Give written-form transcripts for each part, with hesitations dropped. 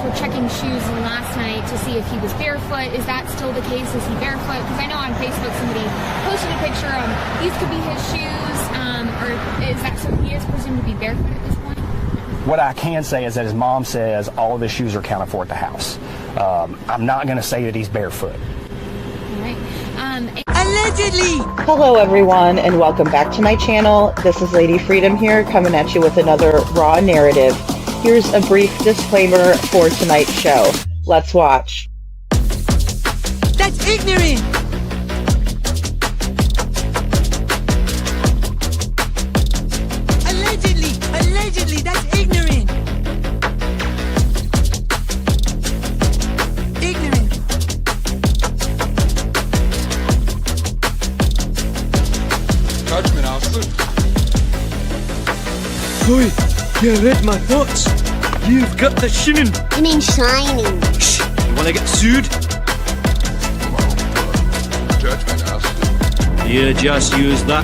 guys were checking shoes last night to see if he was barefoot. Is that still the case? Is he barefoot? Because I know on Facebook somebody posted a picture of these could be his shoes, or is that so he is presumed to be barefoot at this point? What I can say is that his mom says all of his shoes are accounted for at the house. I'm not going to say that he's barefoot. All right. Allegedly! Hello everyone and welcome back to my channel. This is Lady Freedom here coming at you with another raw narrative. Here's a brief disclaimer for tonight's show. Let's watch. That's ignorant! Allegedly, that's ignorant! Ignorant. Judgment, Alfred. Oi, you read my thoughts. You've got the shinin. You mean shining? Shh, you wanna get sued? Judgment, Alfred. You just use that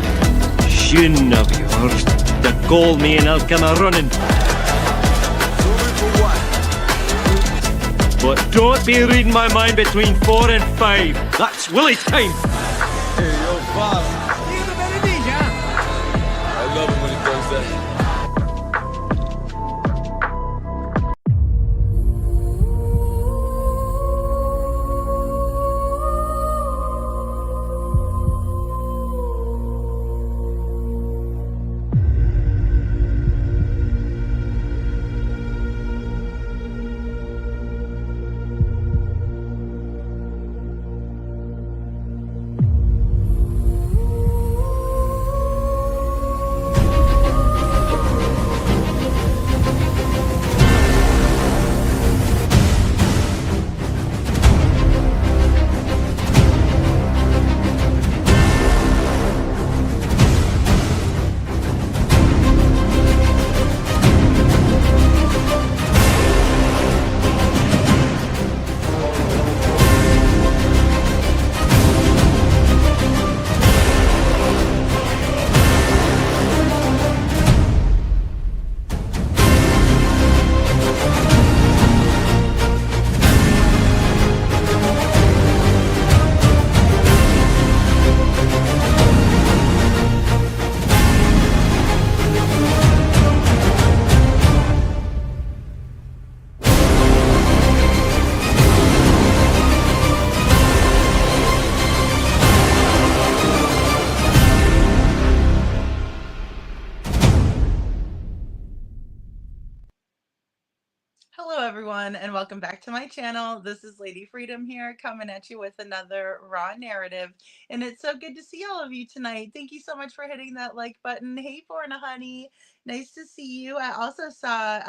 shin of yours to call me and I'll come a running. Sorry for what? But don't be reading my mind between 4 and 5. That's Willie's time. Hey, yo, boss. I love him when he does that. Hello everyone and welcome back to my channel. This is Lady Freedom here coming at you with another raw narrative, and it's so good to see all of you tonight. Thank you so much for hitting that like button. Hey Forna honey, nice to see you. I also saw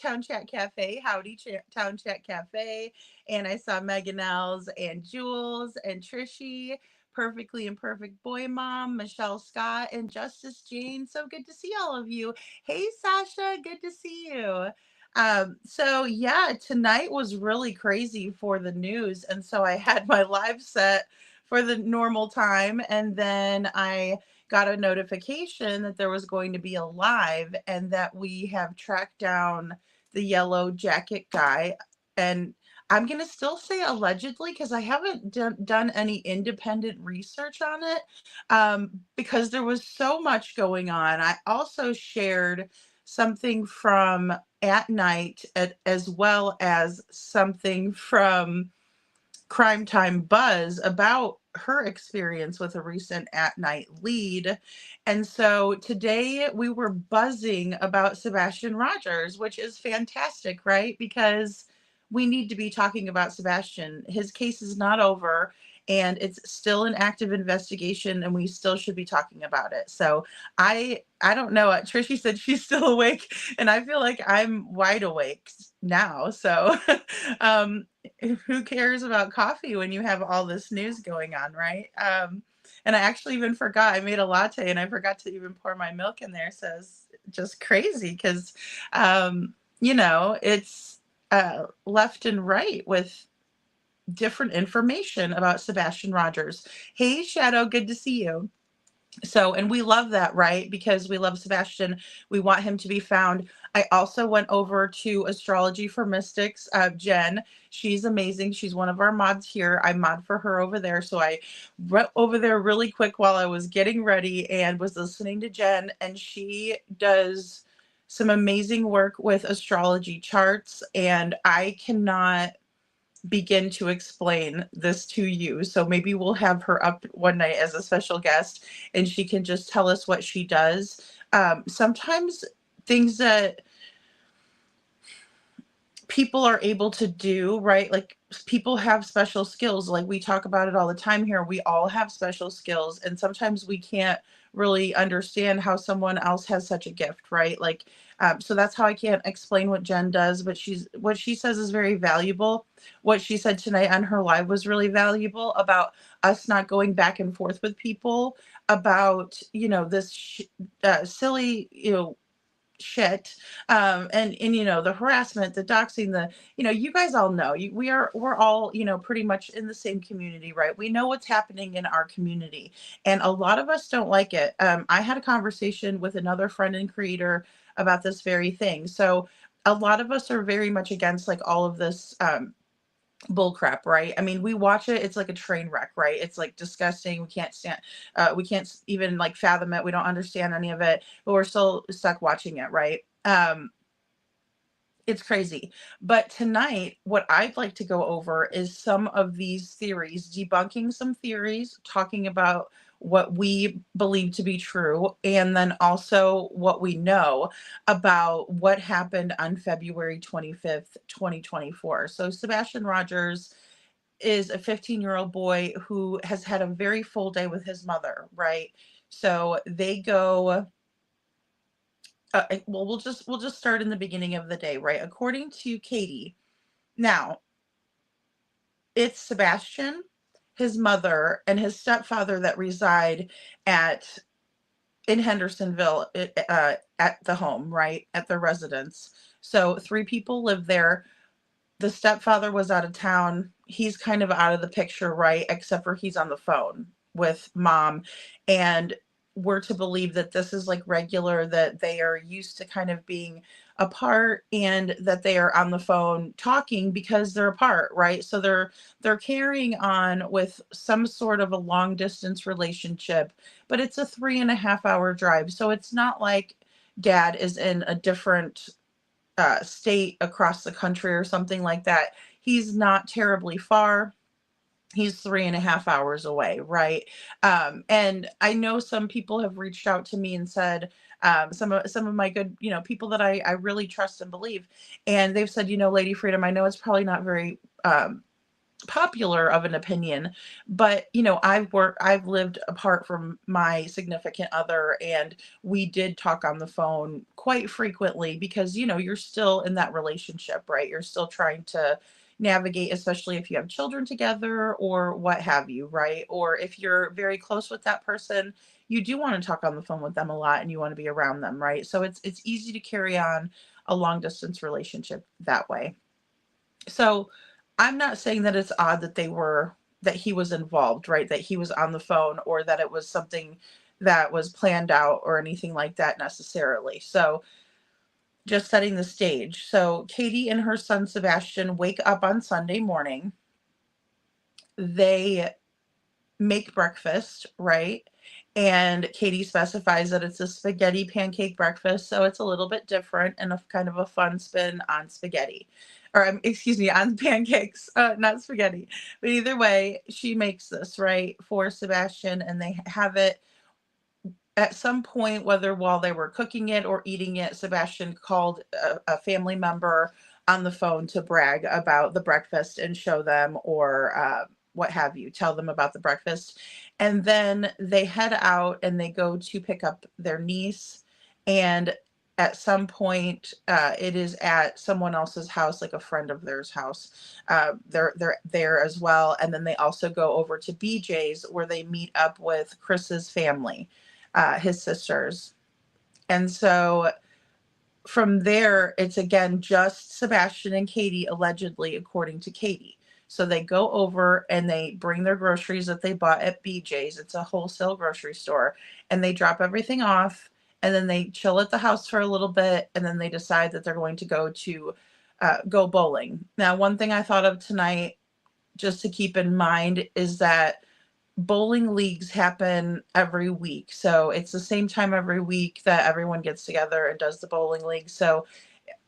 Town Chat Cafe, howdy Town Chat Cafe, and I saw Megan Els and Jules and Trishy, Perfectly Imperfect Boy Mom, Michelle Scott, and Justice Jane. So good to see all of you. Hey Sasha, good to see you. So yeah, tonight was really crazy for the news. And so I had my live set for the normal time. And then I got a notification that there was going to be a live and that we have tracked down the yellow jacket guy. And I'm going to still say allegedly because I haven't done any independent research on it because there was so much going on. I also shared something from At Night as well as something from Crime Time Buzz about her experience with a recent At Night lead. And so today we were buzzing about Sebastian Rogers, which is fantastic, right? Because we need to be talking about Sebastian. His case is not over and it's still an active investigation and we still should be talking about it. So I don't know. Trishy said she's still awake and I feel like I'm wide awake now. So who cares about coffee when you have all this news going on, right? And I actually even forgot, I made a latte and I forgot to even pour my milk in there. So it's just crazy because, you know, it's left and right with different information about Sebastian Rogers. Hey, Shadow, good to see you. So, and we love that, right? Because we love Sebastian. We want him to be found. I also went over to Astrology for Mystics. Jen, she's amazing. She's one of our mods here. I mod for her over there. So I went over there really quick while I was getting ready and was listening to Jen, and she does some amazing work with astrology charts, and I cannot begin to explain this to you. So maybe we'll have her up one night as a special guest and she can just tell us what she does. Sometimes things that people are able to do, right? Like people have special skills. Like we talk about it all the time here. We all have special skills, and sometimes we can't really understand how someone else has such a gift, right? Like, so that's how I can't explain what Jen does, but what she says is very valuable. What she said tonight on her live was really valuable about us not going back and forth with people about, this silly, shit, and the harassment, the doxing, the you guys all know, we're all pretty much in the same community, right? We know what's happening in our community, and a lot of us don't like it. I had a conversation with another friend and creator about this very thing. So a lot of us are very much against like all of this bull crap, right? I mean, we watch it, it's like a train wreck, right? It's like disgusting. We can't even like fathom it. We don't understand any of it, but we're still stuck watching it, right? It's crazy. But tonight, what I'd like to go over is some of these theories, debunking some theories, talking about what we believe to be true, and then also what we know about what happened on February 25th, 2024. So Sebastian Rogers is a 15-year-old boy who has had a very full day with his mother, right? So they go well, we'll just start in the beginning of the day, right? According to Katie, now it's Sebastian, his mother, and his stepfather that reside at in Hendersonville at the home, right? At their residence. So 3 people live there. The stepfather was out of town. He's kind of out of the picture, right? Except for he's on the phone with mom. And we're to believe that this is like regular, that they are used to kind of being apart and that they are on the phone talking because they're apart, right? So they're carrying on with some sort of a long distance relationship, but it's a 3.5 hour drive. So it's not like dad is in a different state across the country or something like that. He's not terribly far. He's 3.5 hours away, right? And I know some people have reached out to me and said, some of my good, people that I really trust and believe, and they've said, Lady Freedom, I know it's probably not very popular of an opinion, but I've lived apart from my significant other, and we did talk on the phone quite frequently because you're still in that relationship, right? You're still trying to navigate, especially if you have children together or what have you, right? Or if you're very close with that person, you do want to talk on the phone with them a lot and you want to be around them, right? So it's easy to carry on a long distance relationship that way. So I'm not saying that it's odd that he was involved, right? That he was on the phone, or that it was something that was planned out or anything like that necessarily. So just setting the stage. So Katie and her son Sebastian wake up on Sunday morning. They make breakfast, right? And Katie specifies that it's a spaghetti pancake breakfast, so it's a little bit different and a kind of a fun spin on spaghetti. Or excuse me, on pancakes, not spaghetti. But either way, she makes this, right, for Sebastian, and they have it at some point, whether while they were cooking it or eating it. Sebastian called a family member on the phone to brag about the breakfast and show them, or what have you, tell them about the breakfast. And then they head out and they go to pick up their niece. And at some point, it is at someone else's house, like a friend of theirs' house. They're there as well. And then they also go over to BJ's, where they meet up with Chris's family, his sisters. And so from there, it's again just Sebastian and Katie, allegedly, according to Katie. So they go over and they bring their groceries that they bought at BJ's. It's a wholesale grocery store. And they drop everything off and then they chill at the house for a little bit, and then they decide that they're going to go bowling. Now, one thing I thought of tonight, just to keep in mind, is that bowling leagues happen every week. So it's the same time every week that everyone gets together and does the bowling league. So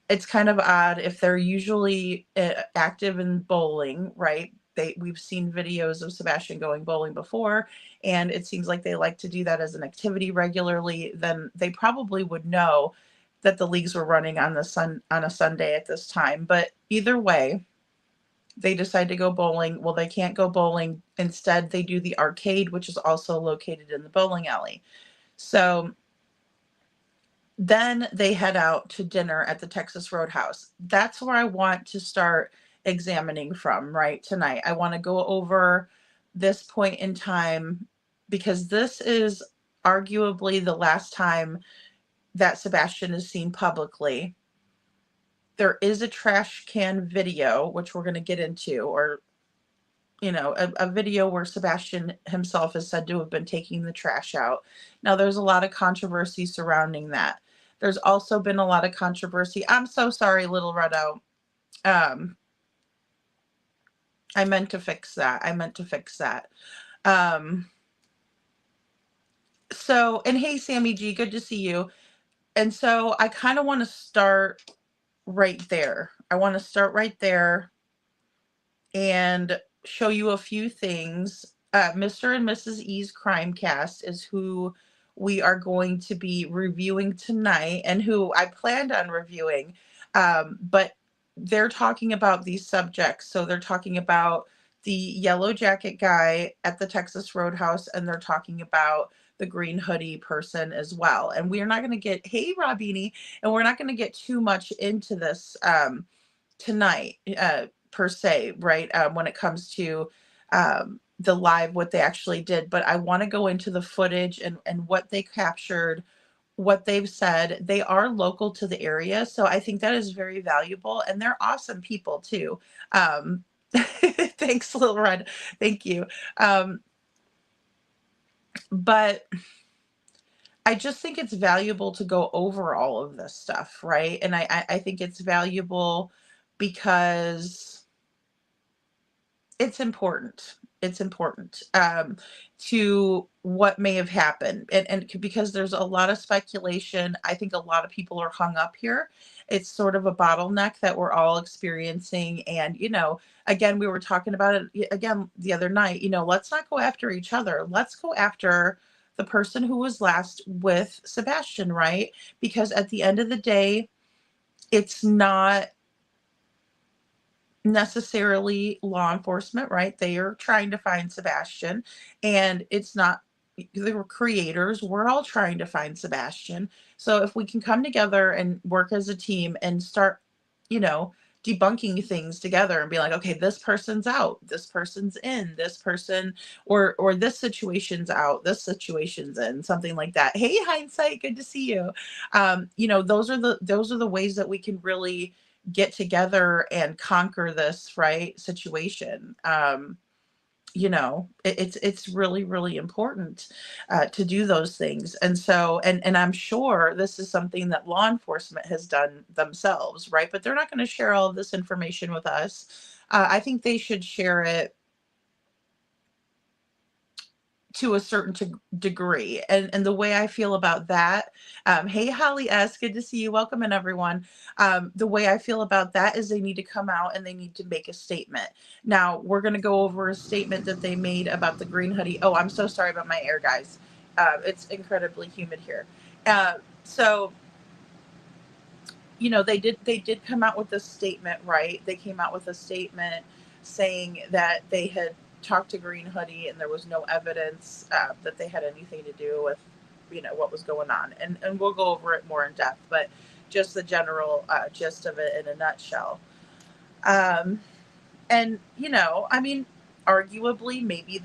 it's kind of odd if they're usually active in bowling, right? We've seen videos of Sebastian going bowling before, and it seems like they like to do that as an activity regularly. Then they probably would know that the leagues were running on a Sunday at this time. But either way, they decide to go bowling. Well, they can't go bowling. Instead, they do the arcade, which is also located in the bowling alley. So then they head out to dinner at the Texas Roadhouse. That's where I want to start examining from right tonight. I want to go over this point in time because this is arguably the last time that Sebastian is seen publicly. There is a trash can video, which we're going to get into, or a video where Sebastian himself is said to have been taking the trash out. Now, there's a lot of controversy surrounding that. There's also been a lot of controversy. I'm so sorry, Little Redo. I meant to fix that. So, and hey, Sammy G, good to see you. And so I kind of want to start right there. And show you a few things. Mr. and Mrs. E's Crime Cast is who we are going to be reviewing tonight, and who I planned on reviewing. But they're talking about these subjects. So they're talking about the yellow jacket guy at the Texas Roadhouse, and they're talking about the green hoodie person as well. And we're not going to get, hey, Robini, and we're not going to get too much into this tonight. Per se, right? When it comes to the live, what they actually did. But I want to go into the footage and what they captured, what they've said. They are local to the area, so I think that is very valuable, and they're awesome people too. Thanks, Little Red. Thank you. But I just think it's valuable to go over all of this stuff, right? And I think it's valuable because it's important. It's important to what may have happened. And because there's a lot of speculation, I think a lot of people are hung up here. It's sort of a bottleneck that we're all experiencing. And, again, we were talking about it again the other night, let's not go after each other. Let's go after the person who was last with Sebastian, right? Because at the end of the day, it's not necessarily law enforcement, right? They are trying to find Sebastian, and it's not the creators. We're all trying to find Sebastian. So if we can come together and work as a team and start, debunking things together and be like, okay, this person's out, this person's in, this person, or this situation's out, this situation's in, something like that. Hey, Hindsight, good to see you. Those are the ways that we can really get together and conquer this situation. It's really, really important to do those things. And so, and I'm sure this is something that law enforcement has done themselves, right? But they're not going to share all of this information with us. I think they should share it to a certain degree. And the way I feel about that, hey, Holly S., good to see you. Welcome in, everyone. The way I feel about that is they need to come out and they need to make a statement. Now, we're going to go over a statement that they made about the green hoodie. Oh, I'm so sorry about my air, guys. It's incredibly humid here. So, they did come out with a statement, right? They came out with a statement saying that they had talked to Green Hoodie and there was no evidence that they had anything to do with, what was going on. And we'll go over it more in depth, but just the general gist of it in a nutshell. And, arguably, maybe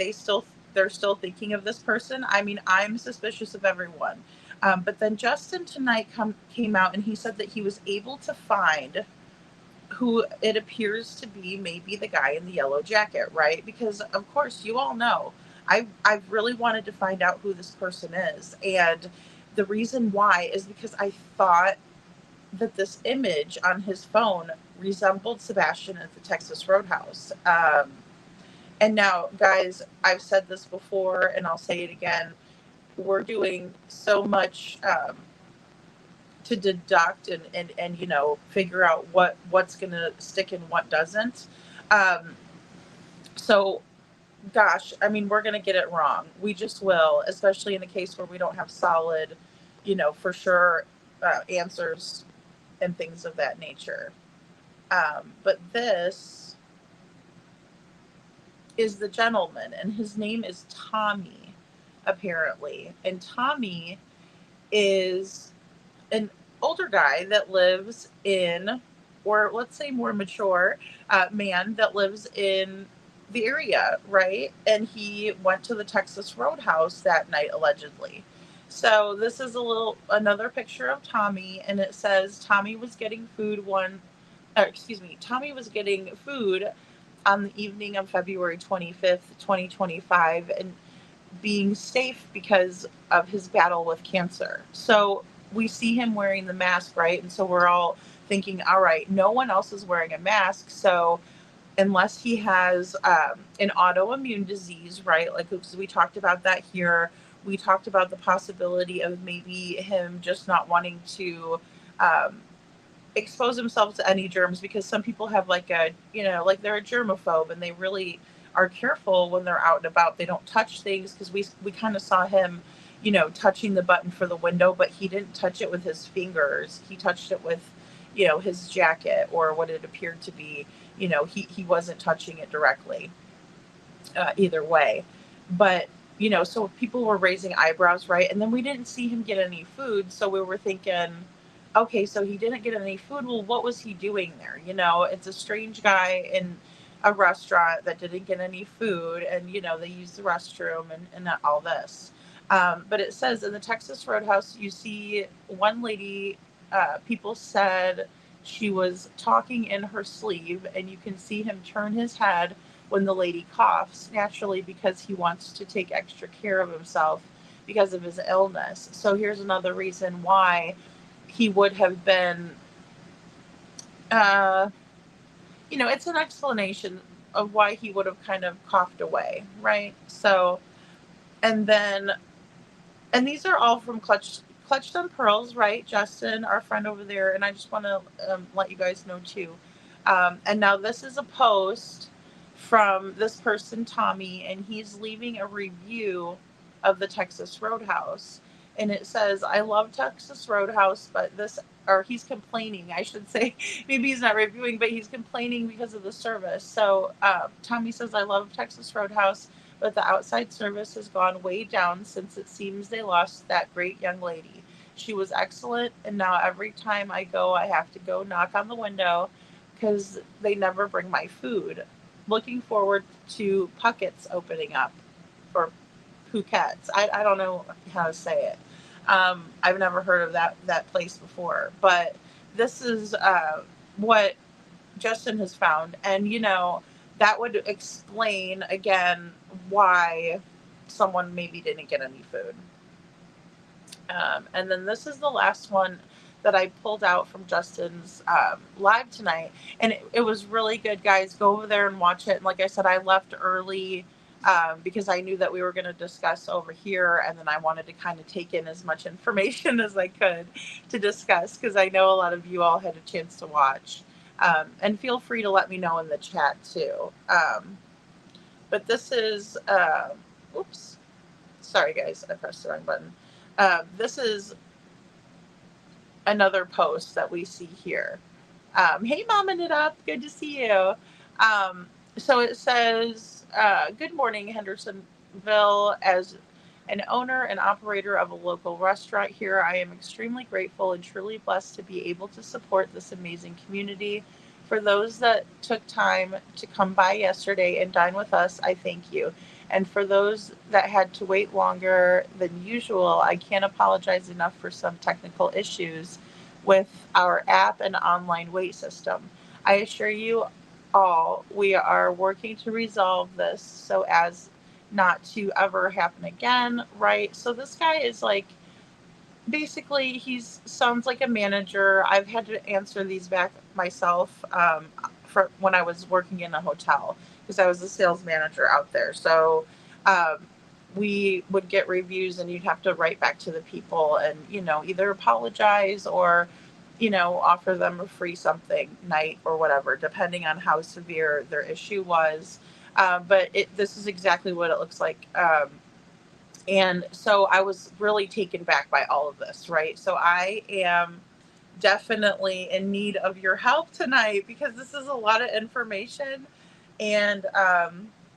they're still thinking of this person. I'm suspicious of everyone. But then Justin tonight came out and he said that he was able to find who it appears to be maybe the guy in the yellow jacket, right? Because of course you all know I've really wanted to find out who this person is. And the reason why is because I thought that this image on his phone resembled Sebastian at the Texas Roadhouse. And now, guys, I've said this before and I'll say it again. We're doing so much to deduct and figure out what's going to stick and what doesn't. So, gosh, I mean, we're going to get it wrong. We just will, especially in a case where we don't have solid, for sure answers and things of that nature. But this is the gentleman, and his name is Tommy, apparently. And Tommy is an older guy that lives in, or let's say more mature man that lives in the area, right? And he went to the Texas Roadhouse that night, allegedly. So this is another picture of Tommy, and it says Tommy was getting Tommy was getting food on the evening of February 25th, 2025, and being safe because of his battle with cancer. So we see him wearing the mask, right? And so we're all thinking, all right, no one else is wearing a mask. So unless he has an autoimmune disease, right? Like, because we talked about that here. We talked about the possibility of maybe him just not wanting to expose himself to any germs, because some people have like they're a germaphobe and they really are careful when they're out and about. They don't touch things, because we kind of saw him, touching the button for the window, but he didn't touch it with his fingers. He touched it with, his jacket, or what it appeared to be. He wasn't touching it directly either way. But, so people were raising eyebrows, right? And then we didn't see him get any food. So we were thinking, okay, so he didn't get any food. Well, what was he doing there? It's a strange guy in a restaurant that didn't get any food, and, they used the restroom and all this. But it says in the Texas Roadhouse, you see one lady, people said she was talking in her sleeve, and you can see him turn his head when the lady coughs, naturally, because he wants to take extra care of himself because of his illness. So here's another reason why he would have been, it's an explanation of why he would have kind of coughed away, right? So, and these are all from Clutched on Pearls, right? Justin, our friend over there, and I just want to let you guys know too. And now this is a post from this person, Tommy, and he's leaving a review of the Texas Roadhouse. And it says, I love Texas Roadhouse, or he's complaining, I should say. Maybe he's not reviewing, but he's complaining because of the service. So Tommy says, I love Texas Roadhouse, but the outside service has gone way down since it seems they lost that great young lady. She was excellent, and now every time I go, I have to go knock on the window because they never bring my food. Looking forward to Puckett's opening up, or Phuket. I don't know how to say it. I've never heard of that place before, but this is what Justin has found, and that would explain again why someone maybe didn't get any food. And then this is the last one that I pulled out from Justin's live tonight, and it was really good, guys. Go over there and watch it. And like I said, I left early because I knew that we were going to discuss over here, and then I wanted to kind of take in as much information as I could to discuss, because I know a lot of you all had a chance to watch. And feel free to let me know in the chat too. But this is, oops, sorry guys, I pressed the wrong button. This is another post that we see here. Hey, Momming It Up, good to see you. So it says, good morning, Hendersonville. As an owner and operator of a local restaurant here, I am extremely grateful and truly blessed to be able to support this amazing community. For those that took time to come by yesterday and dine with us, I thank you. And for those that had to wait longer than usual, I can't apologize enough for some technical issues with our app and online wait system. I assure you all, we are working to resolve this so as not to ever happen again, right? So this guy is like basically sounds like a manager. I've had to answer these back myself for when I was working in a hotel because I was a sales manager out there. So um, we would get reviews and you'd have to write back to the people and either apologize or offer them a free something night or whatever, depending on how severe their issue was. But this is exactly what it looks like. And so I was really taken back by all of this, right? So I am definitely in need of your help tonight because this is a lot of information. And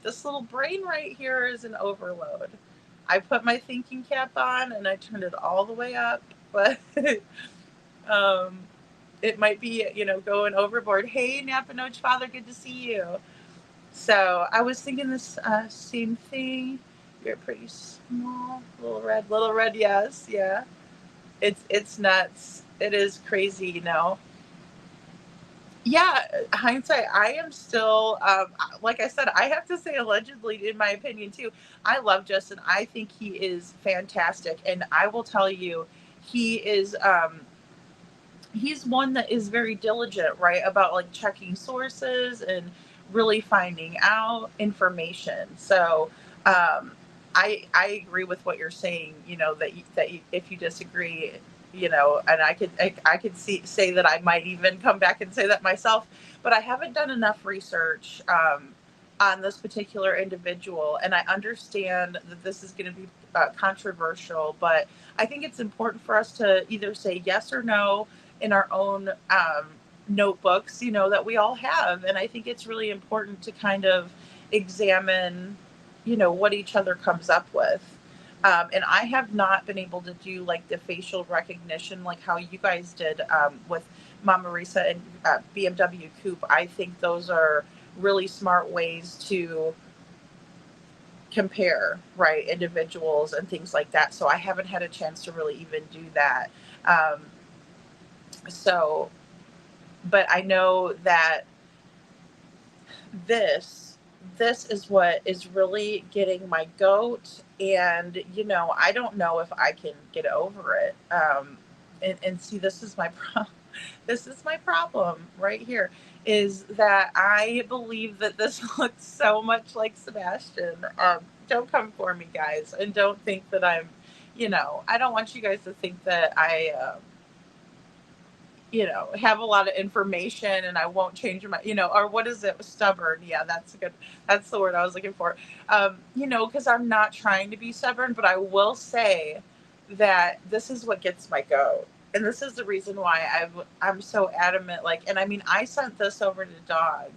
this little brain right here is an overload. I put my thinking cap on and I turned it all the way up, but um, it might be, going overboard. Hey, Napa Noach Father, good to see you. So I was thinking this same thing. You're pretty small, little red. Yes, yeah. It's nuts. It is crazy, Yeah, hindsight. I am still, like I said, I have to say, allegedly, in my opinion, too. I love Justin. I think he is fantastic, and I will tell you, he is. He's one that is very diligent, right, about like checking sources and really finding out information. So I agree with what you're saying. If you disagree, and I could say that I might even come back and say that myself, but I haven't done enough research on this particular individual, and I understand that this is going to be controversial, but I think it's important for us to either say yes or no in our own notebooks, that we all have. And I think it's really important to kind of examine, what each other comes up with. And I have not been able to do like the facial recognition, like how you guys did with Mama Risa and BMW Coupe. I think those are really smart ways to compare, right, individuals and things like that. So I haven't had a chance to really even do that. So, but I know that this is what is really getting my goat, and I don't know if I can get over it. And see, this is my this is my problem right here, is that I believe that this looks so much like Sebastian. Don't come for me, guys, and don't think that I'm, I don't want you guys to think that I have a lot of information and I won't change my, or what is it? Stubborn. Yeah, that's the word I was looking for. Because I'm not trying to be stubborn, but I will say that this is what gets my goat. And this is the reason why I'm so adamant. Like, and I mean, I sent this over to Dog.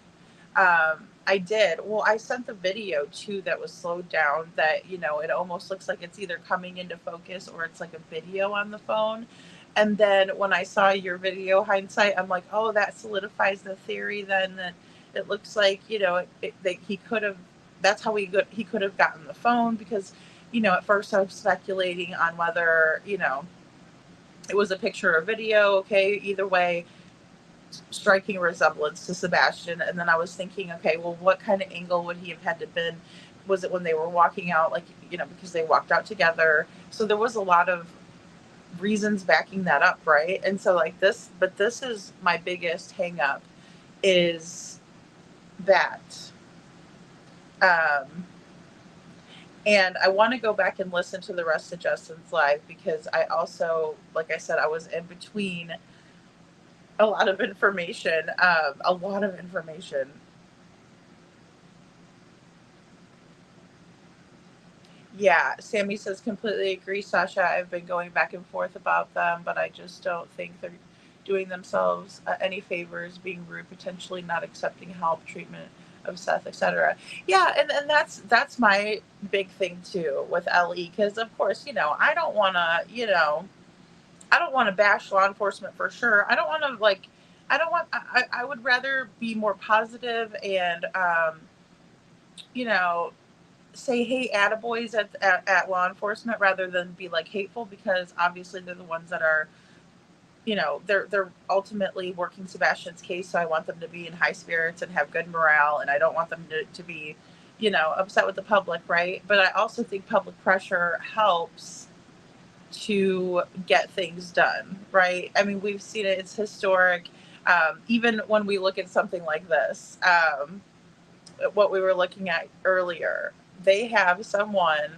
I did. Well, I sent the video too that was slowed down that, it almost looks like it's either coming into focus or it's like a video on the phone. And then when I saw your video hindsight, I'm like, oh, that solidifies the theory then that it looks like, that he could have, that's how he could have gotten the phone because, at first I was speculating on whether, it was a picture or video. Okay. Either way, striking resemblance to Sebastian. And then I was thinking, okay, well, what kind of angle would he have had to been? Was it when they were walking out, like, because they walked out together? So there was a lot of reasons backing that up, right? And so like this, but this is my biggest hang up is that. And I want to go back and listen to the rest of Justin's live because I also, like I said, I was in between a lot of information. Yeah, Sammy says, completely agree, Sasha. I've been going back and forth about them, but I just don't think they're doing themselves any favors, being rude, potentially not accepting help, treatment of Seth, etc. Yeah, and that's my big thing too with LE, because of course, I don't want to, I don't want to bash law enforcement for sure. I don't want to I would rather be more positive and, say, hey, attaboys at law enforcement rather than be like hateful, because obviously they're the ones that are, they're ultimately working Sebastian's case. So I want them to be in high spirits and have good morale. And I don't want them to be, upset with the public. Right. But I also think public pressure helps to get things done, right? I mean, we've seen it, it's historic. Even when we look at something like this, what we were looking at earlier, they have someone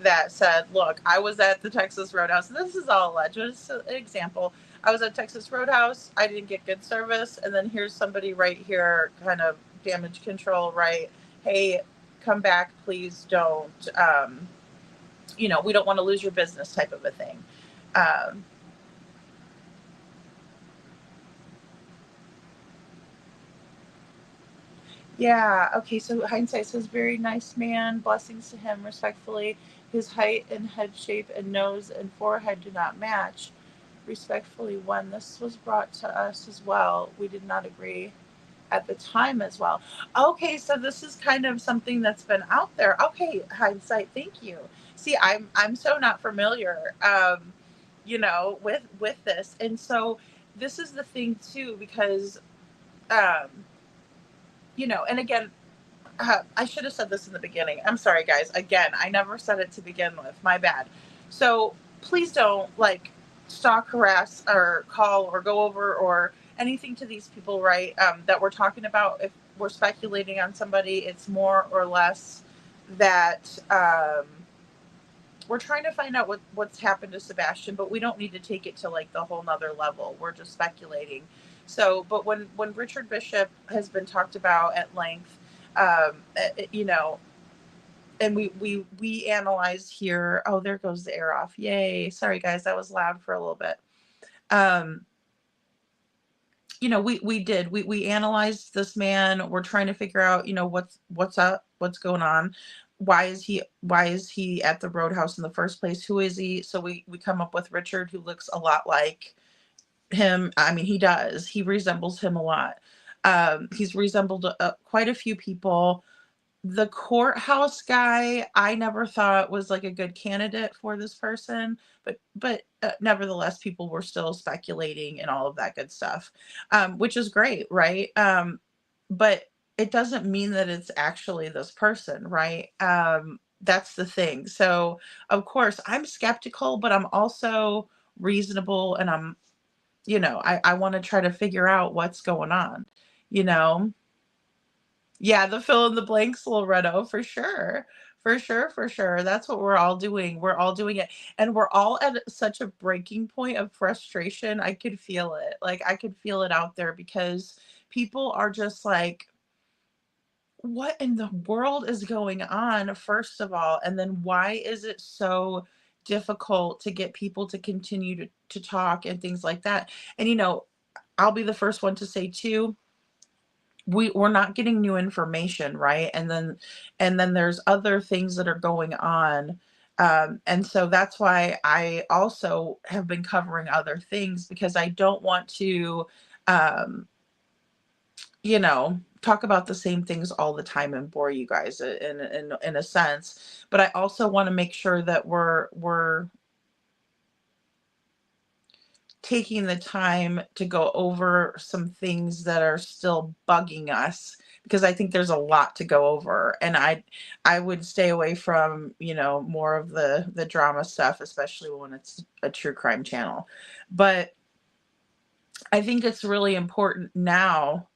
that said, look, I was at the Texas Roadhouse. This is all alleged. It's an example. I was at Texas Roadhouse. I didn't get good service. And then here's somebody right here, kind of damage control, right? Hey, come back, please don't. We don't want to lose your business type of a thing. Yeah. Okay. So hindsight says, very nice man. Blessings to him, respectfully. His height and head shape and nose and forehead do not match. Respectfully, when this was brought to us as well, we did not agree at the time as well. Okay. So this is kind of something that's been out there. Okay. Hindsight. Thank you. See, I'm so not familiar, with this. And so this is the thing too, because, um, and again, I should have said this in the beginning. I'm sorry, guys. Again, I never said it to begin with. My bad. So please don't stalk, harass, or call, or go over, or anything to these people, right? That we're talking about. If we're speculating on somebody, it's more or less that we're trying to find out what's happened to Sebastian, but we don't need to take it to the whole nother level. We're just speculating. So, but when Richard Bishop has been talked about at length, and we analyzed here. Oh, there goes the air off. Yay. Sorry guys, that was loud for a little bit. We analyzed this man. We're trying to figure out, what's up, what's going on. Why is he at the Roadhouse in the first place? Who is he? So we come up with Richard, who looks a lot like him. I mean, he does. He resembles him a lot. He's resembled quite a few people. The courthouse guy, I never thought was a good candidate for this person, but nevertheless, people were still speculating and all of that good stuff, which is great, right? But it doesn't mean that it's actually this person, right? That's the thing. So of course I'm skeptical, but I'm also reasonable, and I want to try to figure out what's going on, you know? Yeah, the fill in the blanks, Loretto, for sure. For sure, for sure. That's what we're all doing. We're all doing it. And we're all at such a breaking point of frustration. I could feel it. I could feel it out there, because people are just like, what in the world is going on, first of all? And then why is it so difficult to get people to continue to talk and things like that? And, I'll be the first one to say too, we're not getting new information, right? And then there's other things that are going on, and so that's why I also have been covering other things, because I don't want to um talk about the same things all the time and bore you guys in a sense, but I also want to make sure that we're taking the time to go over some things that are still bugging us, because I think there's a lot to go over, and I would stay away from more of the drama stuff, especially when it's a true crime channel. But I think it's really important now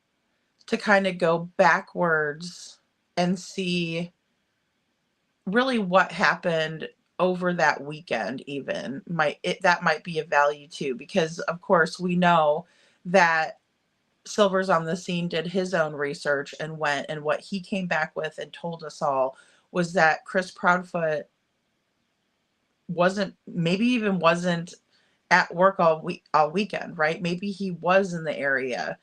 to kind of go backwards and see really what happened over that weekend. Even that might be of value too, because of course we know that Silver's on the Scene did his own research and went, and what he came back with and told us all was that Chris Proudfoot maybe even wasn't at work all weekend, right? Maybe he was in the area.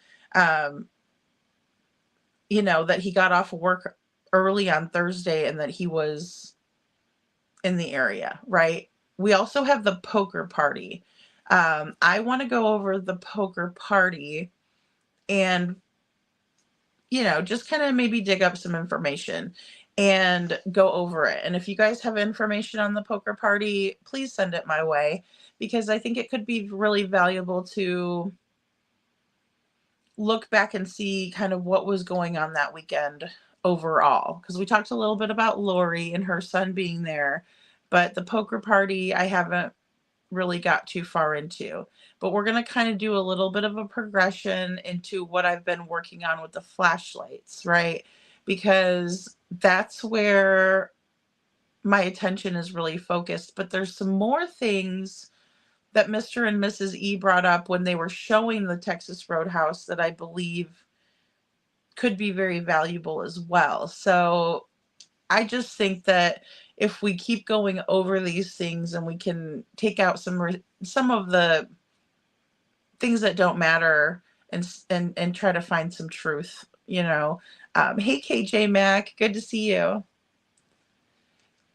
That he got off of work early on Thursday and that he was in the area, right? We also have the poker party. I want to go over the poker party and, just kind of maybe dig up some information and go over it. And if you guys have information on the poker party, please send it my way, because I think it could be really valuable to look back and see kind of what was going on that weekend overall. Because we talked a little bit about Lori and her son being there, but the poker party, I haven't really got too far into. But we're going to kind of do a little bit of a progression into what I've been working on with the flashlights, right? Because that's where my attention is really focused. But there's some more things that Mr. and Mrs. E brought up when they were showing the Texas Roadhouse that I believe could be very valuable as well. So I just think that if we keep going over these things and we can take out some of the things that don't matter and try to find some truth, you know. Hey KJ Mac, good to see you.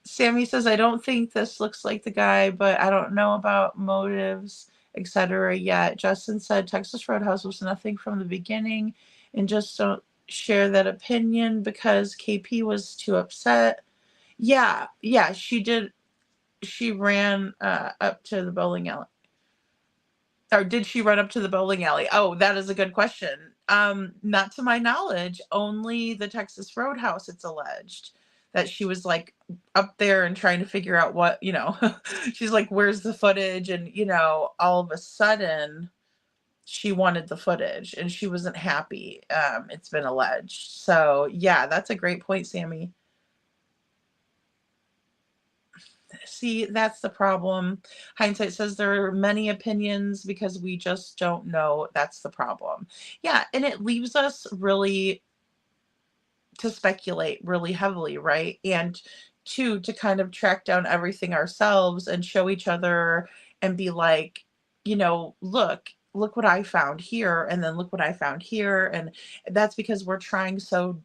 Sammy says, I don't think this looks like the guy, but I don't know about motives, etc. yet. Justin said Texas Roadhouse was nothing from the beginning and just don't share that opinion because KP was too upset. Yeah, she did. She ran up to the bowling alley. Or did she run up to the bowling alley? Oh, that is a good question. Not to my knowledge, only the Texas Roadhouse, it's alleged that she was like up there and trying to figure out what, you know, she's like, where's the footage? And, you know, all of a sudden she wanted the footage and she wasn't happy. It's been alleged. So yeah, that's a great point, Sammy. See, that's the problem. Hindsight says there are many opinions because we just don't know. That's the problem. Yeah, and it leaves us really to speculate really heavily, right? And two, to kind of track down everything ourselves and show each other and be like, you know, look what I found here, and then look what I found here. And that's because we're trying so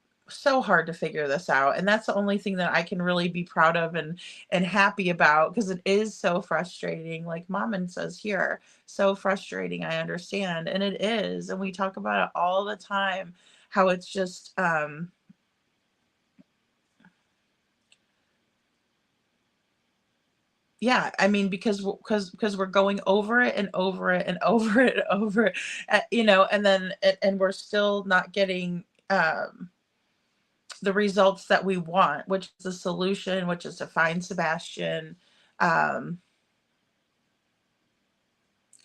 hard to figure this out. And that's the only thing that I can really be proud of and happy about, because it is so frustrating. Like Maman says here, so frustrating. I understand. And it is. And we talk about it all the time, how it's just yeah, I mean, because we're going over it and over it and over it and over it, you know, and then and we're still not getting the results that we want, which is the solution, which is to find Sebastian. Um,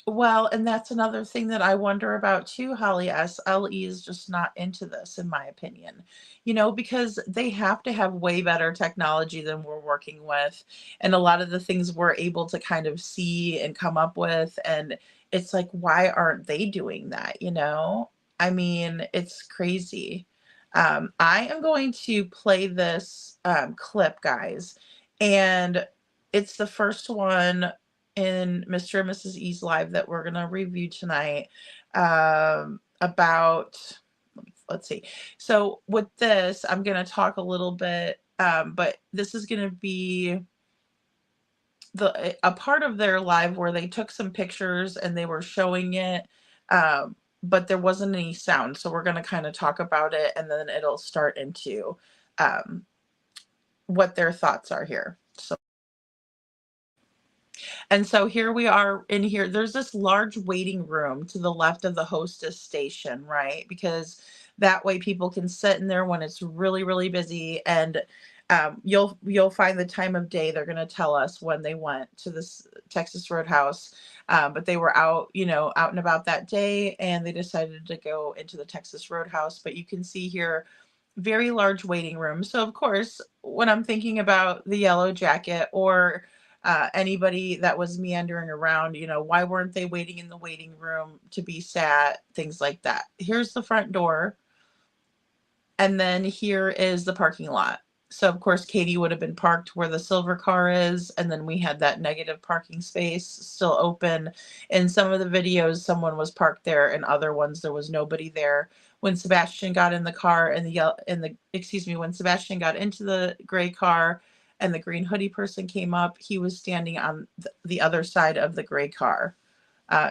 Well, and that's another thing that I wonder about too, Holly. SLE is just not into this, in my opinion, you know, because they have to have way better technology than we're working with. And a lot of the things we're able to kind of see and come up with. And it's like, why aren't they doing that? You know, I mean, it's crazy. I am going to play this clip, guys. And it's the first one in Mr. and Mrs. E's live that we're going to review tonight about, let's see. So with this, I'm going to talk a little bit, but this is going to be a part of their live where they took some pictures and they were showing it, but there wasn't any sound. So we're going to kind of talk about it, and then it'll start into what their thoughts are here. And so here we are in here. There's this large waiting room to the left of the hostess station, right? Because that way people can sit in there when it's really, really busy. And you'll find the time of day. They're going to tell us when they went to this Texas Roadhouse. But they were out, you know, out and about that day, and they decided to go into the Texas Roadhouse. But you can see here, very large waiting room. So of course, when I'm thinking about the Yellow Jacket or anybody that was meandering around, you know, why weren't they waiting in the waiting room to be sat, things like that. Here's the front door, and then here is the parking lot. So of course Katie would have been parked where the silver car is, and then we had that negative parking space still open. In some of the videos someone was parked there, and other ones there was nobody there. When Sebastian got in the car and when Sebastian got into the gray car and the green hoodie person came up, he was standing on the other side of the gray car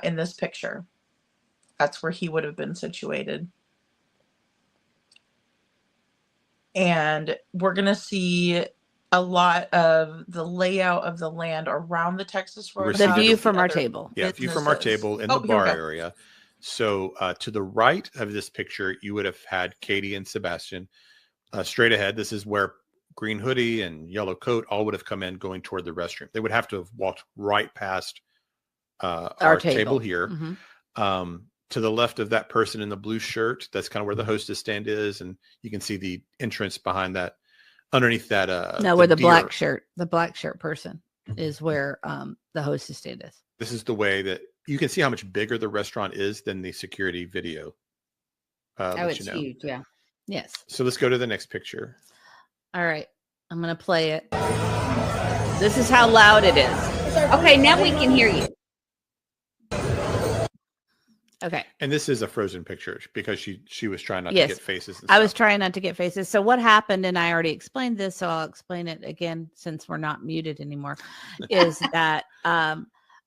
in this picture. That's where he would have been situated. And we're going to see a lot of the layout of the land around the Texas Roadhouse. The view from our table. Yeah, view from our table in the bar area. So to the right of this picture, you would have had Katie and Sebastian. Straight ahead, this is where green hoodie and yellow coat all would have come in going toward the restroom. They would have to have walked right past our table here. Mm-hmm. To the left of that person in the blue shirt, that's kind of where the hostess stand is, and you can see the entrance behind that, underneath that. No, where the black shirt person is where the hostess stand is. This is the way that you can see how much bigger the restaurant is than the security video. It's huge, yeah. Yes. So let's go to the next picture. All right, I'm gonna play it. This is how loud it is. Okay, now we can hear you. Okay. And this is a frozen picture because she was trying not to get faces. I was trying not to get faces. So what happened, and I already explained this, so I'll explain it again since we're not muted anymore, is that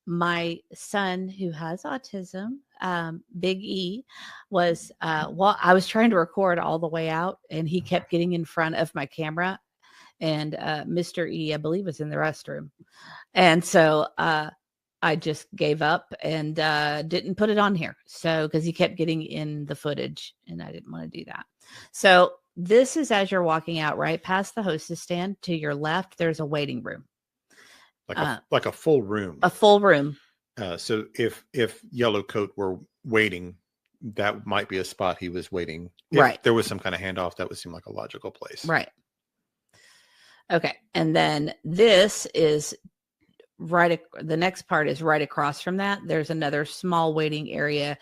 my son who has autism, Big E, was I was trying to record all the way out, and he kept getting in front of my camera, and Mr. E, I believe, was in the restroom. And so I just gave up and didn't put it on here. So, because he kept getting in the footage and I didn't want to do that. So this is as you're walking out, right past the hostess stand to your left, there's a waiting room. Like a full room. A full room. So if Yellow Coat were waiting, that might be a spot he was waiting. If there was some kind of handoff, that would seem like a logical place. Right. Okay. And then this is the next part is right across from that. There's another small waiting area.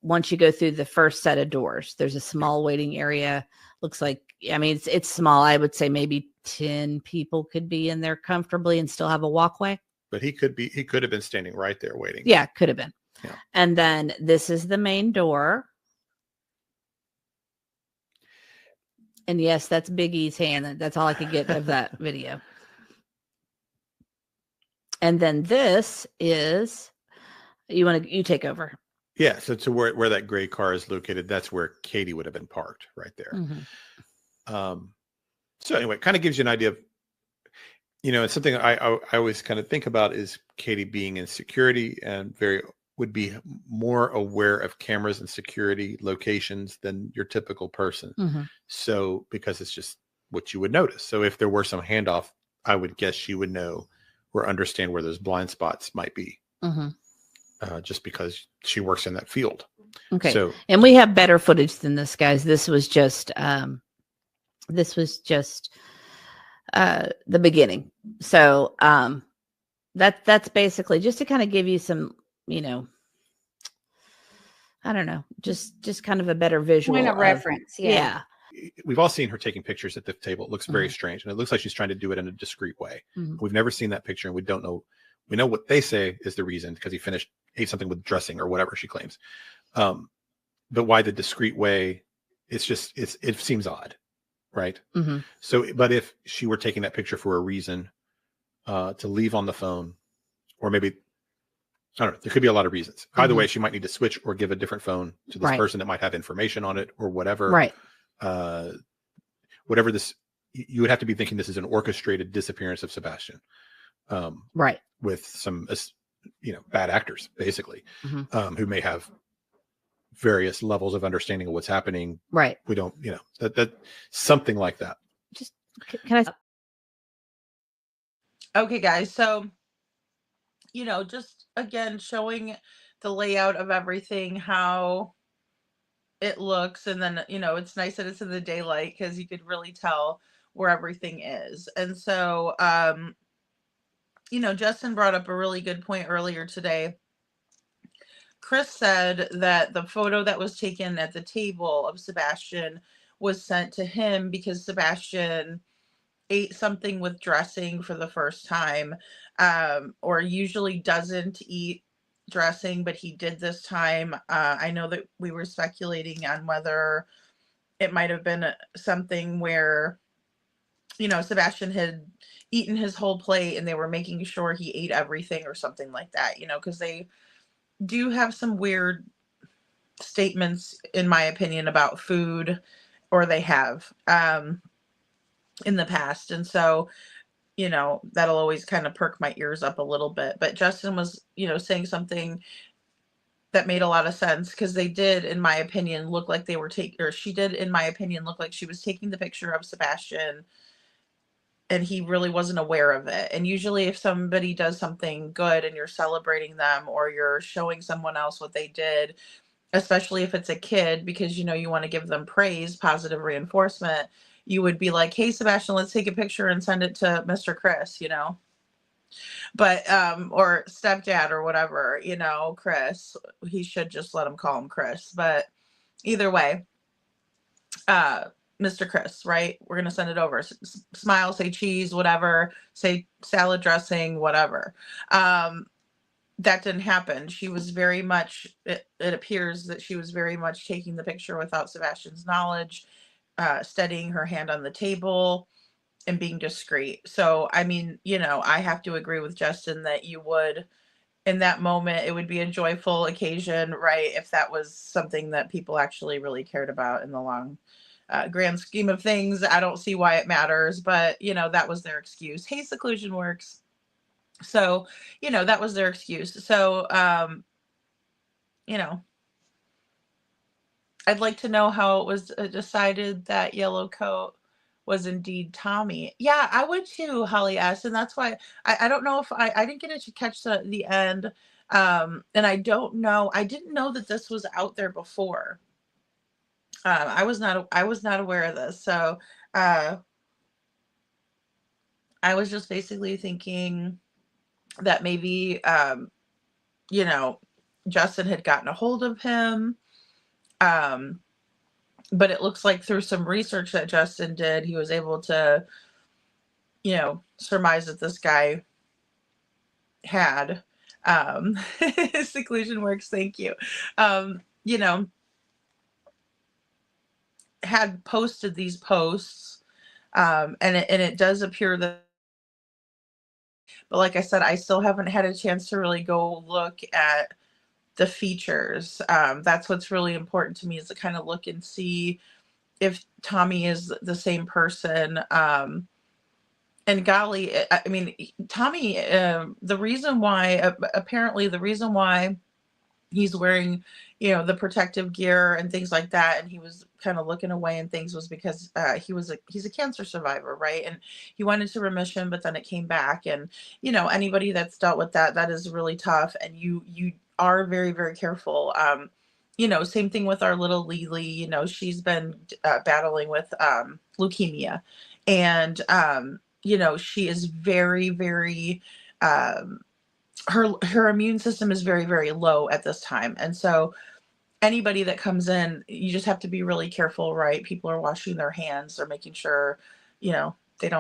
Once you go through the first set of doors, there's a small waiting area. Looks like, I mean, it's small. I would say maybe 10 people could be in there comfortably and still have a walkway. But he could have been standing right there waiting. Yeah, could have been. Yeah. And then this is the main door. And yes, that's Big E's hand. That's all I could get of that video. And then this is, you take over. Yeah. So to where that gray car is located, that's where Katie would have been parked right there. Mm-hmm. So anyway, it kind of gives you an idea of, it's something I always kind of think about is Katie being in security and would be more aware of cameras and security locations than your typical person. Mm-hmm. So, because it's just what you would notice. So if there were some handoff, I would guess she would know or understand where those blind spots might be. Mm-hmm. Just because she works in that field. Okay. So, and we have better footage than this, guys. This was just the beginning. So that's basically just to kind of give you some, I don't know, just kind of a better visual point of reference. Yeah. We've all seen her taking pictures at the table. It looks very strange, and it looks like she's trying to do it in a discreet way. Mm-hmm. We've never seen that picture, and we don't know. We know what they say is the reason, because he ate something with dressing or whatever she claims. But why the discreet way? It seems odd, right? Mm-hmm. So, but if she were taking that picture for a reason, to leave on the phone, or maybe, I don't know, there could be a lot of reasons. Either way, she might need to switch or give a different phone to this person that might have information on it or whatever. Right. Whatever this, you would have to be thinking this is an orchestrated disappearance of Sebastian. Right. With some, bad actors, basically, Mm-hmm. who may have various levels of understanding of what's happening. Right. We don't, that something like that. Just, can I? Okay, guys. So, just again, showing the layout of everything, how it looks. And then, it's nice that it's in the daylight because you could really tell where everything is. And so, Justin brought up a really good point earlier today. Chris said that the photo that was taken at the table of Sebastian was sent to him because Sebastian ate something with dressing for the first time, or usually doesn't eat dressing, but he did this time. I know that we were speculating on whether it might have been something where, Sebastian had eaten his whole plate and they were making sure he ate everything or something like that, because they do have some weird statements, in my opinion, about food, or they have in the past. And so, that'll always kind of perk my ears up a little bit. But Justin was, saying something that made a lot of sense, because they did, in my opinion, look like they were she did, in my opinion, look like she was taking the picture of Sebastian and he really wasn't aware of it. And usually if somebody does something good and you're celebrating them, or you're showing someone else what they did, especially if it's a kid, because you want to give them praise, positive reinforcement, you would be like, hey Sebastian, let's take a picture and send it to Mr. Chris, but or stepdad or whatever, Chris. He should just let him call him Chris, but either way, uh Mr. Chris, right? We're going to send it over. Smile, say cheese, whatever, say salad dressing, whatever. That didn't happen. She was very much, it appears that she was very much taking the picture without Sebastian's knowledge, steadying her hand on the table and being discreet. So, I mean, I have to agree with Justin that you would, in that moment, it would be a joyful occasion, right? If that was something that people actually really cared about in the long grand scheme of things. I don't see why it matters, but that was their excuse. Hey, seclusion works. So, that was their excuse. So, I'd like to know how it was decided that yellow coat was indeed Tommy. Yeah, I would too, Holly S. And that's why I don't know if I didn't get to catch the end. And I don't know. I didn't know that this was out there before. I was not aware of this. So I was just basically thinking that maybe Justin had gotten a hold of him. But it looks like through some research that Justin did, he was able to, surmise that this guy had seclusion works. Thank you. Had posted these posts, and it does appear that, but like I said, I still haven't had a chance to really go look at the features. That's what's really important to me, is to kind of look and see if Tommy is the same person. And golly, I mean, Tommy, the reason why, apparently the reason why he's wearing, the protective gear and things like that, and he was kind of looking away and things, was because he's a cancer survivor, right? And he went into remission, but then it came back. And anybody that's dealt with that is really tough, and you are very, very careful. Same thing with our little Lily. She's been battling with leukemia, and she is very, very her immune system is very, very low at this time. And so anybody that comes in, you just have to be really careful, right? People are washing their hands. They're making sure, they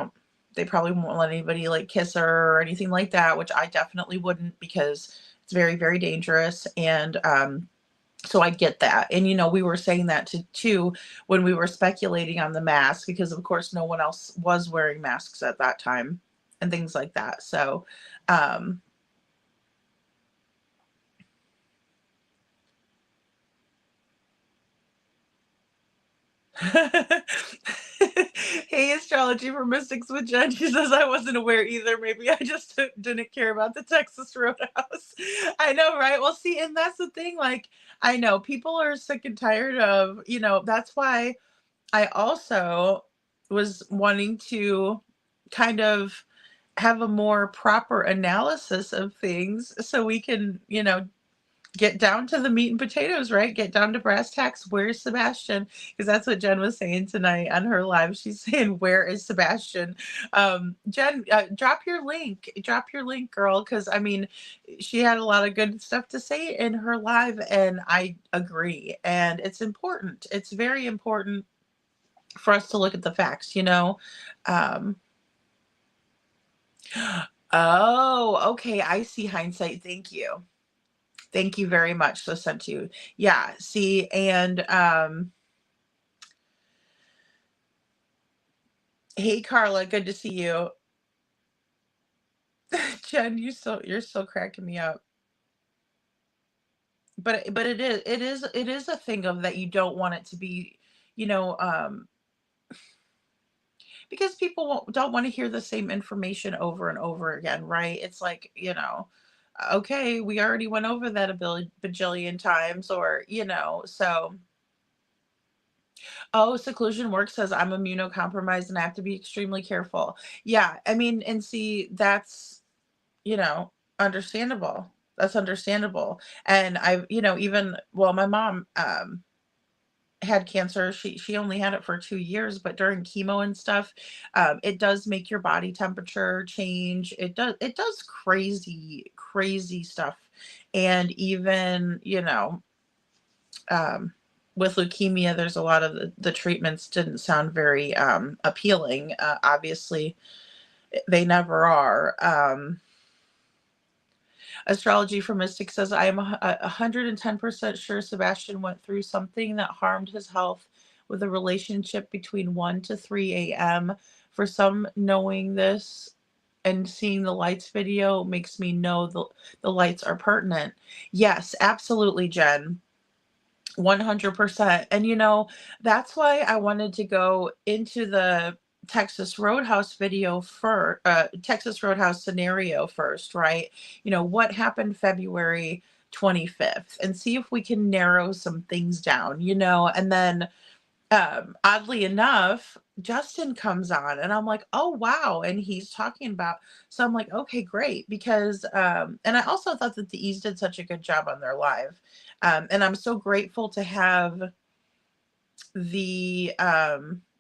probably won't let anybody like kiss her or anything like that, which I definitely wouldn't, because it's very, very dangerous. And, so I get that. And, we were saying that too, when we were speculating on the mask, because of course no one else was wearing masks at that time and things like that. So, hey, astrology for mystics with Jen. She says, I wasn't aware either. Maybe I just didn't care about the Texas Roadhouse. I know, right? Well, see, and that's the thing. Like, I know people are sick and tired of, that's why I also was wanting to kind of have a more proper analysis of things, so we can, get down to the meat and potatoes, right? Get down to brass tacks. Where's Sebastian? Because that's what Jen was saying tonight on her live. She's saying, where is Sebastian? Jen, drop your link, girl. Because I mean, she had a lot of good stuff to say in her live, and I agree. And it's important. It's very important for us to look at the facts, Oh, okay. I see hindsight. Thank you. Thank you very much. So sent to you. Yeah. See, and hey Carla, good to see you. Jen, you're still cracking me up. But it is a thing of that you don't want it to be, because people don't want to hear the same information over and over again, right? It's like, okay, we already went over that a bajillion times, or, so Oh, Seclusion Work says I'm immunocompromised and I have to be extremely careful. Yeah, I mean, and see, that's, you know, understandable. That's understandable. And I, even, well, my mom had cancer. She only had it for 2 years, but during chemo and stuff, it does make your body temperature change. It does crazy stuff. And even, um, with leukemia, there's a lot of the treatments didn't sound very appealing. Obviously, they never are. Astrology for Mystic says, I am 110% sure Sebastian went through something that harmed his health with a relationship between 1 to 3 a.m. For some, knowing this and seeing the lights video makes me know the lights are pertinent. Yes, absolutely, Jen. 100%. And that's why I wanted to go into the Texas Roadhouse video for Texas Roadhouse scenario first, right? What happened February 25th and see if we can narrow some things down, and then oddly enough, Justin comes on and I'm like, oh wow. And he's talking about, so I'm like, okay, great. Because and I also thought that the E's did such a good job on their live. And I'm so grateful to have the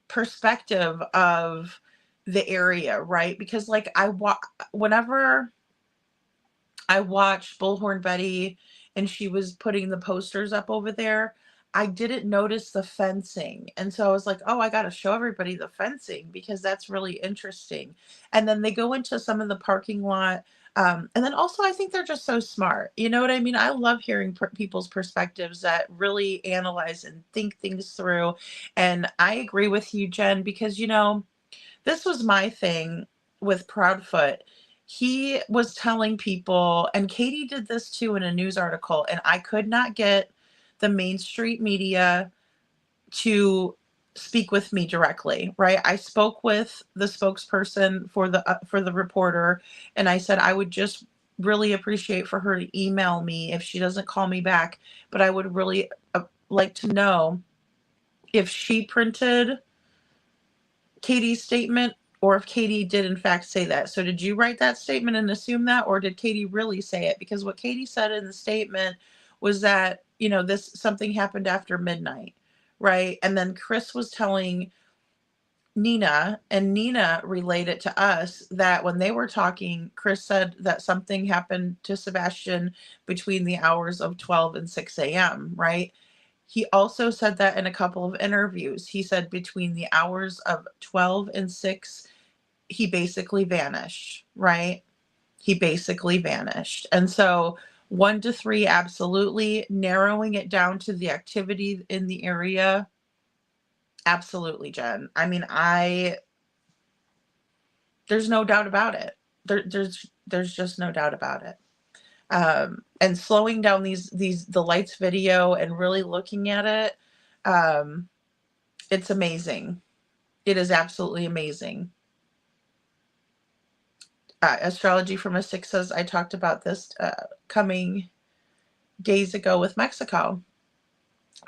perspective of the area, right? Because like whenever I watched Bullhorn Betty and she was putting the posters up over there, I didn't notice the fencing. And so I was like, oh, I got to show everybody the fencing because that's really interesting. And then they go into some of the parking lot. And then also, I think they're just so smart. You know what I mean? I love hearing people's perspectives that really analyze and think things through. And I agree with you, Jen, because, this was my thing with Proudfoot. He was telling people, and Katie did this too in a news article, and I could not get the Main Street media to speak with me directly, right? I spoke with the spokesperson for the reporter, and I said I would just really appreciate for her to email me if she doesn't call me back, but I would really like to know if she printed Katie's statement or if Katie did in fact say that. So did you write that statement and assume that, or did Katie really say it? Because what Katie said in the statement was that, this something happened after midnight, right? And then Chris was telling Nina, and Nina relayed it to us that when they were talking, Chris said that something happened to Sebastian between the hours of 12 and 6 a.m., right? He also said that in a couple of interviews. He said between the hours of 12 and 6, he basically vanished, right? He basically vanished. And so 1 to 3, absolutely. Narrowing it down to the activity in the area, absolutely, Jen. I mean, there's no doubt about it. There's just no doubt about it. And slowing down the lights video and really looking at it, it's amazing. It is absolutely amazing. Astrology for Mystic says I talked about this coming days ago with Mexico.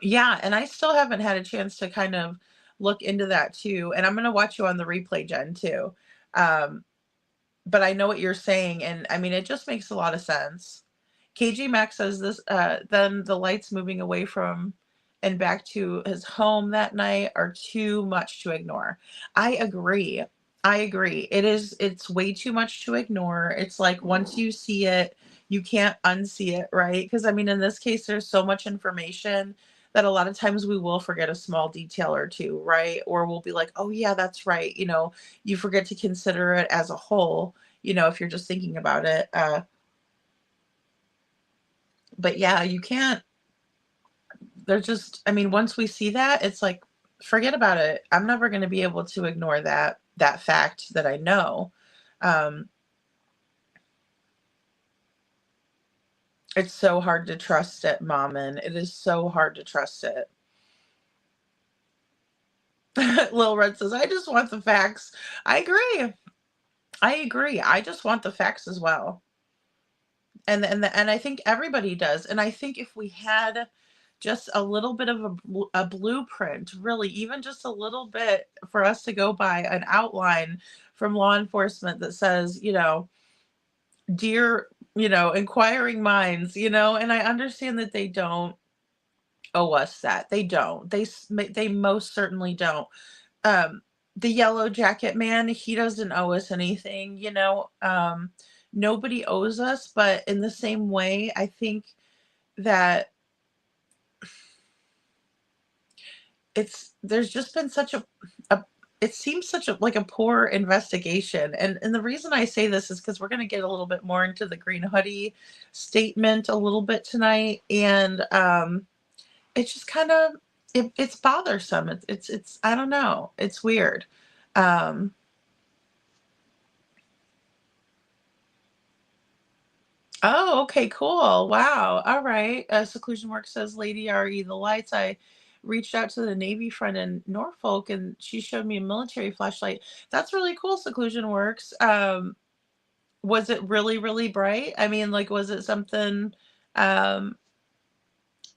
Yeah, and I still haven't had a chance to kind of look into that too. And I'm going to watch you on the replay, Jen, too. But I know what you're saying, and I mean, it just makes a lot of sense. KG Max says this, then the lights moving away from and back to his home that night are too much to ignore. I agree. I agree. It's way too much to ignore. It's like once you see it, you can't unsee it, right? Because I mean, in this case, there's so much information that a lot of times we will forget a small detail or two, right? Or we'll be like, oh yeah, that's right. You forget to consider it as a whole, if you're just thinking about it. But yeah, you can't, I mean, once we see that, it's like, forget about it. I'm never going to be able to ignore that fact that I know. It's so hard to trust it, Mammon. It is so hard to trust it. Lil Red says, I just want the facts. I agree. I just want the facts as well. And I think everybody does. And I think if we had just a little bit of a blueprint, really, even just a little bit for us to go by, an outline from law enforcement that says, dear, inquiring minds, and I understand that they don't owe us that. They don't. They most certainly don't. Um, the Yellow Jacket man, he doesn't owe us anything, nobody owes us, but in the same way, I think that there's just been such a it seems such a like a poor investigation. And the reason I say this is because we're going to get a little bit more into the green hoodie statement a little bit tonight. And it's just kind of it's bothersome. It's I don't know. It's weird. Um Oh, okay, cool. Wow. All right. Seclusion Work says, Lady RE, the lights. I reached out to the Navy friend in Norfolk and she showed me a military flashlight. That's really cool, Seclusion Works. Was it really, really bright? I mean, like, was it something um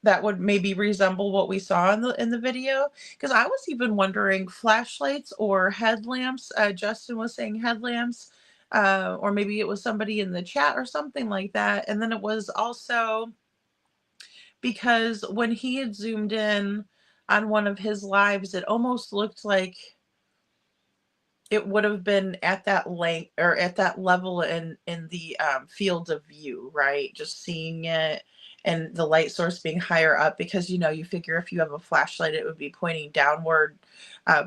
that would maybe resemble what we saw in the video? Because I was even wondering flashlights or headlamps. Justin was saying headlamps, or maybe it was somebody in the chat or something like that. And then it was also because when he had zoomed in on one of his lives, it almost looked like it would have been at that length or at that level in the field of view, right? Just seeing it and the light source being higher up, because you figure if you have a flashlight, it would be pointing downward,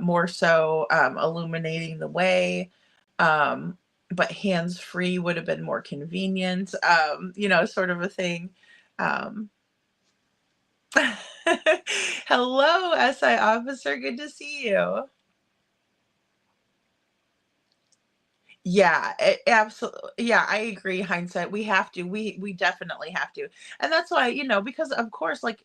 more so, illuminating the way. Um, but hands free would have been more convenient, sort of a thing. Um, Hello, SI officer. Good to see you. Yeah, absolutely. Yeah, I agree. Hindsight, we have to. We definitely have to, and that's why, because of course, like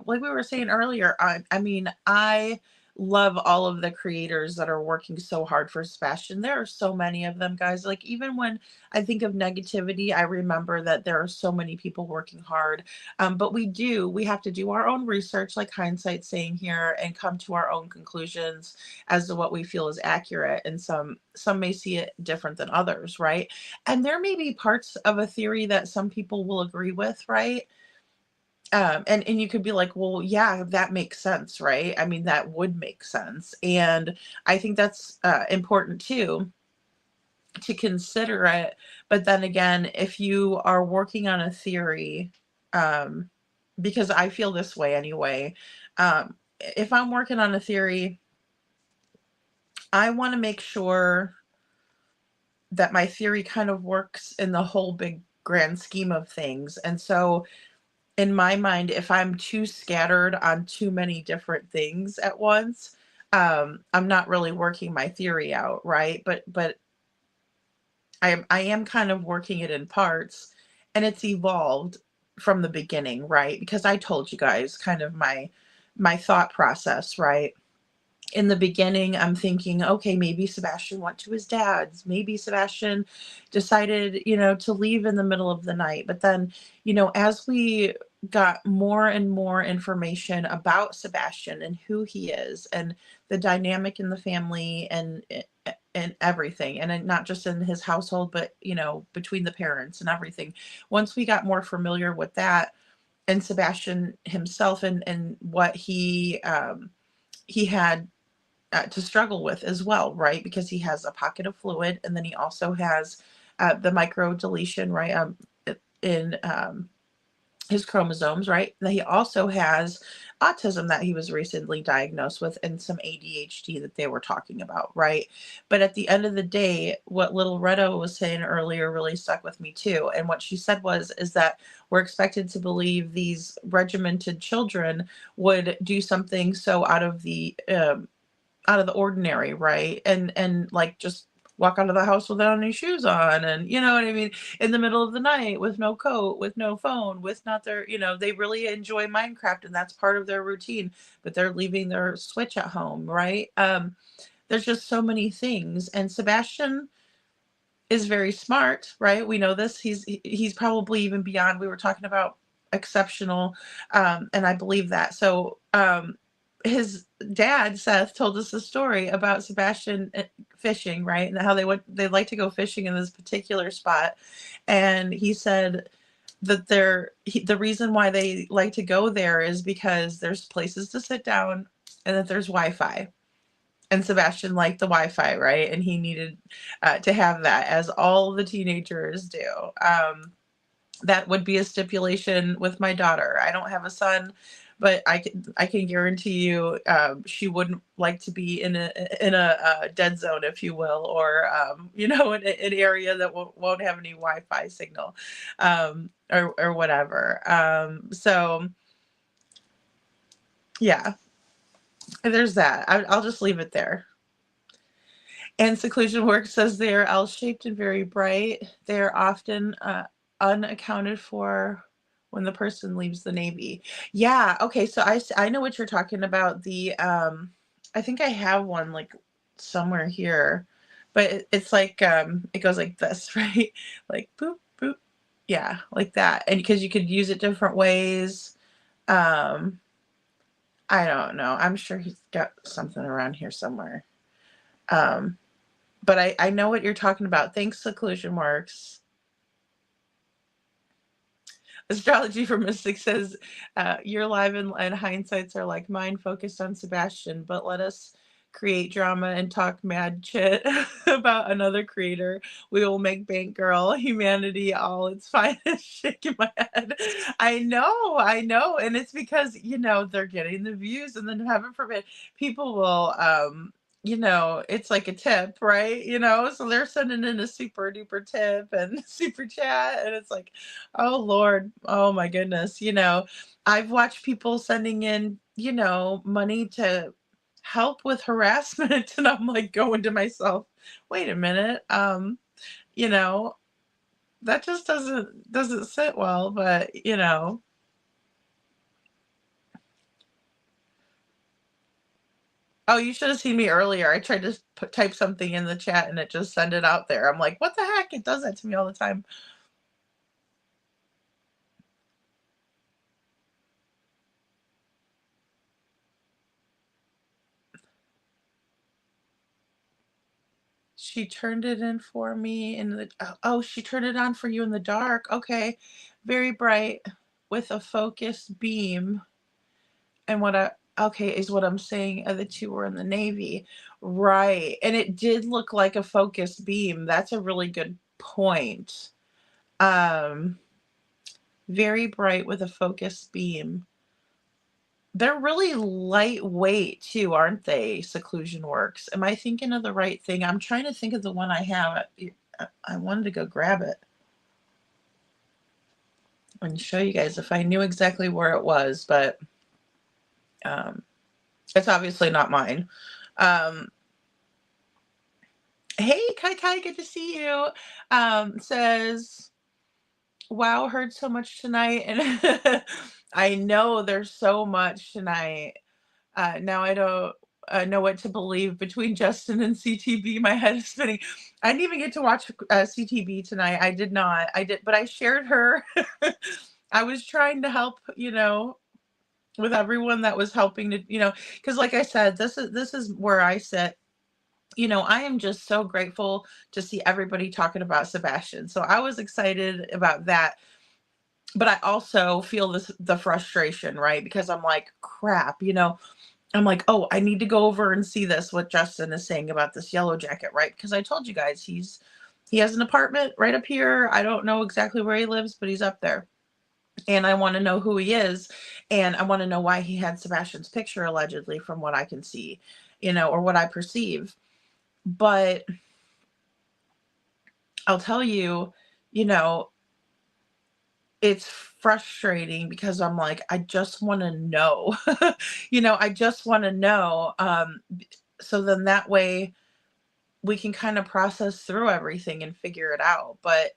we were saying earlier, I mean, I love all of the creators that are working so hard for Sebastian. There are so many of them, guys. Like, even when I think of negativity, I remember that there are so many people working hard. But we have to do our own research, like Hindsight saying here, and come to our own conclusions as to what we feel is accurate. And some may see it different than others, right? And there may be parts of a theory that some people will agree with, right? And you could be like, well, yeah, that makes sense, right? I mean, that would make sense. And I think that's important too, to consider it. But then again, if you are working on a theory, um, because I feel this way anyway, if I'm working on a theory, I want to make sure that my theory kind of works in the whole big grand scheme of things. And so in my mind, if I'm too scattered on too many different things at once, I'm not really working my theory out, right? But I am kind of working it in parts, and it's evolved from the beginning, right? Because I told you guys kind of my thought process, right? In the beginning, I'm thinking, okay, maybe Sebastian went to his dad's. Maybe Sebastian decided, to leave in the middle of the night. But then, as we got more and more information about Sebastian and who he is and the dynamic in the family and everything, and not just in his household, but, between the parents and everything. Once we got more familiar with that and Sebastian himself and what he had to struggle with as well, right? Because he has a pocket of fluid, and then he also has the micro deletion, right? In his chromosomes, right? That he also has autism that he was recently diagnosed with, and some ADHD that they were talking about, right? But at the end of the day, what little Retta was saying earlier really stuck with me too. And what she said is that we're expected to believe these regimented children would do something so out of the ordinary, right? And like just walk out of the house without any shoes on, and you know what I mean, in the middle of the night with no coat, with no phone, with not their, they really enjoy Minecraft and that's part of their routine, but they're leaving their Switch at home, right? There's just so many things, and Sebastian is very smart, right? We know this. He's probably even beyond. We were talking about exceptional. And I believe that. So his dad, Seth, told us a story about Sebastian fishing, right? And how they like to go fishing in this particular spot. And he said that the reason why they like to go there is because there's places to sit down and that there's Wi-Fi. And Sebastian liked the Wi-Fi, right? And he needed to have that, as all the teenagers do. That would be a stipulation with my daughter. I don't have a son, but I can guarantee you she wouldn't like to be in a dead zone, if you will, or in an area that won't have any Wi-Fi signal, or whatever. So yeah, there's that. I'll just leave it there. And seclusion work says they are L-shaped and very bright. They are often unaccounted for when the person leaves the Navy. Yeah, okay, so I know what you're talking about. I think I have one like somewhere here, but it's like it goes like this, right? Like boop, boop. Yeah, like that. And because you could use it different ways. I don't know. I'm sure he's got something around here somewhere. But I know what you're talking about. Thanks, Seclusion Works. Astrology for Mystic says, your live and hindsights are like mine, focused on Sebastian, but let us create drama and talk mad shit about another creator. We will make bank girl, humanity, all its finest. Shaking my head. I know. And it's because, they're getting the views, and then heaven forbid, people will, it's like a tip, right? So they're sending in a super duper tip and super chat, and it's like, oh Lord, oh my goodness. I've watched people sending in, money to help with harassment, and I'm like going to myself, wait a minute, that just doesn't sit well, but Oh, you should have seen me earlier. I tried to type something in the chat and it just sent it out there. I'm like, what the heck? It does that to me all the time. She turned it in for me in the, oh, she turned it on for you in the dark. Okay. Very bright with a focused beam. And okay, is what I'm saying, the two were in the Navy. Right. And it did look like a focused beam. That's a really good point. Very bright with a focused beam. They're really lightweight too, aren't they? Seclusion Works. Am I thinking of the right thing? I'm trying to think of the one I have. I wanted to go grab it and show you guys if I knew exactly where it was, but it's obviously not mine. Hey, Kai, good to see you. Says, wow, heard so much tonight. And I know there's so much tonight. Now I don't know what to believe between Justin and CTB. My head is spinning. I didn't even get to watch CTB tonight. I did not. I did, but I shared her. I was trying to help, with everyone that was helping to, because like I said, this is where I sit. I am just so grateful to see everybody talking about Sebastian. So I was excited about that. But I also feel the frustration, right? Because I'm like, crap, I'm like, oh, I need to go over and see what Justin is saying about this yellow jacket, right? Because I told you guys he has an apartment right up here. I don't know exactly where he lives, but he's up there. And I want to know who he is. And I want to know why he had Sebastian's picture, allegedly, from what I can see, or what I perceive. But I'll tell you, it's frustrating because I'm like, I just want to know, I just want to know. So then that way we can kind of process through everything and figure it out. But,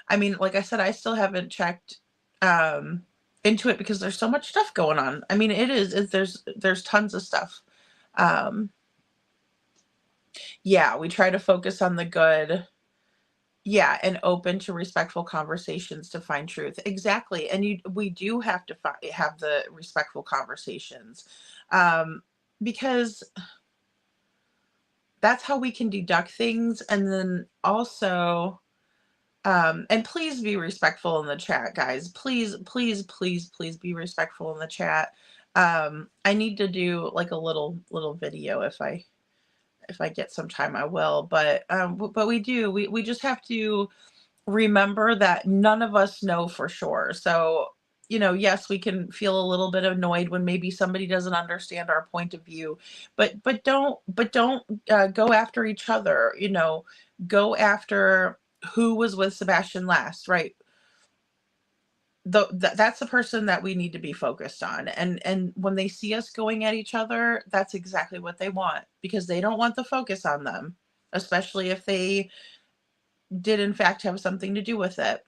I mean, like I said, I still haven't checked into it because there's so much stuff going on. I mean, there's tons of stuff. Yeah, we try to focus on the good. Yeah, and open to respectful conversations to find truth. Exactly. And we do have to have the respectful conversations, because that's how we can deduct things. And then also, and please be respectful in the chat, guys. Please, please, please, please be respectful in the chat. I need to do like a little video if I get some time, I will. But we just have to remember that none of us know for sure. So, yes, we can feel a little bit annoyed when maybe somebody doesn't understand our point of view, but don't go after each other. Go after who was with Sebastian last, right? That's the person that we need to be focused on. And when they see us going at each other, that's exactly what they want, because they don't want the focus on them, especially if they did in fact have something to do with it,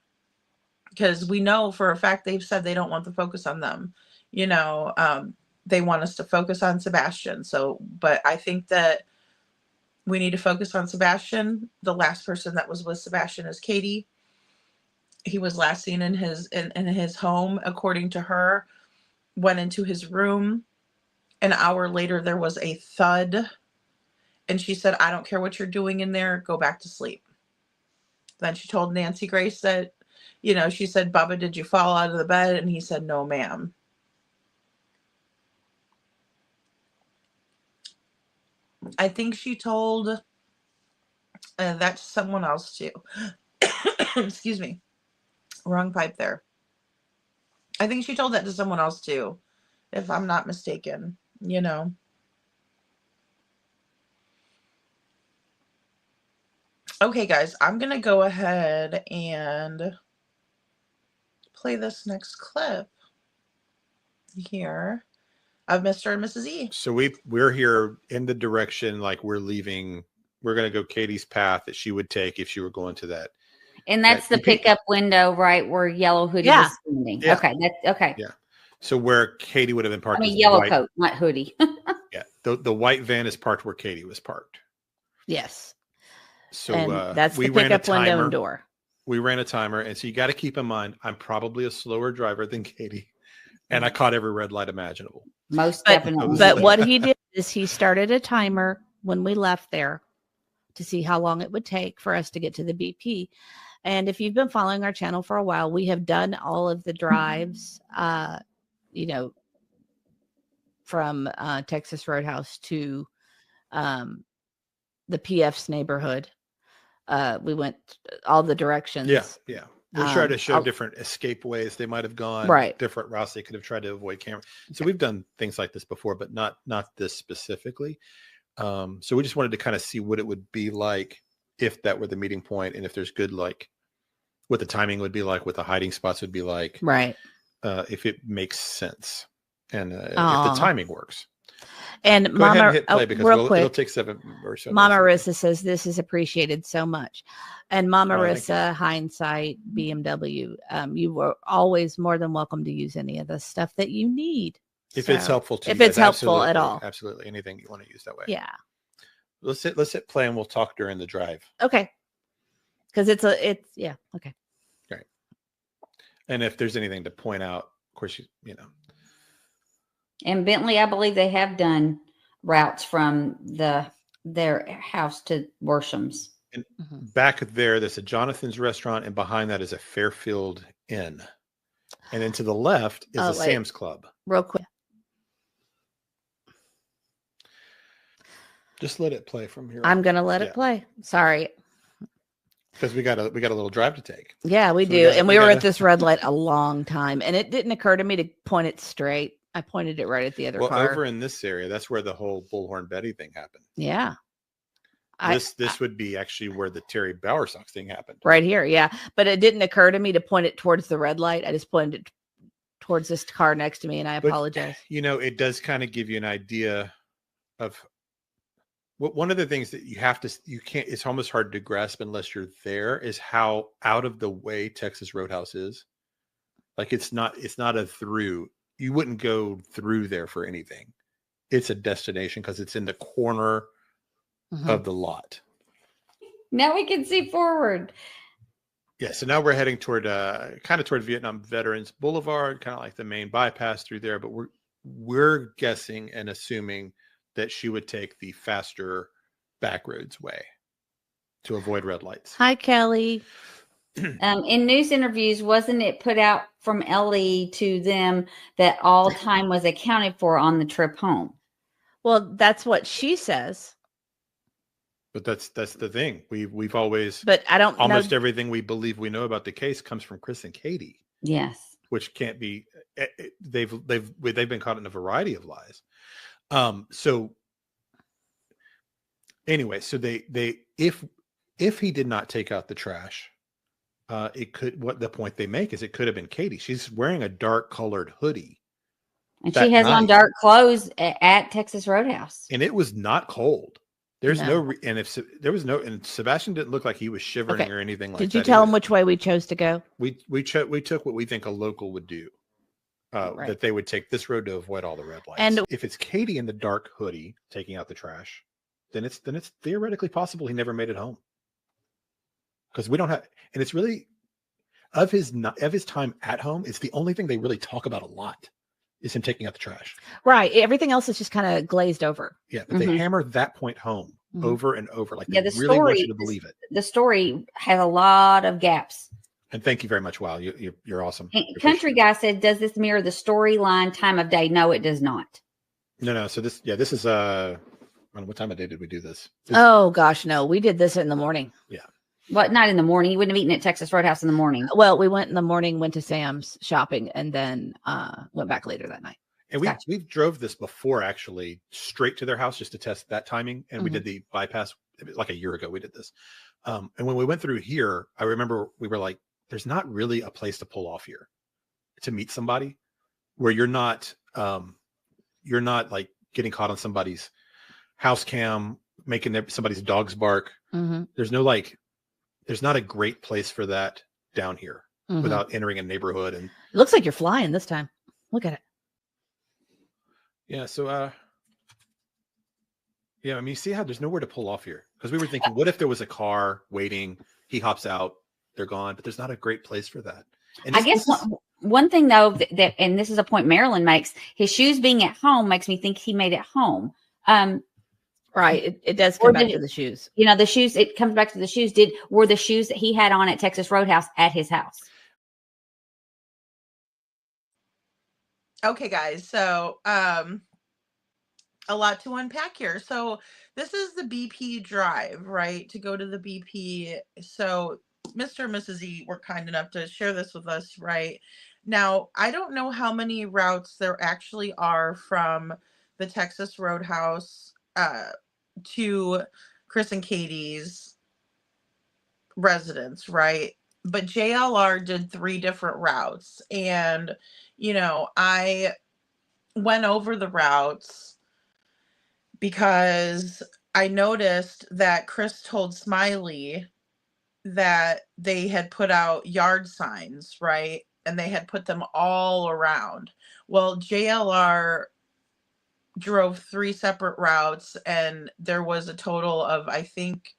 because we know for a fact they've said they don't want the focus on them. They want us to focus on Sebastian. So, but I think that we need to focus on Sebastian. The last person that was with Sebastian is Katie. He was last seen in his home, according to her. Went into his room. An hour later, there was a thud, and she said, "I don't care what you're doing in there. Go back to sleep." Then she told Nancy Grace that, she said, "Bubba, did you fall out of the bed?" And he said, "No, ma'am." I think she told that to someone else too. Excuse me. Wrong pipe there. I think she told that to someone else too, if I'm not mistaken. Okay, guys, I'm going to go ahead and play this next clip here of Mr. and Mrs. E. So we're here in the direction, like we're leaving. We're going to go Katie's path that she would take if she were going to that. And that's the pickup window, right, where Yellow Hoodie was standing. Yeah. Okay, that's okay. Yeah. So where Katie would have been parked. I mean, yellow coat, not hoodie. Yeah. The white van is parked where Katie was parked. Yes. So that's the pickup window and door. We ran a timer. And so you got to keep in mind, I'm probably a slower driver than Katie. And I caught every red light imaginable. Most definitely. But what he did is he started a timer when we left there to see how long it would take for us to get to the BP. And if you've been following our channel for a while, we have done all of the drives, from Texas Roadhouse to the PF's neighborhood. We went all the directions. Yeah. Yeah. We tried to show different escape ways they might have gone, right? Different routes they could have tried to avoid camera. So we've done things like this before, but not this specifically. So we just wanted to kind of see what it would be like if that were the meeting point, and if there's good, like what the timing would be like, what the hiding spots would be like, right? If it makes sense, and if the timing works. And Go ahead Mama, and hit play because real quick, it'll take 7 or so. Mama Marissa says this is appreciated so much. And Mama Marissa, hindsight, BMW, you were always more than welcome to use any of the stuff that you need. If it's helpful to you. If it's helpful at all. Absolutely. Anything you want to use that way. Yeah. Let's hit play and we'll talk during the drive. Okay. Because it's yeah. Okay. Right. And if there's anything to point out, of course, And Bentley, I believe they have done routes from their house to Worsham's. And back there, there's a Jonathan's restaurant, and behind that is a Fairfield Inn. And then to the left is a Sam's Club. Real quick. Just let it play from here. I'm gonna let it play. Sorry. Because we got a little drive to take. Yeah, we do. And we were at this red light a long time. And it didn't occur to me to point it straight. I pointed it right at the other car. Well, over in this area, that's where the whole Bullhorn Betty thing happened. Yeah. This would be actually where the Terry Bowersox thing happened. Right here, yeah. But it didn't occur to me to point it towards the red light. I just pointed it towards this car next to me, and I apologize. It does kind of give you an idea of one of the things that you can't, it's almost hard to grasp unless you're there, is how out of the way Texas Roadhouse is. Like it's not a through. You wouldn't go through there for anything. It's a destination because it's in the corner of the lot. Now we can see forward. Yeah, so now we're heading toward kind of toward Vietnam Veterans Boulevard, kind of like the main bypass through there. But we're guessing and assuming that she would take the faster backroads way to avoid red lights. Hi, Kelly. In news interviews, wasn't it put out from Ellie to them that all time was accounted for on the trip home? Well, that's what she says. But that's the thing. We've always, but I don't almost know. everything we believe we know about the case comes from Chris and Katie. Yes, which can't be. They've been caught in a variety of lies. So anyway, so they if he did not take out the trash, it could. What the point they make is it could have been Katie. She's wearing a dark colored hoodie, and she has on dark clothes at Texas Roadhouse, and it was not cold. There's and Sebastian didn't look like he was shivering or anything like that. Did you tell him which way we chose to go? We took what we think a local would do. That they would take this road to avoid all the red lights. And if it's Katie in the dark hoodie taking out the trash, then it's theoretically possible he never made it home. Because we don't have, and it's really of his time at home. It's the only thing they really talk about a lot. Is him taking out the trash. Right. Everything else is just kind of glazed over. Yeah, but they hammer that point home over and over. Like they the really story, want you to believe it. The story has a lot of gaps. And thank you very much. Wow, you're awesome. Country Guy said, "Does this mirror the storyline time of day?" No, it does not. No. So this is what time of day did we do this? Oh gosh, no. We did this in the morning. Yeah. What, not in the morning? You wouldn't have eaten at Texas Roadhouse in the morning. Well, we went in the morning, went to Sam's shopping, and then went back later that night. And we drove this before, actually, straight to their house just to test that timing. And we did the bypass like a year ago. We did this. And when we went through here, I remember we were like, there's not really a place to pull off here to meet somebody where you're not like getting caught on somebody's house cam, making somebody's dogs bark. There's no there's not a great place for that down here without entering a neighborhood. And it looks like you're flying this time. Look at it. Yeah. So, I mean, you see how there's nowhere to pull off here because we were thinking, what if there was a car waiting? He hops out, they're gone, but there's not a great place for that. And I guess one thing though that, and this is a point Marilyn makes, his shoes being at home makes me think he made it home. Right. It does come back to the shoes. You know, the shoes, it comes back to the shoes. Were the shoes that he had on at Texas Roadhouse at his house? Okay, guys. So, a lot to unpack here. So this is the BP drive, right? To go to the BP. So Mr. and Mrs. E were kind enough to share this with us, right? Now, I don't know how many routes there actually are from the Texas Roadhouse to Chris and Katie's residence, right? But JLR did 3 different routes. And, you know, I went over the routes because I noticed that Chris told Smiley that they had put out yard signs, right? And they had put them all around. Well, JLR drove 3 separate routes, and there was a total of, I think,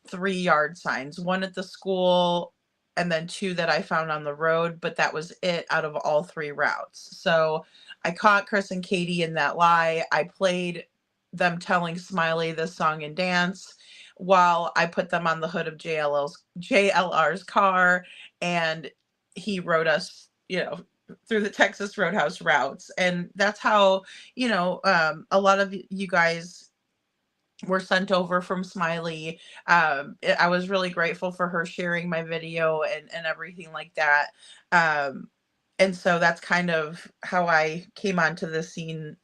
3 yard signs, 1 at the school and then 2 that I found on the road, but that was it out of all 3 routes. So I caught Chris and Katie in that lie. I played them telling Smiley this song and dance while I put them on the hood of JLR's car, and he rode us, you know, through the Texas Roadhouse routes. And that's how, you know, a lot of you guys were sent over from Smiley. I was really grateful for her sharing my video and everything like that. And so that's kind of how I came onto the scene,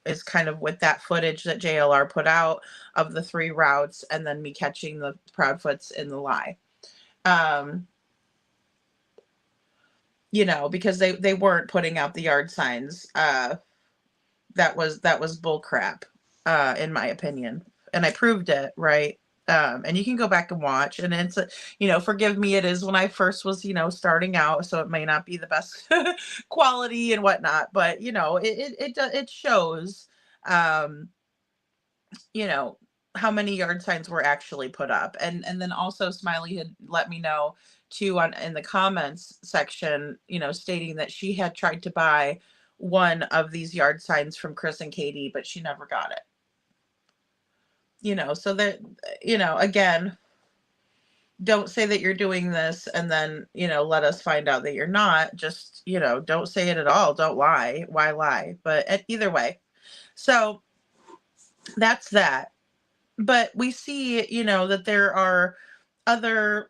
is kind of with that footage that JLR put out of the 3 routes, and then me catching the Proudfoots in the lie. You know, because they weren't putting out the yard signs. That was bull crap, in my opinion. And I proved it, right? And you can go back and watch, and it's, you know, forgive me, it is when I first was, you know, starting out, so it may not be the best quality and whatnot, but you know, it shows, you know, how many yard signs were actually put up. And then also Smiley had let me know too in the comments section, stating that she had tried to buy one of these yard signs from Chris and Katie, but she never got it. So that, again, don't say that you're doing this and then, let us find out that you're not. Just, don't say it at all. Don't lie. Why lie? But either way. So that's that. But we see, that there are other,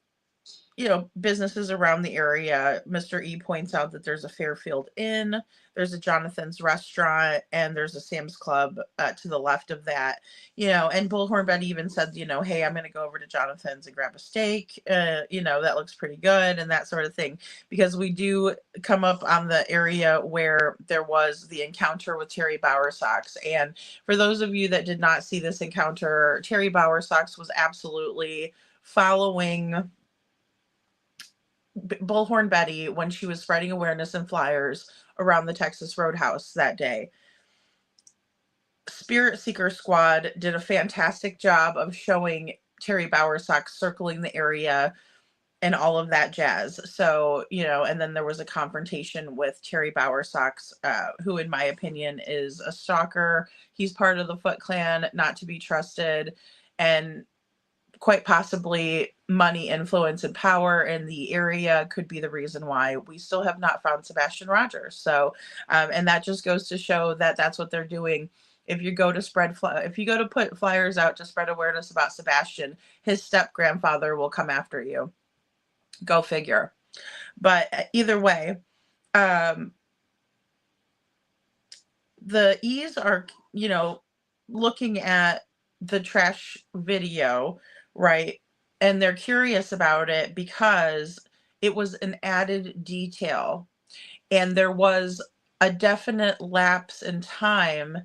businesses around the area. Mr. E points out that there's a Fairfield Inn, there's a Jonathan's restaurant, and there's a Sam's Club to the left of that, and Bullhorn Betty even said, hey, I'm going to go over to Jonathan's and grab a steak. That looks pretty good and that sort of thing, because we do come up on the area where there was the encounter with Terry Bowersox. And for those of you that did not see this encounter, Terry Bowersox was absolutely following Bullhorn Betty when she was spreading awareness and flyers around the Texas Roadhouse that day. Spirit Seeker Squad did a fantastic job of showing Terry Bowersox circling the area and all of that jazz. So, and then there was a confrontation with Terry Bowersox, who in my opinion is a stalker. He's part of the Foot Clan, not to be trusted, and quite possibly money, influence, and power in the area could be the reason why we still have not found Sebastian Rogers. So, and that just goes to show that that's what they're doing. If you go to put flyers out to spread awareness about Sebastian, his step grandfather will come after you. Go figure. But either way, the E's are, looking at the trash video, right? And they're curious about it because it was an added detail, and there was a definite lapse in time,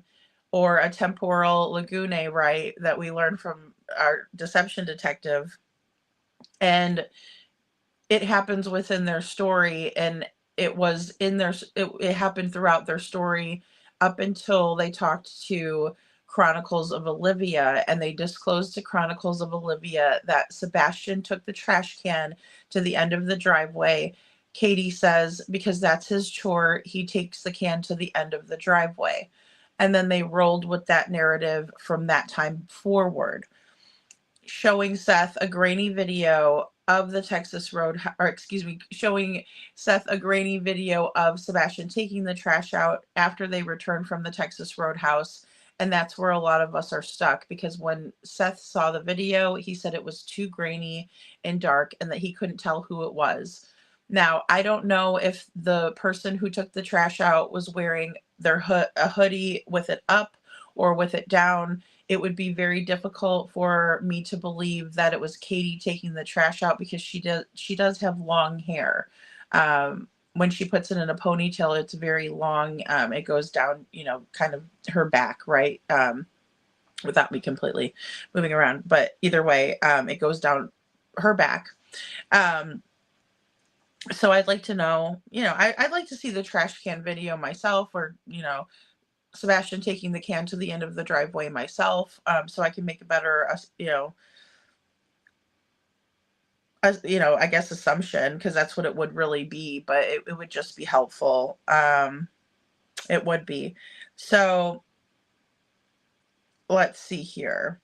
or a temporal lagune, right, that we learned from our deception detective. And it happens within their story, and it was in their, it happened throughout their story up until they talked to Chronicles of Olivia, and they disclosed to Chronicles of Olivia that Sebastian took the trash can to the end of the driveway. Katie says because that's his chore, he takes the can to the end of the driveway. And then they rolled with that narrative from that time forward, showing Seth a grainy video of the Texas Road, or excuse me, showing Seth a grainy video of Sebastian taking the trash out after they returned from the Texas Roadhouse. And that's where a lot of us are stuck, because when Seth saw the video, he said it was too grainy and dark and that he couldn't tell who it was. Now, I don't know if the person who took the trash out was wearing their a hoodie with it up or with it down. It would be very difficult for me to believe that it was Katie taking the trash out, because she does have long hair. When she puts it in a ponytail, it's very long. It goes down, kind of her back, right? Without me completely moving around. But either way, it goes down her back. So I'd like to know, I'd like to see the trash can video myself, or, Sebastian taking the can to the end of the driveway myself, so I can make a better, I guess assumption, because that's what it would really be, but it would just be helpful. It would be. So let's see here.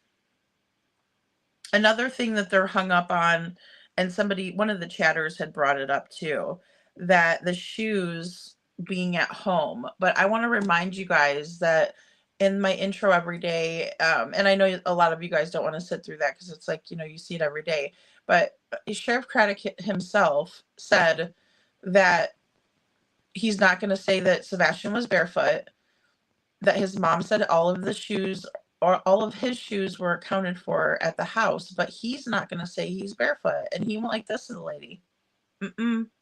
Another thing that they're hung up on, and one of the chatters had brought it up too, that the shoes being at home. But I want to remind you guys that in my intro every day, and I know a lot of you guys don't want to sit through that because it's like, you see it every day, but Sheriff Craddock himself said that he's not going to say that Sebastian was barefoot, that his mom said all of his shoes were accounted for at the house, but he's not going to say he's barefoot. And he went like this to the lady.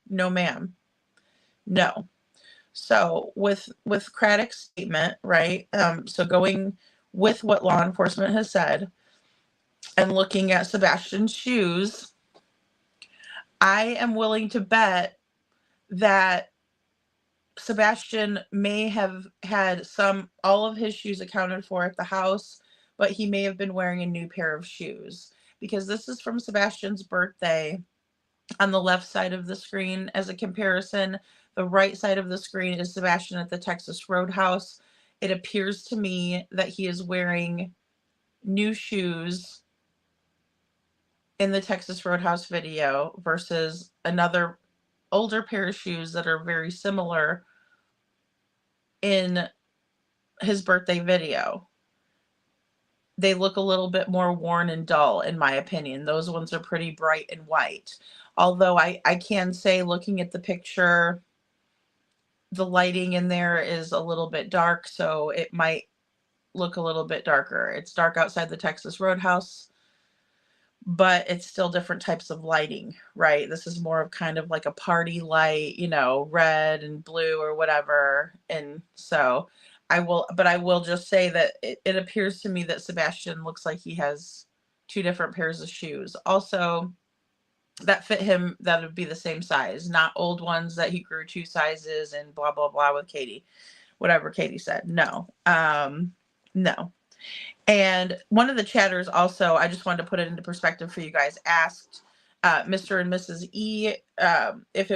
No, ma'am. No. So with Craddock's statement, right? So going with what law enforcement has said and looking at Sebastian's shoes, I am willing to bet that Sebastian may have had all of his shoes accounted for at the house, but he may have been wearing a new pair of shoes, because this is from Sebastian's birthday. On the left side of the screen, as a comparison, the right side of the screen is Sebastian at the Texas Roadhouse. It appears to me that he is wearing new shoes in the Texas Roadhouse video versus another older pair of shoes that are very similar in his birthday video. They look a little bit more worn and dull, in my opinion. Those ones are pretty bright and white. Although I can say, looking at the picture, the lighting in there is a little bit dark, so it might look a little bit darker. It's dark outside the Texas Roadhouse, but it's still different types of lighting, right? This is more of kind of like a party light, you know, red and blue or whatever. And so I will just say that it appears to me that Sebastian looks like he has two different pairs of shoes. Also, that fit him, that would be the same size, not old ones that he grew 2 sizes and blah, blah, blah with Katie, whatever Katie said. No, no. And one of the chatters also, I just wanted to put it into perspective for you guys, asked Mr. and Mrs. E if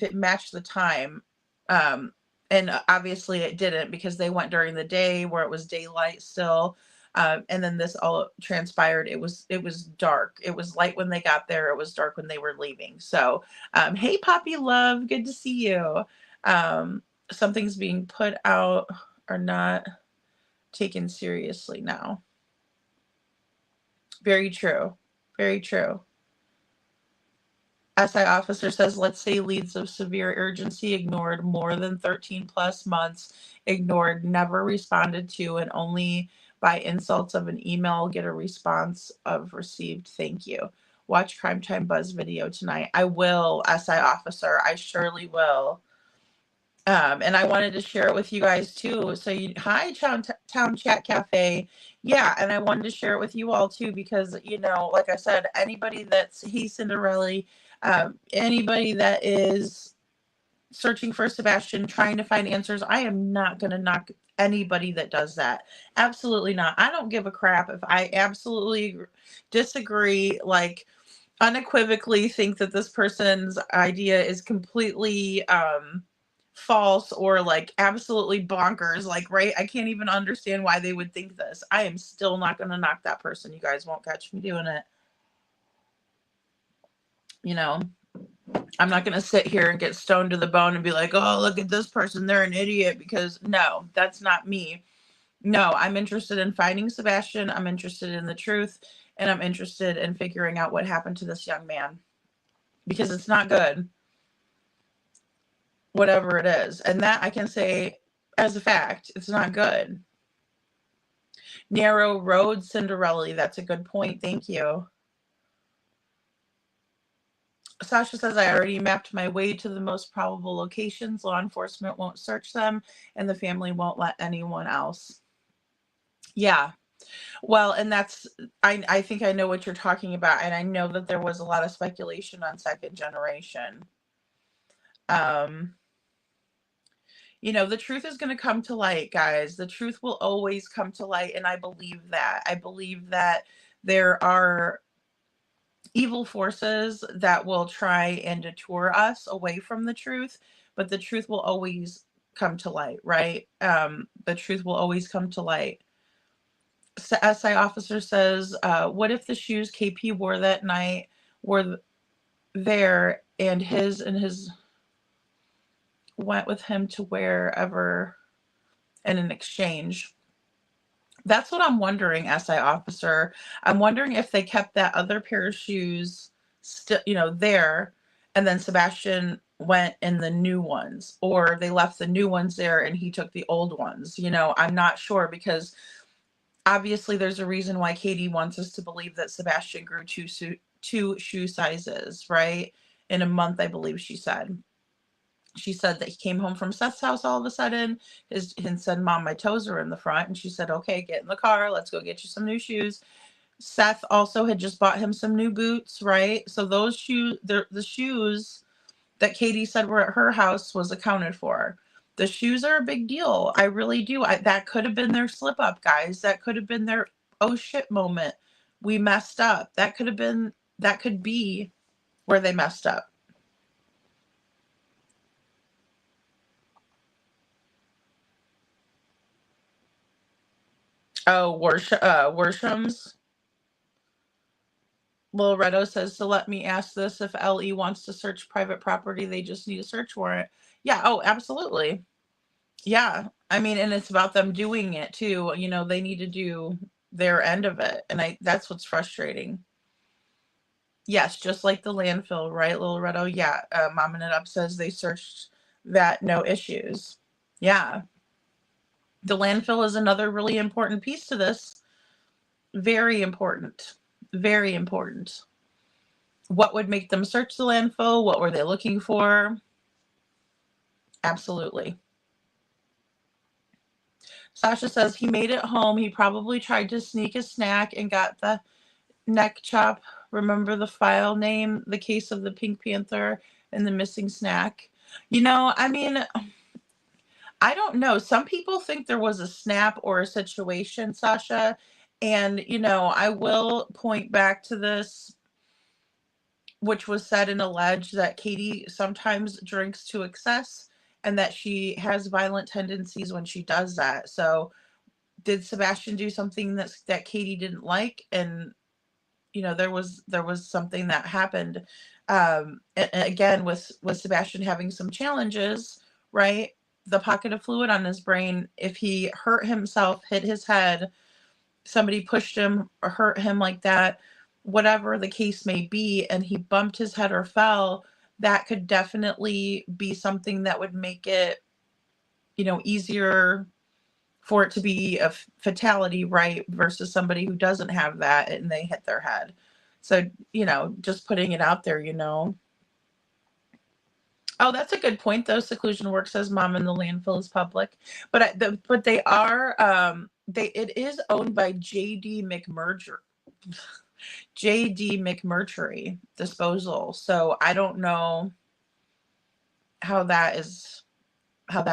it matched the time. And obviously it didn't, because they went during the day where it was daylight still. And then this all transpired. It was dark. It was light when they got there. It was dark when they were leaving. So, hey, Poppy Love, good to see you. Something's being put out or not taken seriously now. Very true. Very true. SI officer says, let's say leads of severe urgency ignored, more than 13 plus months ignored, never responded to, and only by insults of an email get a response of received thank you. Watch Crime Time Buzz video tonight. I will, SI officer. I surely will. And I wanted to share it with you guys too. So hi, Town Chat Cafe. Yeah, and I wanted to share it with you all too, because, you know, like I said, anybody that's, hey, Cinderella, anybody that is searching for Sebastian, trying to find answers, I am not going to knock anybody that does that. Absolutely not. I don't give a crap if I absolutely disagree, like unequivocally think that this person's idea is completely false or like absolutely bonkers, like, right, I can't even understand why they would think this. I am still not going to knock that person. You guys won't catch me doing it. You know, I'm not going to sit here and get stoned to the bone and be like, oh, look at this person, they're an idiot, because no, that's not me. No, I'm interested in finding Sebastian. I'm interested in the truth, and I'm interested in figuring out what happened to this young man, because it's not good, whatever it is. And that I can say as a fact, it's not good. Narrow road, Cinderella. That's a good point. Thank you. Sasha says, I already mapped my way to the most probable locations. Law enforcement won't search them, and the family won't let anyone else. Yeah. Well, and that's, I think I know what you're talking about. And I know that there was a lot of speculation on second generation. You know, the truth is going to come to light, guys. The truth will always come to light. And I believe that. I believe that there are evil forces that will try and detour us away from the truth, but the truth will always come to light, right? The truth will always come to light. SI officer says, what if the shoes KP wore that night were there and his went with him to wherever in an exchange? That's what I'm wondering, SI officer. I'm wondering if they kept that other pair of shoes still, you know, there, and then Sebastian went in the new ones, or they left the new ones there and he took the old ones. You know, I'm not sure, because obviously there's a reason why Katie wants us to believe that Sebastian grew two shoe sizes, right? In a month, I believe she said. She said that he came home from Seth's house all of a sudden and said, Mom, my toes are in the front. And she said, okay, get in the car. Let's go get you some new shoes. Seth also had just bought him some new boots, right? So those shoes, the shoes that Katie said were at her house was accounted for. The shoes are a big deal. I really do. That could have been their slip up, guys. That could have been their oh shit moment. We messed up. That could be where they messed up. Oh, Worshams. Loretto says, so let me ask this. If LE wants to search private property, they just need a search warrant. Yeah. Oh, absolutely. Yeah. I mean, and it's about them doing it too. You know, they need to do their end of it. And that's what's frustrating. Yes, just like the landfill, right, Loretto? Yeah. Momming It Up says they searched that, no issues. Yeah. The landfill is another really important piece to this. Very important. Very important. What would make them search the landfill? What were they looking for? Absolutely. Sasha says he made it home. He probably tried to sneak a snack and got the neck chop. Remember the file name, the case of the Pink Panther and the missing snack? You know, I mean, I don't know. Some people think there was a snap or a situation, Sasha. And, you know, I will point back to this, which was said and alleged that Katie sometimes drinks to excess and that she has violent tendencies when she does that. So, did Sebastian do something that Katie didn't like? And you know, there was something that happened. Again, with Sebastian having some challenges, right? The pocket of fluid on his brain. If he hurt himself, hit his head, somebody pushed him or hurt him like that, whatever the case may be, and he bumped his head or fell, that could definitely be something that would make it, you know, easier for it to be a fatality, right? Versus somebody who doesn't have that and they hit their head. So, you know, just putting it out there, you know. Oh, that's a good point, though. Seclusion Work says Mom in the landfill is public, but but they are it is owned by JD McMurtry Disposal. So I don't know how that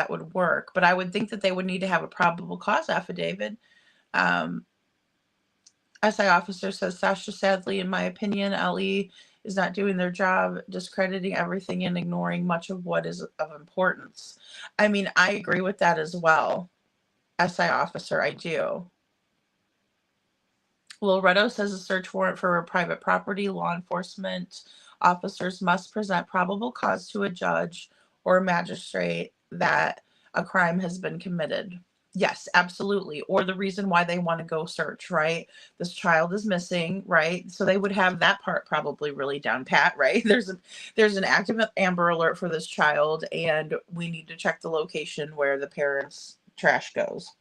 would work, but I would think that they would need to have a probable cause affidavit. SI officer says, Sasha, sadly, in my opinion, LE is not doing their job, discrediting everything and ignoring much of what is of importance. I mean, I agree with that as well. SI officer, I do. Loretto says a search warrant for a private property, law enforcement officers must present probable cause to a judge or a magistrate that a crime has been committed. Yes, absolutely. Or the reason why they want to go search, right? This child is missing, right? So they would have that part probably really down pat, right? There's an active Amber Alert for this child, and we need to check the location where the parents' trash goes.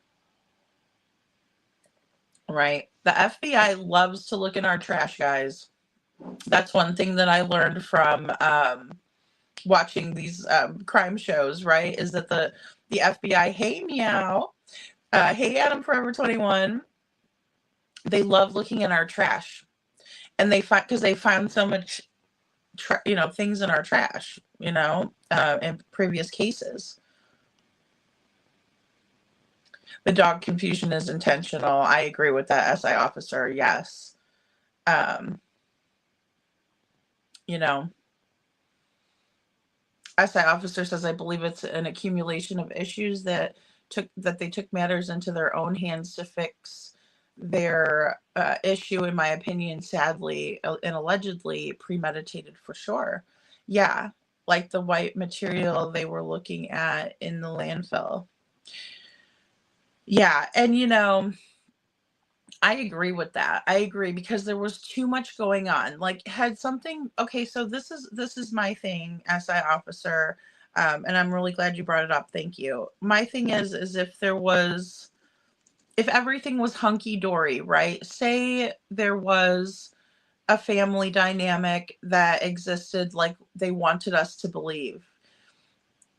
Right. The FBI loves to look in our trash, guys. That's one thing that I learned from watching these crime shows, right? Is that the FBI, hey meow, hey Adam Forever 21, they love looking in our trash, and they find because they found so much, things in our trash, in previous cases. The dog confusion is intentional. I agree with that, SI officer. Yes. SI officer says, I believe it's an accumulation of issues that they took matters into their own hands to fix their issue, in my opinion, sadly and allegedly premeditated for sure. Yeah. Like the white material they were looking at in the landfill. Yeah. And, I agree with that. I agree because there was too much going on. Like had something, okay, so this is my thing, SI officer. And I'm really glad you brought it up. Thank you. My thing is if everything was hunky dory, right? Say there was a family dynamic that existed like they wanted us to believe.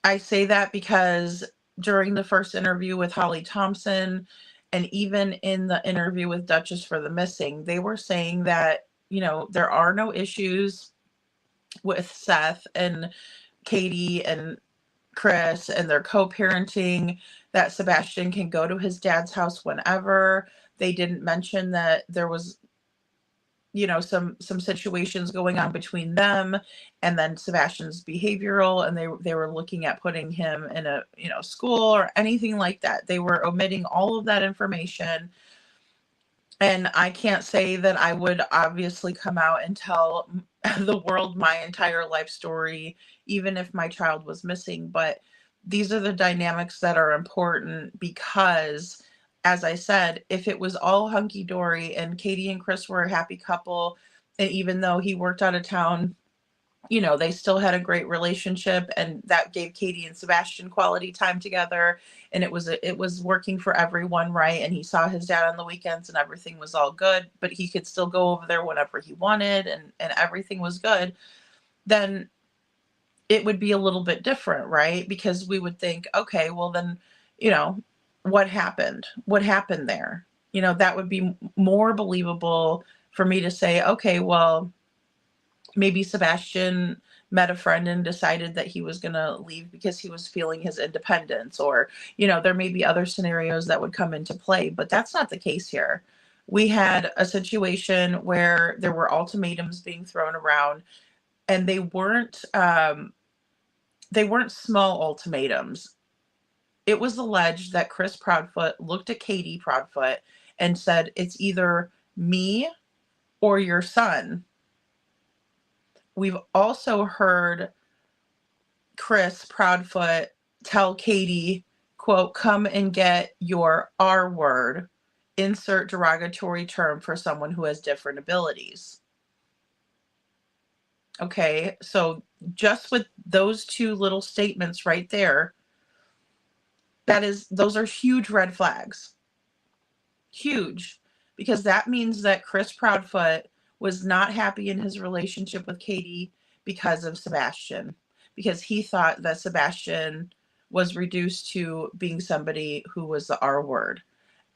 I say that because during the first interview with Holly Thompson, and even in the interview with Duchess for the Missing, they were saying that, there are no issues with Seth and Katie and Chris and their co-parenting, that Sebastian can go to his dad's house whenever, They didn't mention that there was, you know, some situations going on between them and then Sebastian's behavioral, and they were looking at putting him in a, you know, school or anything like that. They were omitting all of that information. And I can't say that I would obviously come out and tell the world my entire life story, even if my child was missing. But these are the dynamics that are important because, as I said, if it was all hunky dory and Katie and Chris were a happy couple, and even though he worked out of town, you know, they still had a great relationship, and that gave Katie and Sebastian quality time together, and it was working for everyone, right? And he saw his dad on the weekends and everything was all good, but he could still go over there whenever he wanted, and everything was good. Then it would be a little bit different, right? Because we would think, okay, well then, you know, what happened? What happened there? You know, that would be more believable for me to say, okay, well, maybe Sebastian met a friend and decided that he was going to leave because he was feeling his independence, or, you know, there may be other scenarios that would come into play, but that's not the case here. We had a situation where there were ultimatums being thrown around, and they weren't small ultimatums. It was alleged that Chris Proudfoot looked at Katie Proudfoot and said, it's either me or your son. We've also heard Chris Proudfoot tell Katie, quote, come and get your R word, insert derogatory term for someone who has different abilities. Okay, so just with those two little statements right there, those are huge red flags. Huge. Because that means that Chris Proudfoot was not happy in his relationship with Katie because of Sebastian, because he thought that Sebastian was reduced to being somebody who was the R word.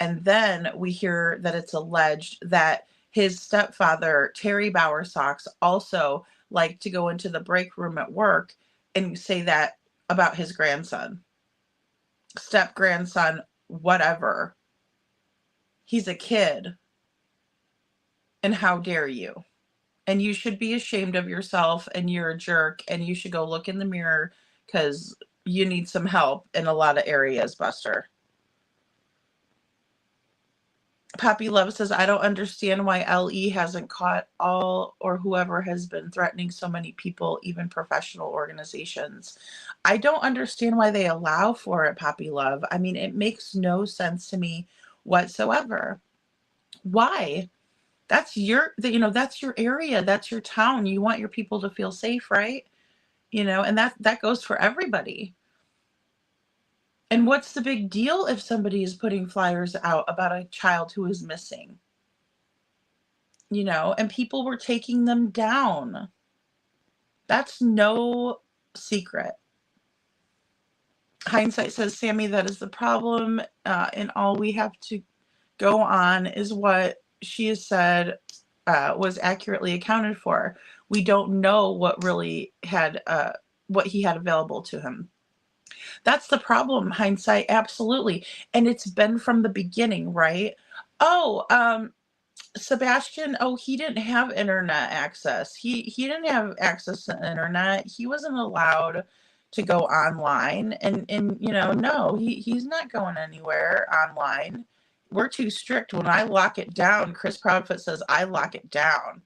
And then we hear that it's alleged that his stepfather, Terry Bowersox, also liked to go into the break room at work and say that about his grandson, step grandson, whatever. He's a kid. And how dare you? And you should be ashamed of yourself, and you're a jerk, and you should go look in the mirror because you need some help in a lot of areas, Buster. Poppy Love says, I don't understand why LE hasn't caught all or whoever has been threatening so many people, even professional organizations. I don't understand why they allow for it, Poppy Love. I mean, it makes no sense to me whatsoever. Why? That's that's your area. That's your town. You want your people to feel safe, right? You know, and that goes for everybody. And what's the big deal if somebody is putting flyers out about a child who is missing? You know, and people were taking them down. That's no secret. Hindsight says, Sammy, that is the problem. And all we have to go on is what she has said was accurately accounted for. We don't know what really had, what he had available to him. That's the problem, hindsight, absolutely. And it's been from the beginning, right? Oh, Sebastian, he didn't have internet access. He didn't have access to the internet. He wasn't allowed to go online. And no, he's not going anywhere online. We're too strict. When I lock it down, Chris Proudfoot says, I lock it down.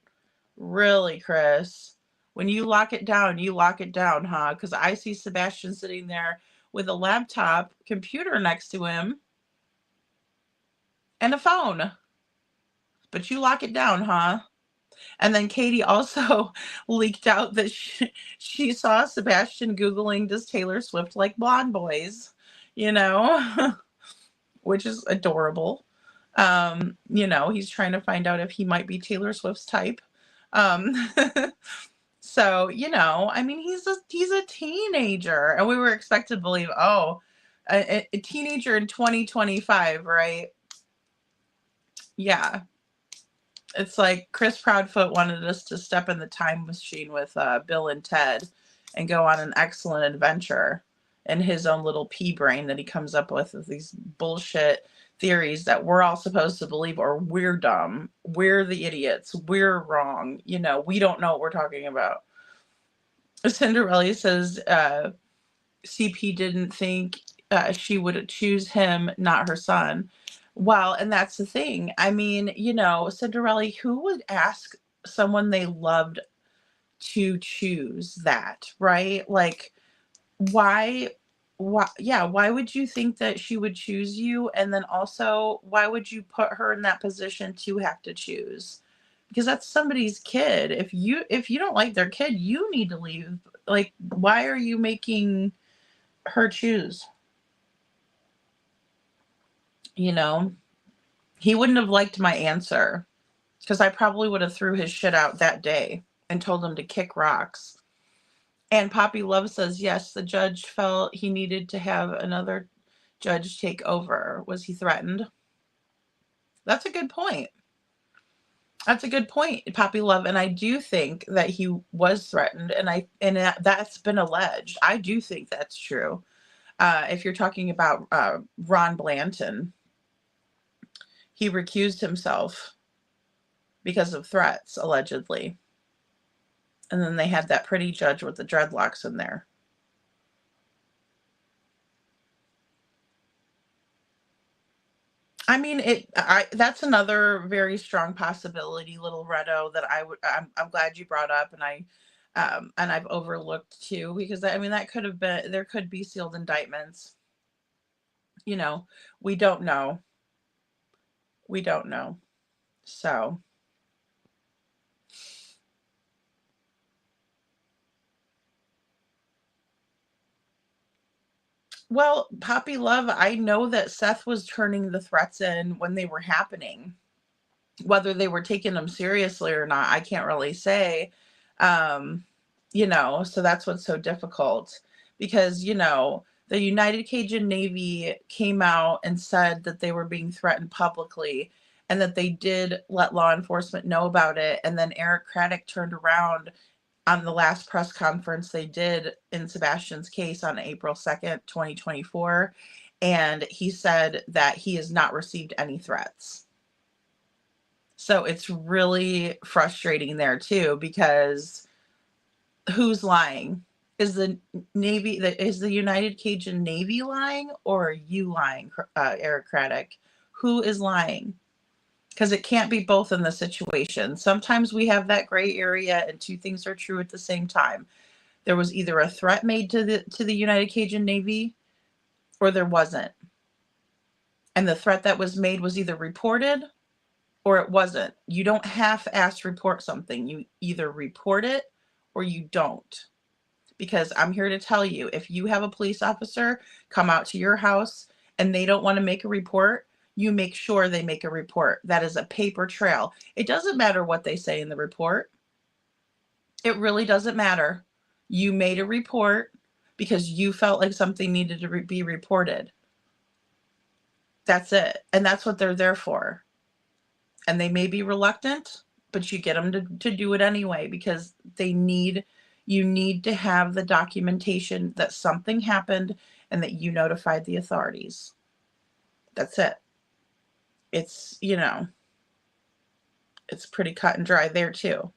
Really, Chris? When you lock it down, huh? Because I see Sebastian sitting there with a laptop computer next to him and a phone. But you lock it down, huh? And then Katie also leaked out that she saw Sebastian Googling, does Taylor Swift like blonde boys? Which is adorable. He's trying to find out if he might be Taylor Swift's type. So, I mean, he's a teenager, and we were expected to believe, a teenager in 2025, right? Yeah. It's like Chris Proudfoot wanted us to step in the time machine with Bill and Ted and go on an excellent adventure in his own little pea brain that he comes up with these bullshit theories that we're all supposed to believe, or we're dumb, we're the idiots, we're wrong, you know, we don't know what we're talking about. Cinderella says CP didn't think she would choose him, not her son. Well, and that's the thing. I mean, you know, Cinderella, who would ask someone they loved to choose that, right? Like, why why would you think that she would choose you? And then also, why would you put her in that position to have to choose? Because that's somebody's kid. If you don't like their kid, you need to leave. Like, why are you making her choose? You know, he wouldn't have liked my answer, because I probably would have threw his shit out that day and told him to kick rocks. And Poppy Love says, yes, the judge felt he needed to have another judge take over. Was he threatened? That's a good point. That's a good point, Poppy Love. And I do think that he was threatened, and that's been alleged. I do think that's true. If you're talking about Ron Blanton, he recused himself because of threats, allegedly. And then they had that pretty judge with the dreadlocks in there. I mean, that's another very strong possibility, Little Redo, that I'm glad you brought up, and I've overlooked too, because I mean, that could have been, there could be sealed indictments. You know, we don't know. We don't know. So, well, Poppy Love, I know that Seth was turning the threats in when they were happening. Whether they were taking them seriously or not, I can't really say. You know, so that's what's so difficult, because, you know, the United Cajun Navy came out and said that they were being threatened publicly, and that they did let law enforcement know about it. And then Eric Craddock turned around on the last press conference they did in Sebastian's case on April 2nd, 2024. And he said that he has not received any threats. So it's really frustrating there too, because who's lying? Is the Navy, is the United Cajun Navy lying, or are you lying, Eric Craddock? Who is lying? Because it can't be both in the situation. Sometimes we have that gray area and two things are true at the same time. There was either a threat made to the United Cajun Navy, or there wasn't. And the threat that was made was either reported or it wasn't. You don't half-ass report something. You either report it or you don't. Because I'm here to tell you, if you have a police officer come out to your house and they don't want to make a report, you make sure they make a report. That is a paper trail. It doesn't matter what they say in the report. It really doesn't matter. You made a report because you felt like something needed to be reported. That's it. And that's what they're there for. And they may be reluctant, but you get them to do it anyway, because you need to have the documentation that something happened and that you notified the authorities. That's it. It's, you know, it's pretty cut and dry there too.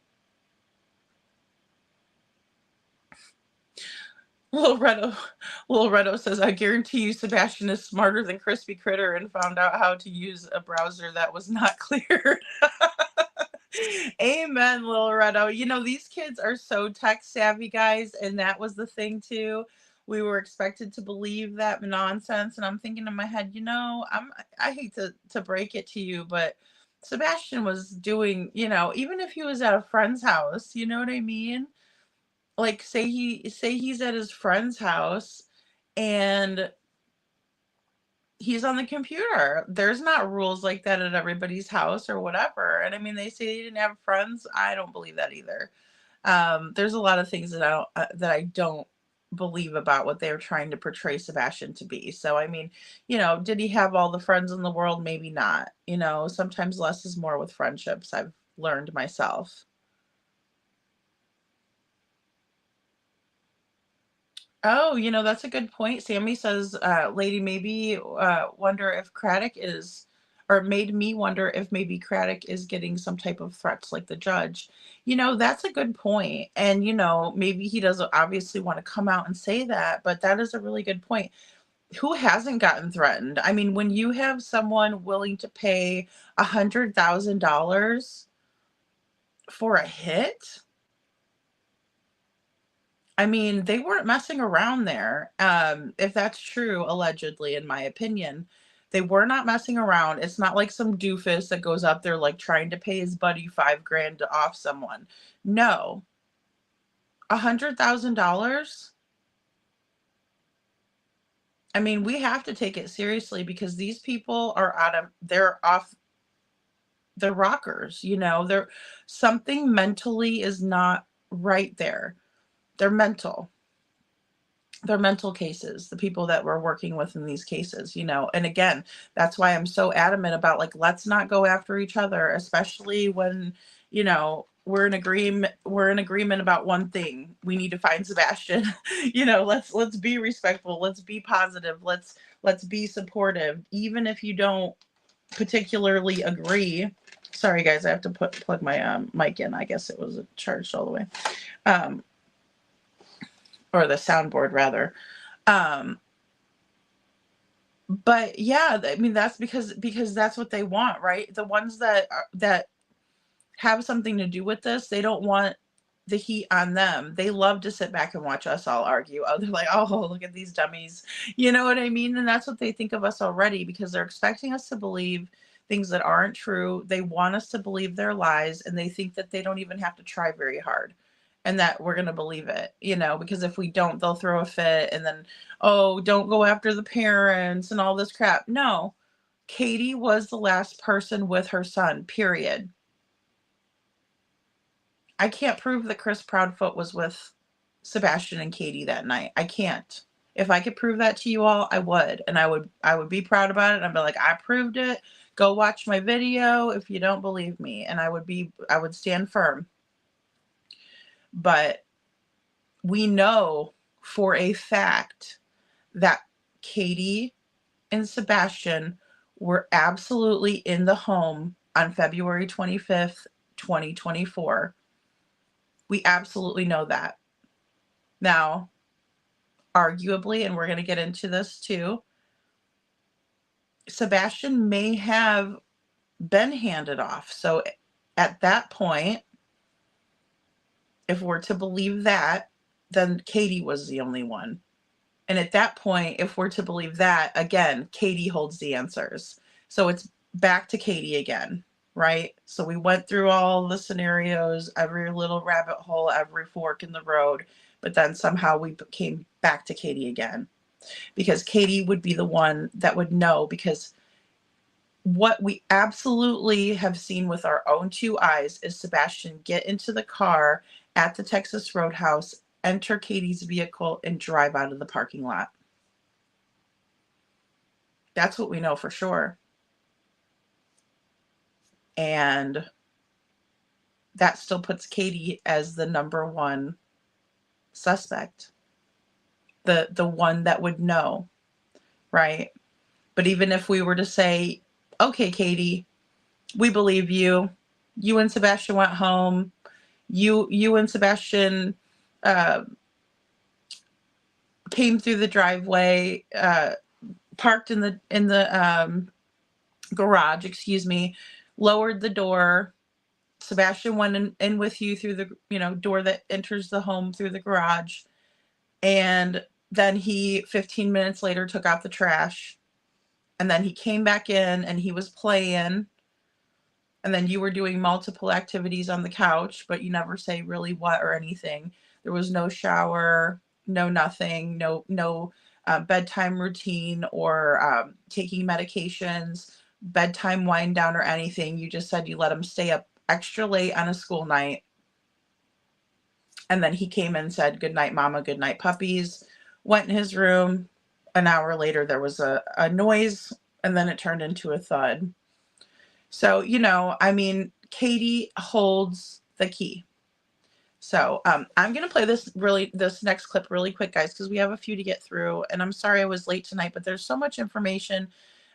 Little Redo says, I guarantee you Sebastian is smarter than Crispy Critter and found out how to use a browser that was not cleared. Amen, Little Redo. You know, these kids are so tech savvy, guys, and that was the thing too. We were expected to believe that nonsense, and I'm thinking in my head, you know, I hate to break it to you, but Sebastian was doing, you know, even if he was at a friend's house, you know what I mean? Like, say he's at his friend's house and he's on the computer. There's not rules like that at everybody's house or whatever. And I mean, they say he didn't have friends. I don't believe that either. There's a lot of things that I don't believe about what they're trying to portray Sebastian to be. So, I mean, you know, did he have all the friends in the world? Maybe not. You know, sometimes less is more with friendships. I've learned myself. Oh, that's a good point. Sammy says, lady, maybe wonder if Craddock is, or made me wonder if maybe Craddock is getting some type of threats like the judge. That's a good point. And, maybe he doesn't obviously want to come out and say that, but that is a really good point. Who hasn't gotten threatened? I mean, when you have someone willing to pay $100,000 for a hit, I mean, they weren't messing around there. If that's true, allegedly, in my opinion, they were not messing around. It's not like some doofus that goes up there like trying to pay his buddy $5,000 off someone. No, $100,000. I mean, we have to take it seriously because these people are they're off their rockers. They're something mentally is not right there. They're mental. They're mental cases, the people that we're working with in these cases, and again, that's why I'm so adamant about, like, let's not go after each other, especially when, we're in agreement about one thing. We need to find Sebastian. Let's be respectful, let's be positive, let's be supportive, even if you don't particularly agree. Sorry guys, I have to plug my mic in. I guess it was charged all the way. Or the soundboard rather. But yeah, I mean, that's because that's what they want, right? The ones that have something to do with this, they don't want the heat on them. They love to sit back and watch us all argue. Oh, they're like, oh, look at these dummies. You know what I mean? And that's what they think of us already, because they're expecting us to believe things that aren't true. They want us to believe their lies, and they think that they don't even have to try very hard and that we're going to believe it, because if we don't, they'll throw a fit and then, oh, don't go after the parents and all this crap. No, Katie was the last person with her son, period. I can't prove that Chris Proudfoot was with Sebastian and Katie that night. I can't. If I could prove that to you all, I would. And I would be proud about it. And I'd be like, I proved it. Go watch my video if you don't believe me. And I would stand firm. But we know for a fact that Katie and Sebastian were absolutely in the home on February 25th, 2024. We absolutely know that. Now, arguably, and we're going to get into this too, Sebastian may have been handed off. So at that point, if we're to believe that, then Katie was the only one. And at that point, if we're to believe that, again, Katie holds the answers. So it's back to Katie again, right? So we went through all the scenarios, every little rabbit hole, every fork in the road, but then somehow we came back to Katie again, because Katie would be the one that would know, because what we absolutely have seen with our own two eyes is Sebastian get into the car at the Texas Roadhouse, enter Katie's vehicle, and drive out of the parking lot. That's what we know for sure. And that still puts Katie as the number one suspect. The one that would know, right? But even if we were to say, okay, Katie, we believe you. You and Sebastian went home. You and Sebastian came through the driveway, parked in the garage, lowered the door. Sebastian went in with you through the door that enters the home through the garage, and then he 15 minutes later took out the trash, and then he came back in and he was playing, and then you were doing multiple activities on the couch, but you never say really what or anything. There was no shower, no nothing, no bedtime routine or taking medications, bedtime wind down or anything. You just said you let him stay up extra late on a school night. And then he came in and said, good night, mama, good night, puppies, went in his room. An hour later, there was a noise, and then it turned into a thud. So, I mean, Katie holds the key. So I'm going to play this next clip really quick, guys, because we have a few to get through. And I'm sorry I was late tonight, but there's so much information.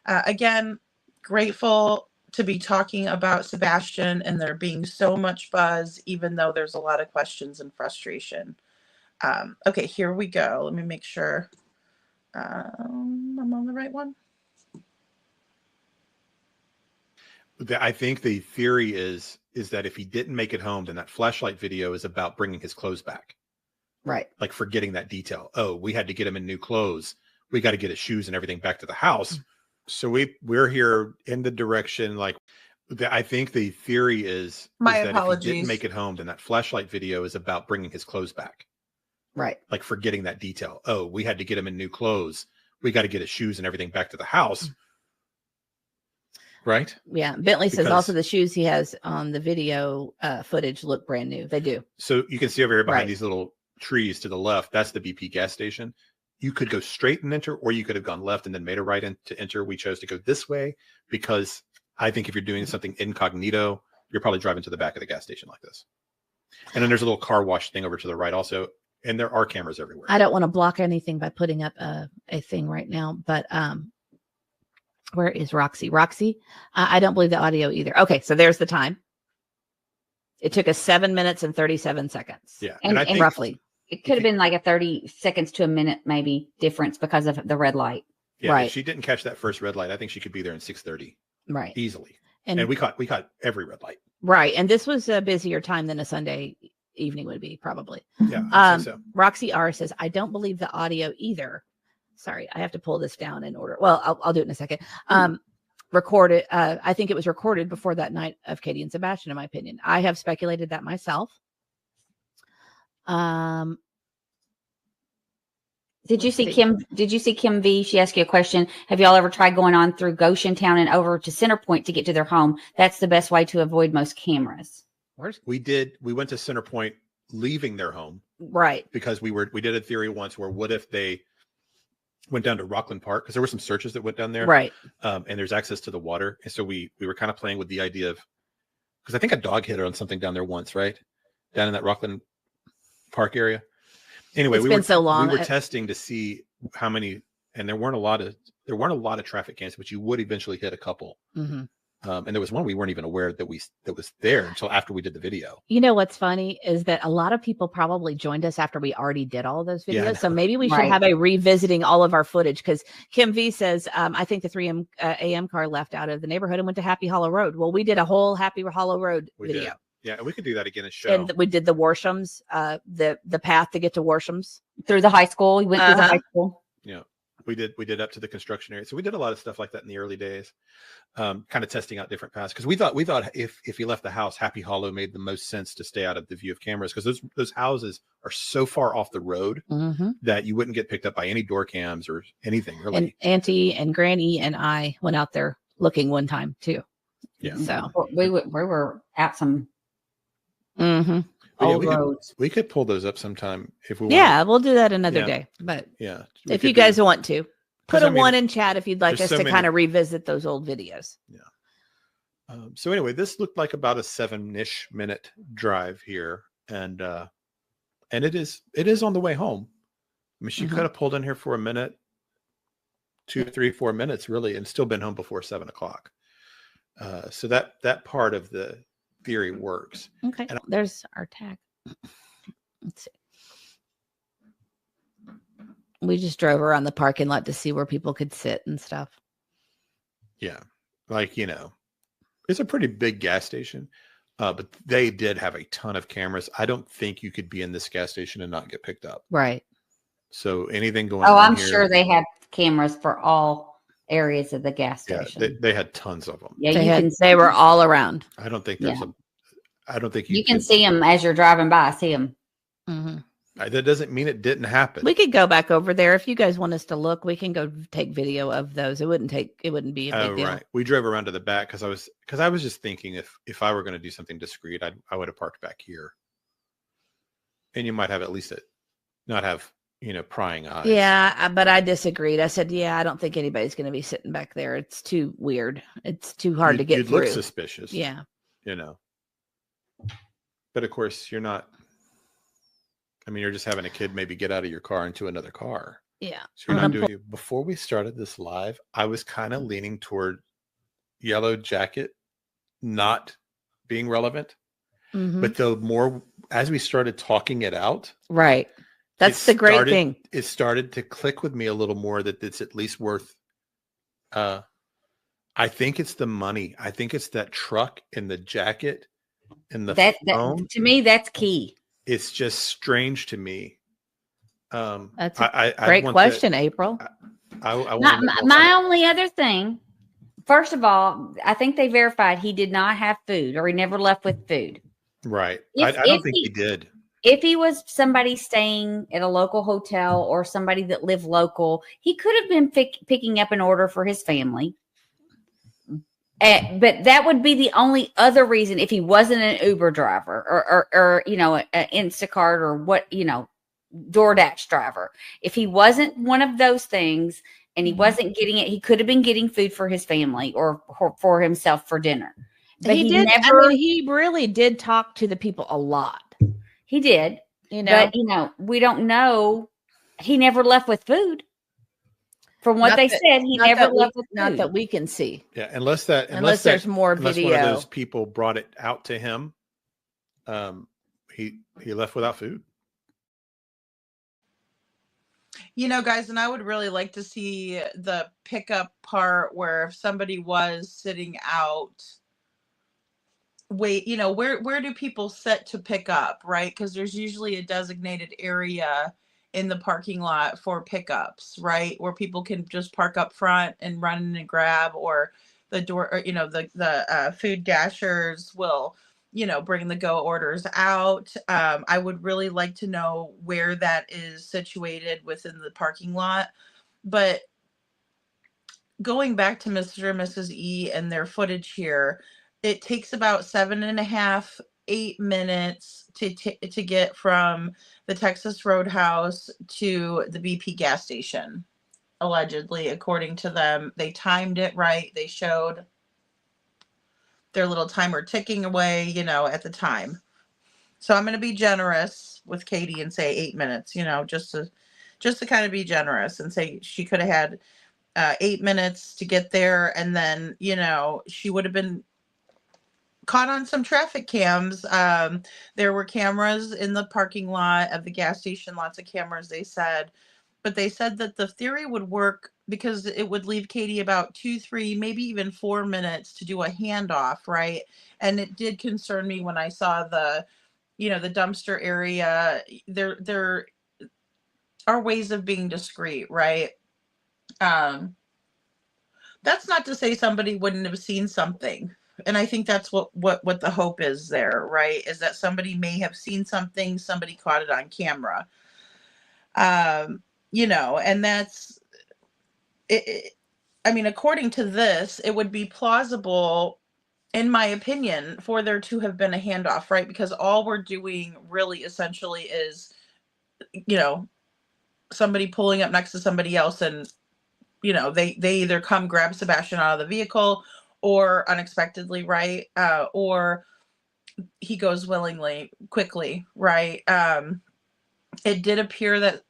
Again, grateful to be talking about Sebastian and there being so much buzz, even though there's a lot of questions and frustration. Okay, here we go. Let me make sure I'm on the right one. I think the theory is that if he didn't make it home, then that flashlight video is about bringing his clothes back. Right. Like forgetting that detail. Oh, we had to get him in new clothes. We got to get his shoes and everything back to the house. So we're here in the direction like I think the theory is that if he didn't make it home, then that flashlight video is about bringing his clothes back. Right. Like forgetting that detail. Oh, we had to get him in new clothes. We got to get his shoes and everything back to the house. Right. Yeah. Bentley says also the shoes he has on the video footage look brand new. They do. So you can see over here behind these little trees to the left. That's the BP gas station. You could go straight and enter, or you could have gone left and then made a right in to enter. We chose to go this way because I think if you're doing something incognito, you're probably driving to the back of the gas station like this. And then there's a little car wash thing over to the right also. And there are cameras everywhere. I don't want to block anything by putting up a thing right now, but where is Roxy? Roxy, I don't believe the audio either. Okay, so there's the time. It took us 7 minutes and 37 seconds. Yeah, and I think roughly. It could have been like a 30 seconds to a minute maybe difference because of the red light. Yeah, right. If she didn't catch that first red light, I think she could be there in 6:30. Right. Easily. And we caught every red light. Right. And this was a busier time than a Sunday evening would be, probably. Yeah. I think so. Roxy R says, I don't believe the audio either. Sorry, I have to pull this down in order. Well, I'll do it in a second. Recorded. I think it was recorded before that night of Katie and Sebastian, in my opinion. I have speculated that myself. Did you see Kim? Did you see Kim V? She asked you a question. Have y'all ever tried going on through Goshen Town and over to Center Point to get to their home? That's the best way to avoid most cameras. We did. We went to Center Point, leaving their home, right? Because we did a theory once where what if they went down to Rockland Park, because there were some searches that went down there, right? And there's access to the water, and so we were kind of playing with the idea of, because I think a dog hit her on something down there once, right? Down in that Rockland Park area. Anyway, it's been so long. We were testing to see how many, and there weren't a lot of traffic cams, but you would eventually hit a couple. Mm-hmm. And there was one we weren't even aware that was there until after we did the video. You know what's funny is that a lot of people probably joined us after we already did all those videos. Yeah, so maybe we should have a revisiting all of our footage, because Kim V says, I think the 3 a.m. car left out of the neighborhood and went to Happy Hollow Road. Well, we did a whole Happy Hollow Road video. Did. Yeah, and we could do that again and show. And we did the Warshams, the path to get to Warshams through the high school. We went through the high school. Yeah, we did up to the construction area. So we did a lot of stuff like that in the early days, kind of testing out different paths. Because we thought if you left the house, Happy Hollow made the most sense to stay out of the view of cameras, because those houses are so far off the road that you wouldn't get picked up by any door cams or anything really. And Auntie and Granny and I went out there looking one time too. Yeah, so we were at some. Old roads. We could pull those up sometime if we want. Yeah, we'll do that another day. But yeah, if you guys want to, put one in chat if you'd like us to many... kind of revisit those old videos. Yeah. So anyway, this looked like about a 7-ish minute drive here, and it is on the way home. I mean, she could have pulled in here for a minute, 2, 3, 4 minutes, really, and still been home before 7 o'clock. So that part of the theory works. Okay, and there's our tag. Let's see. We just drove around the parking lot to see where people could sit and stuff. Yeah, like, it's a pretty big gas station, but they did have a ton of cameras. I don't think you could be in this gas station and not get picked up. Right. So anything going on Oh, I'm here, sure they had cameras for all areas of the gas station. Yeah, they had tons of them. Yeah, they were all around. I don't think there's I don't think you can see them as you're driving by. See them. That doesn't mean it didn't happen. We could go back over there if you guys want us to look. We can go take video of those. It wouldn't be a big deal. Right. We drove around to the back because I was just thinking if I were going to do something discreet, I would have parked back here, and you might have at least not have prying eyes. Yeah, but I disagreed. I said, I don't think anybody's going to be sitting back there. It's too weird. It's too hard to get through. You'd look suspicious. Yeah. But of course, you're not I mean, you're just having a kid maybe get out of your car into another car. Yeah. So you're not doing it. Before we started this live, I was kind of leaning toward yellow jacket not being relevant. Mhm. But the more, as we started talking it out, Right. That's the great thing. It started to click with me a little more that it's at least worth, I think it's the money. I think it's that truck and the jacket and the phone. To me, that's key. It's just strange to me. That's a great question, April. My only other thing, first of all, I think they verified he did not have food or he never left with food. Right. I don't think he did. If he was somebody staying at a local hotel or somebody that lived local, he could have been picking up an order for his family. But that would be the only other reason if he wasn't an Uber driver or an Instacart or DoorDash driver. If he wasn't one of those things and he wasn't getting it, he could have been getting food for his family or for himself for dinner. But he did. He really did talk to the people a lot. He did. But we don't know. He never left with food. From what they said, he never left with food. Not that we can see. Yeah, unless there's more video. Unless one of those people brought it out to him, he left without food. Guys, and I would really like to see the pickup part where if somebody was sitting out, wait, where do people sit to pick up, right? Because there's usually a designated area in the parking lot for pickups, right? Where people can just park up front and run in and grab, or the door, or, the food dashers will, bring the go orders out. I would really like to know where that is situated within the parking lot. But going back to Mr. and Mrs. E and their footage here, it takes about 7.5, 8 minutes to get from the Texas Roadhouse to the BP gas station. Allegedly, according to them, they timed it right. They showed their little timer ticking away, at the time. So I'm going to be generous with Katie and say 8 minutes, just to kind of be generous and say she could have had 8 minutes to get there. And then, she would have been caught on some traffic cams. There were cameras in the parking lot of the gas station, lots of cameras, they said. But they said that the theory would work because it would leave Katie about 2, 3, maybe even 4 minutes to do a handoff, right? And it did concern me when I saw the dumpster area. There are ways of being discreet, right? That's not to say somebody wouldn't have seen something. And I think that's what the hope is there, right? Is that somebody may have seen something, somebody caught it on camera. And that's it. I mean, according to this, it would be plausible, in my opinion, for there to have been a handoff, right? Because all we're doing really essentially is, somebody pulling up next to somebody else and, they either come grab Sebastian out of the vehicle or unexpectedly, right? Or he goes willingly, quickly, right? It did appear that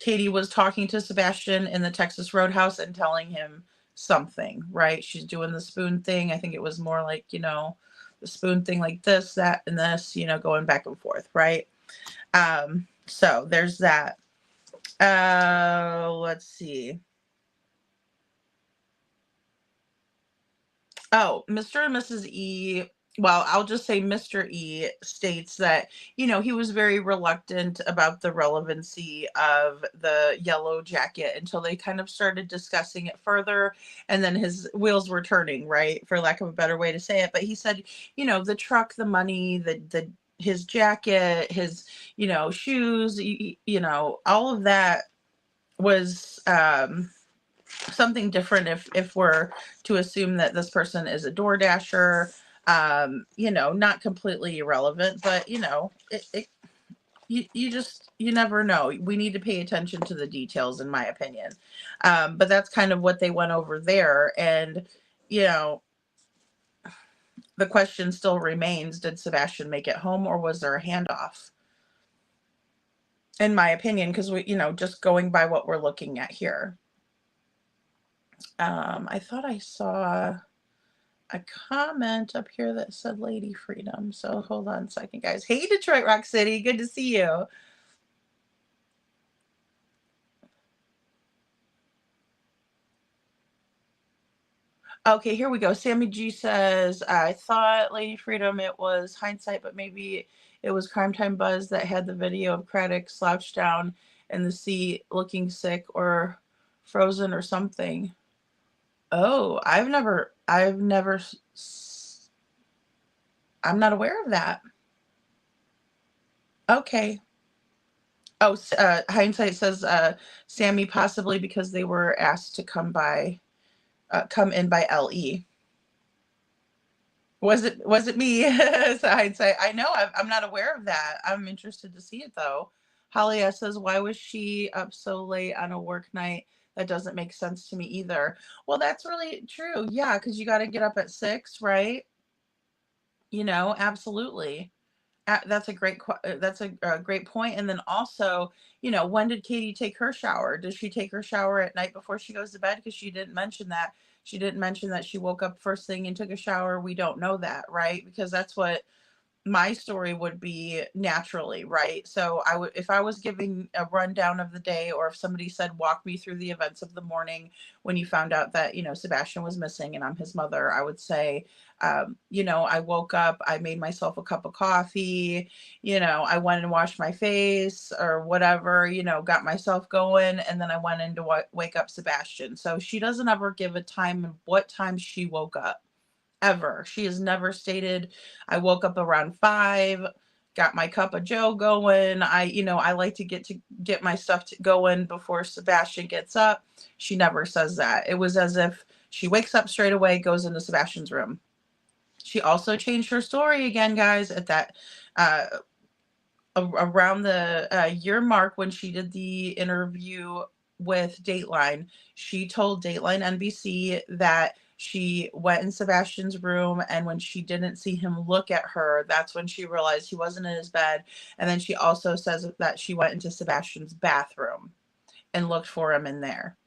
Katie was talking to Sebastian in the Texas Roadhouse and telling him something, right? She's doing the spoon thing. I think it was more like, the spoon thing like this, that, and this, going back and forth, right? So there's that. Let's see. Oh, Mr. and Mrs. E. Well, I'll just say Mr. E states that, he was very reluctant about the relevancy of the yellow jacket until they kind of started discussing it further. And then his wheels were turning, right? For lack of a better way to say it. But he said, the truck, the money, his jacket, his, shoes, all of that was, something different if we're to assume that this person is a door dasher, not completely irrelevant, but you never know. We need to pay attention to the details, in my opinion. But that's kind of what they went over there. And, the question still remains, did Sebastian make it home or was there a handoff? in my opinion, because we, just going by what we're looking at here. I thought I saw a comment up here that said Lady Freedom. So hold on a second, guys. Hey, Detroit Rock City. Good to see you. Okay, here we go. Sammy G says, I thought Lady Freedom, it was hindsight, but maybe it was Crime Time Buzz that had the video of Craddock slouched down in the seat looking sick or frozen or something. Oh, I'm not aware of that. Okay. Oh, hindsight says Sammy possibly because they were asked to come in by LE. Was it me? So hindsight. I know I'm not aware of that. I'm interested to see it though. Holly S says, why was she up so late on a work night? That doesn't make sense to me either. Well, that's really true. Yeah, because you got to get up at 6, right? Absolutely. That's a great point. And then also, when did Katie take her shower? Does she take her shower at night before she goes to bed? Because she didn't mention that. She didn't mention that she woke up first thing and took a shower. We don't know that, right? Because that's what my story would be naturally, right? So if I was giving a rundown of the day, or if somebody said, walk me through the events of the morning when you found out that, Sebastian was missing and I'm his mother, I would say, I woke up, I made myself a cup of coffee, I went and washed my face or whatever, got myself going. And then I went in to wake up Sebastian. So she doesn't ever give a time of what time she woke up. Ever. She has never stated, I woke up around 5, got my cup of joe going. I like to get my stuff going before Sebastian gets up. She never says that. It was as if she wakes up straight away, goes into Sebastian's room. She also changed her story again, guys, at that around the year mark when she did the interview with Dateline. She told Dateline NBC that she went in Sebastian's room, and when she didn't see him look at her, that's when she realized he wasn't in his bed. And then she also says that she went into Sebastian's bathroom and looked for him in there.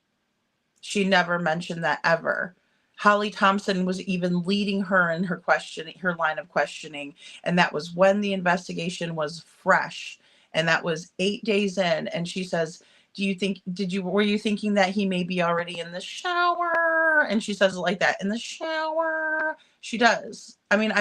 She never mentioned that ever. Holly Thompson was even leading her in her line of questioning. And that was when the investigation was fresh. And that was 8 days in. And she says, were you thinking that he may be already in the shower? And she says it like that, in the shower. She does. I mean,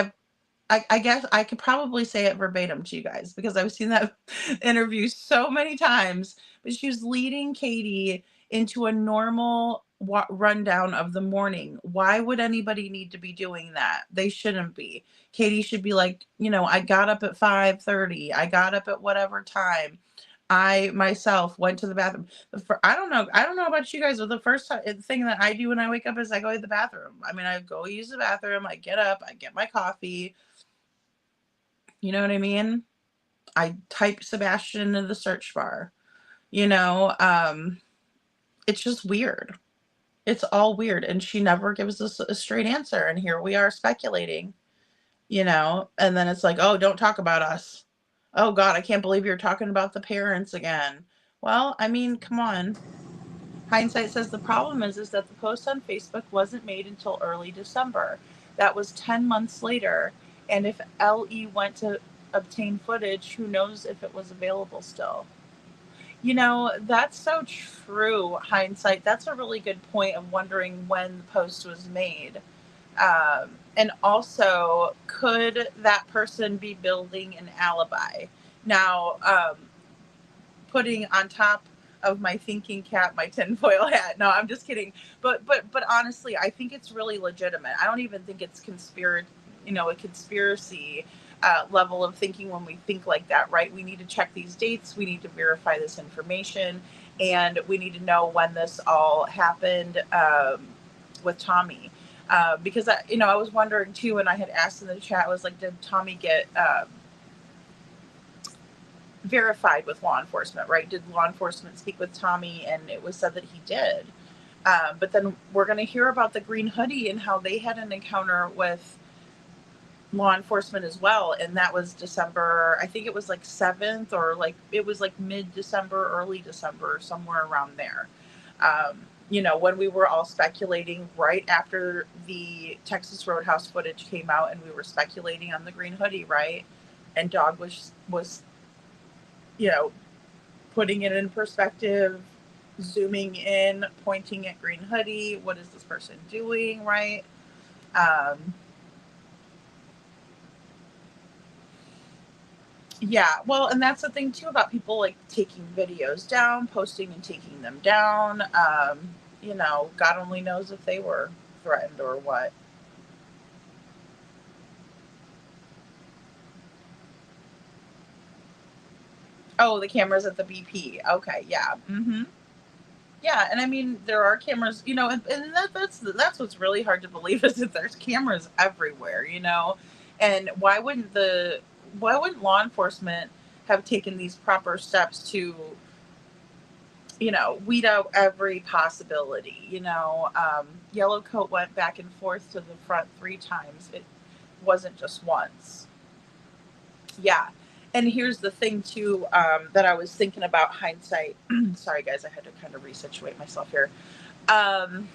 I guess I could probably say it verbatim to you guys because I've seen that interview so many times. But she was leading Katie into a normal rundown of the morning. Why would anybody need to be doing that? They shouldn't be. Katie should be like, I got up at 5:30. I got up at whatever time. I myself went to the bathroom. I don't know about you guys, but the first thing that I do when I wake up is I go to the bathroom. I mean, I go use the bathroom. I get up. I get my coffee. You know what I mean? I type Sebastian into the search bar. It's just weird. It's all weird. And she never gives us a straight answer. And here we are speculating, and then it's like, oh, don't talk about us. Oh God, I can't believe you're talking about the parents again. Well, I mean, come on. Hindsight says the problem is that the post on Facebook wasn't made until early December. That was 10 months later. And if LE went to obtain footage, who knows if it was available still. That's so true, hindsight. That's a really good point of wondering when the post was made. And also, could that person be building an alibi? Now, putting on top of my thinking cap my tinfoil hat. No, I'm just kidding. But honestly, I think it's really legitimate. I don't even think it's a conspiracy level of thinking when we think like that, right? We need to check these dates. We need to verify this information, and we need to know when this all happened with Tommy. Because I was wondering too, and I had asked in the chat, I was like, did Tommy get verified with law enforcement, right? Did law enforcement speak with Tommy? And it was said that he did. But then we're going to hear about the green hoodie and how they had an encounter with law enforcement as well. And that was December, I think it was like 7th, or like it was like mid-December, early December, somewhere around there. You know, when we were all speculating right after the Texas Roadhouse footage came out, and we were speculating on the green hoodie, right? And Dog was, you know, putting it in perspective, zooming in, pointing at green hoodie. What is this person doing, right? Yeah, well, and that's the thing too about people like taking videos down, posting and taking them down. You know, God only knows if they were threatened or what. Oh, the cameras at the BP. Okay, yeah. Yeah, and I mean there are cameras, you know, and that's what's really hard to believe is that there's cameras everywhere, you know. And why wouldn't law enforcement have taken these proper steps to, you know, weed out every possibility, you know? Yellow Coat went back and forth to the front 3 times. It wasn't just once. Yeah. And here's the thing too, that I was thinking about hindsight. Sorry guys, I had to kind of resituate myself here. Um,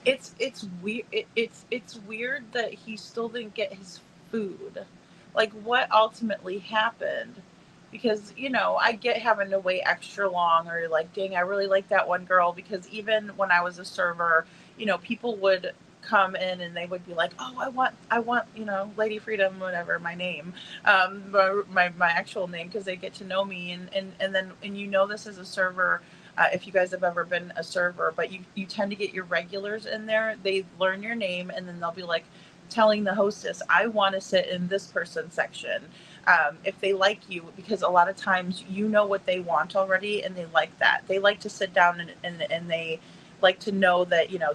it's weird. It's weird that he still didn't get his food. Like, what ultimately happened? Because, you know, I get having to wait extra long, or like, dang, I really like that one girl. Because even when I was a server, you know, people would come in and they would be like, oh, I want, you know, Lady Freedom, whatever my name, my actual name, because they get to know me, and then, and you know, this is a server, if you guys have ever been a server, but you tend to get your regulars in there. They learn your name, and then they'll be like telling the hostess, I want to sit in this person section. If they like you, because a lot of times you know what they want already, and they like that. They like to sit down, and they like to know that, you know,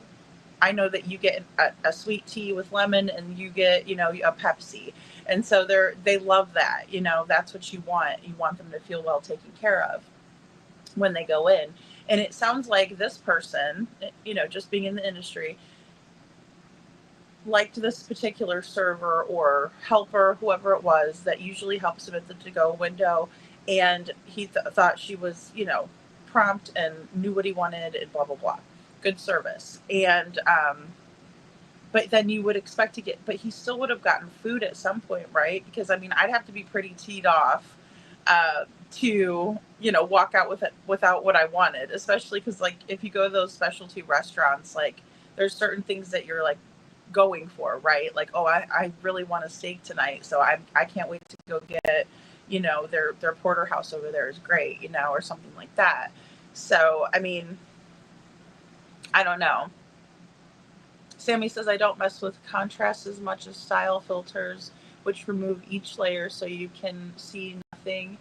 I know that you get a sweet tea with lemon, and you get, you know, a Pepsi. And so they love that, you know, that's what you want. You want them to feel well taken care of when they go in. And it sounds like this person, you know, just being in the industry, liked this particular server or helper, whoever it was, that usually helps him at the to-go window. And he thought she was, you know, prompt and knew what he wanted and blah, blah, blah. Good service. And, but then you would expect to get, but he still would have gotten food at some point, right? Because I mean, I'd have to be pretty teed off to, you know, walk out with it without what I wanted, especially because like if you go to those specialty restaurants, like there's certain things that you're like going for, right? Like, oh, I really want a steak tonight, so I can't wait to go get, you know, their porterhouse over there is great, you know, or something like that. So I mean, I don't know. Sammy says, I don't mess with contrast as much as style filters, which remove each layer so you can see nothing,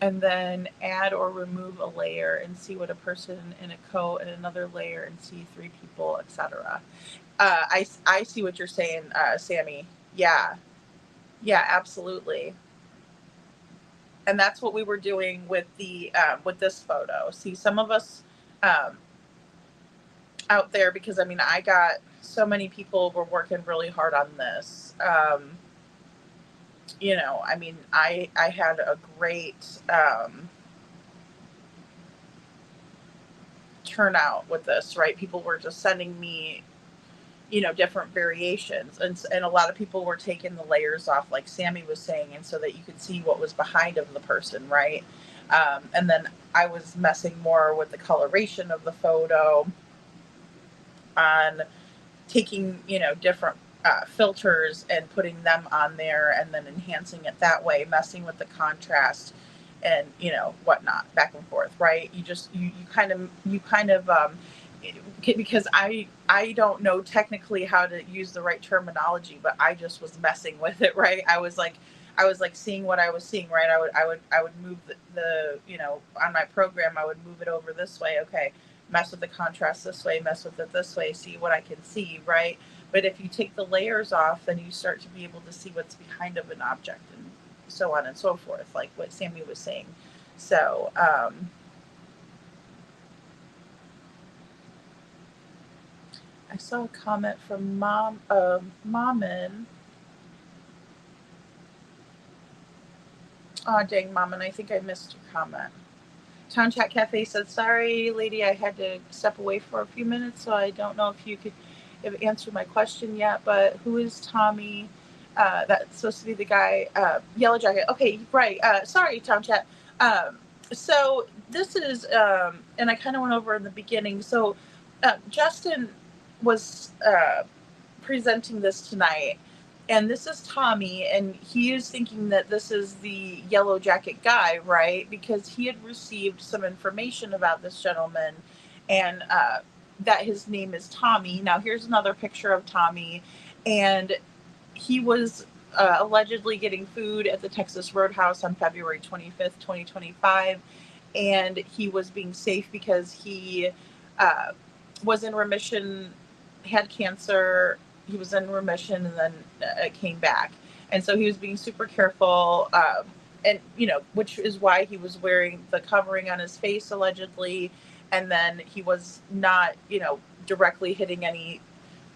and then add or remove a layer and see what a person in a coat, and another layer and see 3 people, etc. I see what you're saying, Sammy. Yeah. Yeah, absolutely. And that's what we were doing with the with this photo. See, some of us out there, because I mean, I got so many people were working really hard on this. You know, I mean, I had a great turnout with this, right? People were just sending me, you know, different variations, and a lot of people were taking the layers off, like Sammy was saying, and so that you could see what was behind of the person, right? And then I was messing more with the coloration of the photo, on taking, you know, different filters and putting them on there, and then enhancing it that way, messing with the contrast, and, you know, whatnot, back and forth, right? You kind of because I don't know technically how to use the right terminology, but I just was messing with it, right? I was like seeing what I was seeing, right? I would move the, you know, on my program, I would move it over this way. Okay, mess with the contrast this way, mess with it this way, see what I can see, right? But if you take the layers off, then you start to be able to see what's behind of an object, and so on and so forth, like what Sammy was saying. So, I saw a comment from Mammon. Oh, dang, Mammon, I think I missed your comment. Town Chat Cafe said, sorry, lady, I had to step away for a few minutes, so I don't know if you could answer my question yet, but who is Tommy? That's supposed to be the guy, Yellow Jacket. Okay, right. Sorry, Town Chat. So this is, and I kind of went over in the beginning. So Justin was presenting this tonight, and this is Tommy, and he is thinking that this is the Yellow Jacket guy, right? Because he had received some information about this gentleman, and that his name is Tommy. Now here's another picture of Tommy, and he was allegedly getting food at the Texas Roadhouse on February 25th, 2025, and he was being safe because he was in remission, had cancer. He was in remission, and then it came back. And so he was being super careful, and which is why he was wearing the covering on his face allegedly, and then he was not, directly hitting any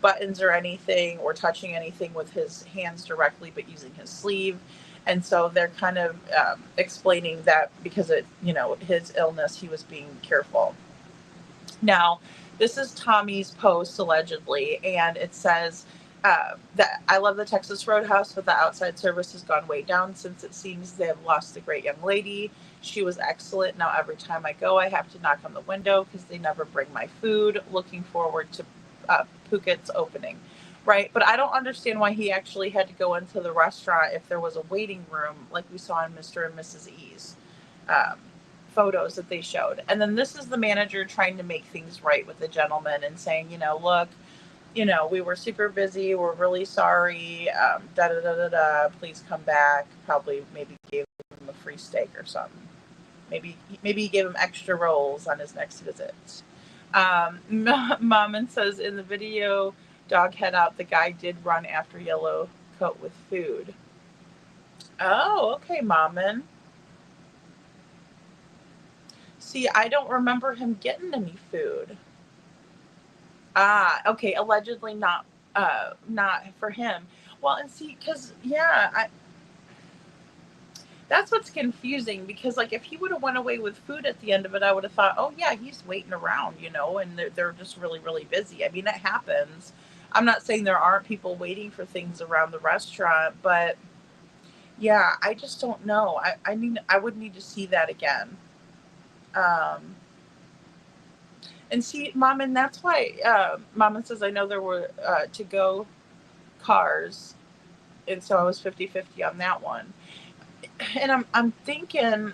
buttons or anything or touching anything with his hands directly, but using his sleeve. And so they're kind of explaining that because of his illness, he was being careful. Now, this is Tommy's post allegedly, and it says that I love the Texas Roadhouse, but the outside service has gone way down since it seems they have lost a great young lady. She was excellent. Now every time I go, I have to knock on the window because they never bring my food. Looking forward to Phuket's opening. Right, but I don't understand why he actually had to go into the restaurant if there was a waiting room like we saw in Mr. and Mrs. E's photos that they showed. And then this is the manager trying to make things right with the gentleman and saying, look, we were super busy. We're really sorry. Please come back. Probably maybe gave him a free steak or something. Maybe he gave him extra rolls on his next visit. Mammon says in the video, dog head out, the guy did run after Yellow Coat with food. Oh, okay, Mammon. See, I don't remember him getting any food. Ah, okay, allegedly not for him. Well, and see, because that's what's confusing, because like if he would have went away with food at the end of it, I would have thought, oh yeah, he's waiting around, and they're just really, really busy. I mean, it happens. I'm not saying there aren't people waiting for things around the restaurant, but yeah, I just don't know. I mean, I would need to see that again. And see, Mom, and that's why Mama says, I know there were to-go cars, and so I was 50-50 on that one. And I'm thinking,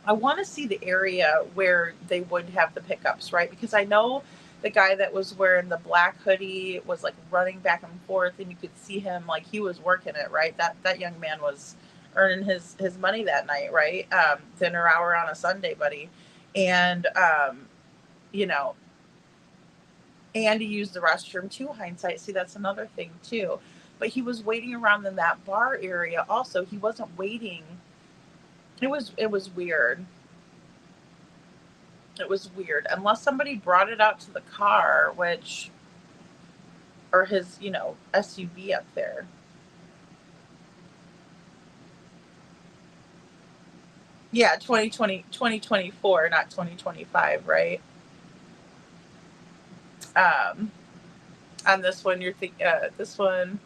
I want to see the area where they would have the pickups, right? Because I know the guy that was wearing the black hoodie was like running back and forth, and you could see him like he was working it, right? That young man was earning his money that night, right? Dinner hour on a Sunday, buddy. And and he used the restroom too, hindsight. See, that's another thing too. But he was waiting around in that bar area also. He wasn't waiting. It was weird. It was weird. Unless somebody brought it out to the car, or his, SUV up there. Yeah, 2024, not 2025, right? On this one, you're thinking, this one,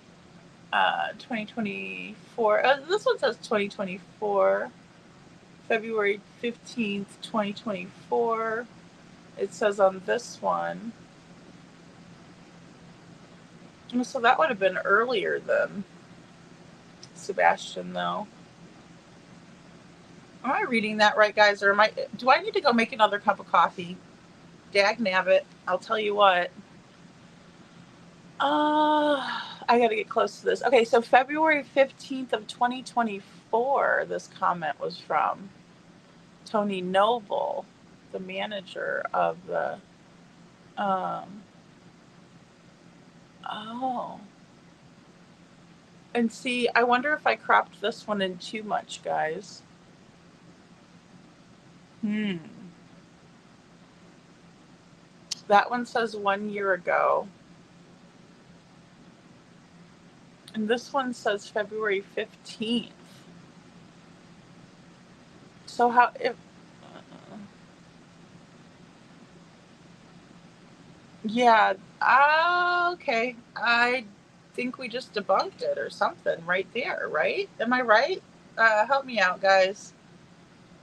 2024. This one says 2024, February 15th, 2024. It says on this one. So that would have been earlier than Sebastian, though. Am I reading that right, guys? Or do I need to go make another cup of coffee? Dag nabbit. I'll tell you what. I got to get close to this. Okay, so February 15th of 2024, this comment was from Tony Noble, the manager of the, and see, I wonder if I cropped this one in too much, guys. That one says 1 year ago. And this one says February 15th. So how if yeah, okay. I think we just debunked it or something right there, right? Am I right? Help me out, guys.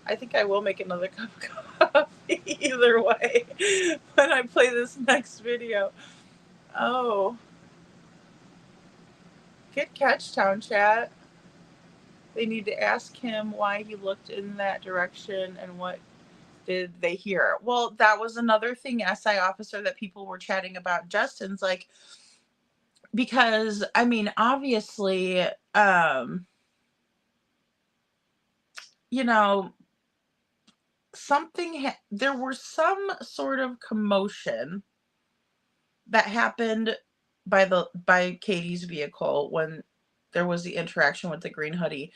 I think I will make another cup of coffee either way when I play this next video. Oh, good catch, Town Chat. They need to ask him why he looked in that direction and what did they hear. Well, that was another thing, SI officer, that people were chatting about. Justin's like, because I mean, obviously, you know, there was some sort of commotion that happened by Katie's vehicle when there was the interaction with the green hoodie.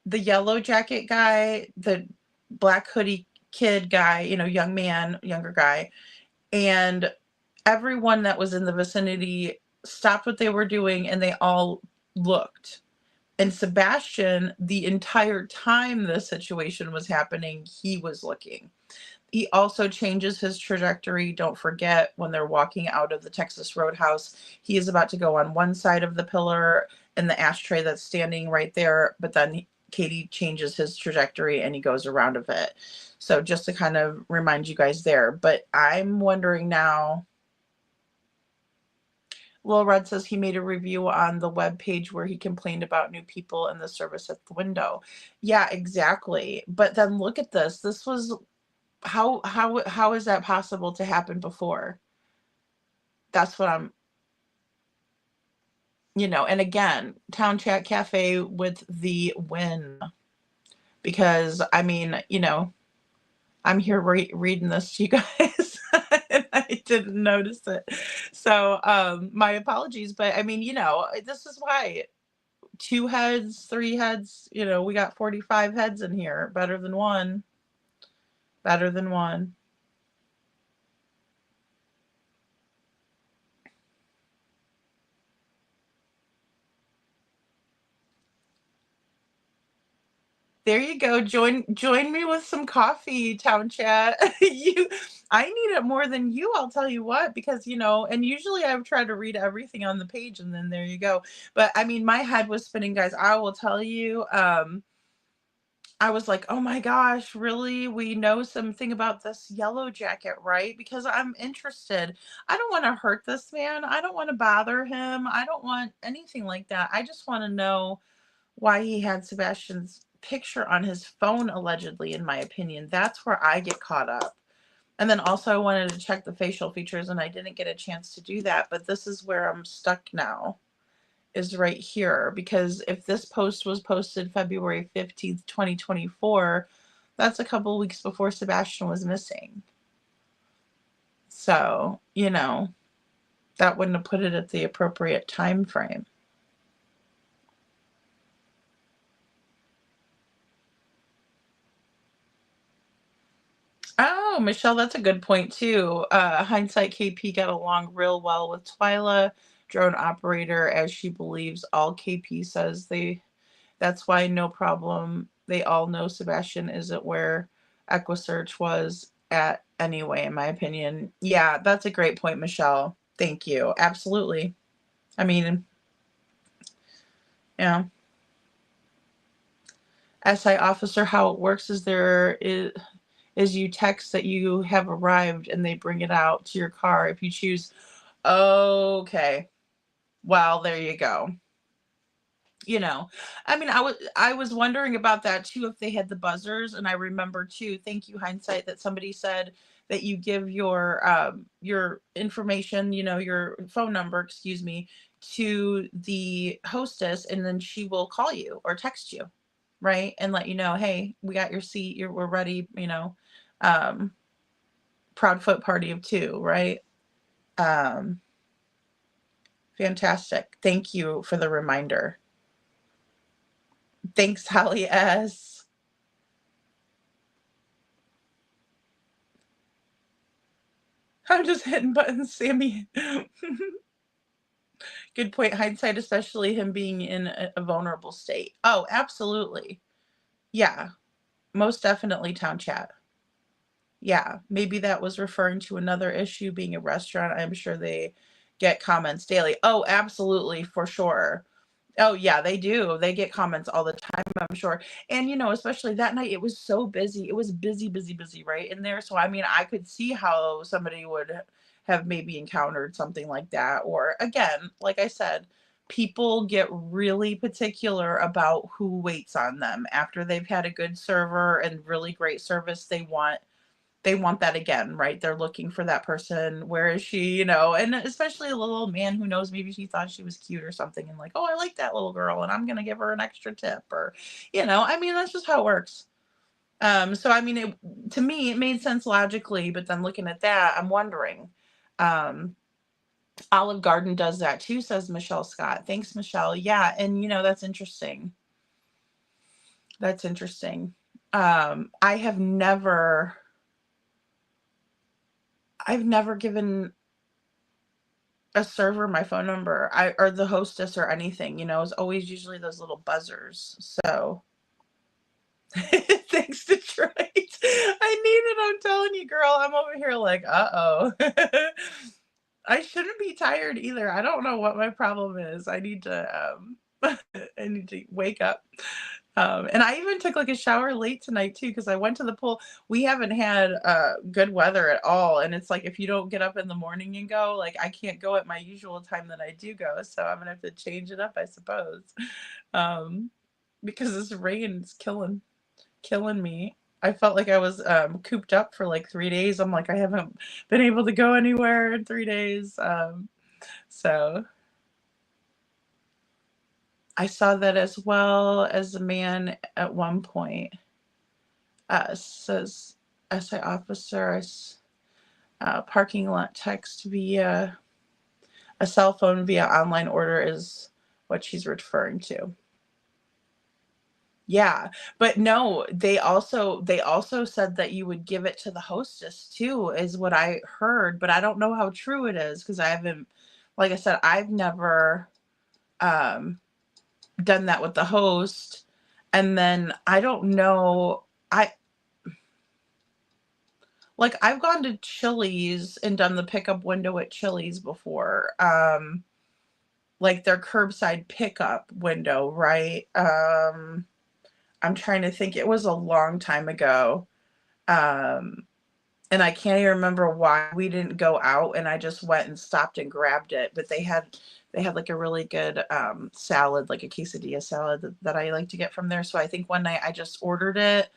The yellow jacket guy, the black hoodie kid guy, young man, younger guy, and everyone that was in the vicinity stopped what they were doing and they all looked. And Sebastian, the entire time this situation was happening, he was looking. He also changes his trajectory. Don't forget, when they're walking out of the Texas Roadhouse, he is about to go on one side of the pillar and the ashtray that's standing right there, but then Katie changes his trajectory and he goes around of it. So just to kind of remind you guys there. But I'm wondering now, Lil Red says he made a review on the web page where he complained about new people in the service at the window. Yeah, exactly. But then look at this. This was how is that possible to happen before? That's what I'm, and again, Town Chat Cafe with the win. Because I mean, I'm here reading this to you guys and I didn't notice it. So my apologies, but I mean, this is why 2 heads, 3 heads, we got 45 heads in here. Better than one. Better than one. There you go. Join me with some coffee, Town Chat. I need it more than you, I'll tell you what, because and usually I would try to read everything on the page and then there you go. But I mean, my head was spinning, guys. I will tell you, I was like, oh my gosh, really? We know something about this yellow jacket, right? Because I'm interested. I don't want to hurt this man. I don't want to bother him. I don't want anything like that. I just want to know why he had Sebastian's picture on his phone, allegedly, in my opinion. That's where I get caught up. And then also I wanted to check the facial features and I didn't get a chance to do that. But this is where I'm stuck now, is right here. Because if this post was posted February 15th, 2024, that's a couple weeks before Sebastian was missing. So, that wouldn't have put it at the appropriate time frame. Oh, Michelle, that's a good point too. Hindsight KP got along real well with Twyla, drone operator, as she believes all KP says that's why no problem. They all know Sebastian isn't where EquiSearch was at anyway, in my opinion. Yeah, that's a great point, Michelle. Thank you. Absolutely. I mean, yeah. SI officer, how it works is is you text that you have arrived and they bring it out to your car if you choose. Okay. Well, there you go. I mean, I was wondering about that too, if they had the buzzers. And I remember too, thank you, Hindsight, that somebody said that you give your information, your phone number, excuse me, to the hostess, and then she will call you or text you, right, and let you know, hey, we got your seat, we're ready, proud foot party of 2, right? Fantastic. Thank you for the reminder. Thanks, Holly S. I'm just hitting buttons, Sammy. Good point. Hindsight, especially him being in a vulnerable state. Oh, absolutely. Yeah, most definitely, Town Chat. Yeah, maybe that was referring to another issue being a restaurant. I'm sure they get comments daily. Oh, absolutely, for sure. Oh, yeah, they do. They get comments all the time, I'm sure. And, especially that night, it was so busy. It was busy, busy, busy, right in there. So, I mean, I could see how somebody would have maybe encountered something like that. Or, again, like I said, people get really particular about who waits on them after they've had a good server and really great service. They want that again, right? They're looking for that person. Where is she? And especially a little man who knows maybe she thought she was cute or something and like, oh, I like that little girl and I'm going to give her an extra tip or, I mean, that's just how it works. So, I mean, to me, it made sense logically, but then looking at that, I'm wondering, Olive Garden does that too, says Michelle Scott. Thanks, Michelle. Yeah. And, that's interesting. That's interesting. I've never given a server my phone number, or the hostess or anything. It's always usually those little buzzers. So thanks, Detroit. I need it. I'm telling you, girl. I'm over here like, uh-oh. I shouldn't be tired either. I don't know what my problem is. I need to I need to wake up. And I even took like a shower late tonight too, because I went to the pool. We haven't had good weather at all. And it's like, if you don't get up in the morning and go, like, I can't go at my usual time that I do go. So I'm going to have to change it up, I suppose. Because this rain is killing me. I felt like I was cooped up for like 3 days. I'm like, I haven't been able to go anywhere in 3 days. So I saw that as well as a man at one point says, SI officer, parking lot text via a cell phone via online order is what she's referring to. Yeah, but no, they also said that you would give it to the hostess too, is what I heard, but I don't know how true it is because I haven't, like I said, I've never done that with the host. And then I don't know, I've gone to Chili's and done the pickup window at Chili's before. Like their curbside pickup window, right? I'm trying to think. It was a long time ago. And I can't even remember why we didn't go out, and I just went and stopped and grabbed it. But they had like a really good salad, like a quesadilla salad that I like to get from there. So I think one night I just ordered it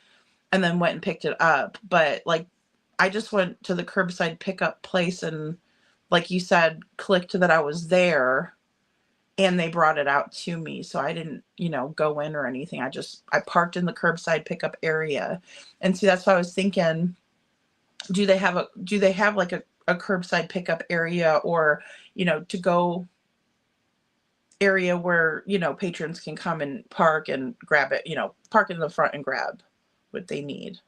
and then went and picked it up. But like I just went to the curbside pickup place and, like you said, clicked that I was there and they brought it out to me. So I didn't, go in or anything. I parked in the curbside pickup area. And see, that's why I was thinking, do they have like a curbside pickup area or, to go area where, patrons can come and park and grab it, park in the front and grab what they need.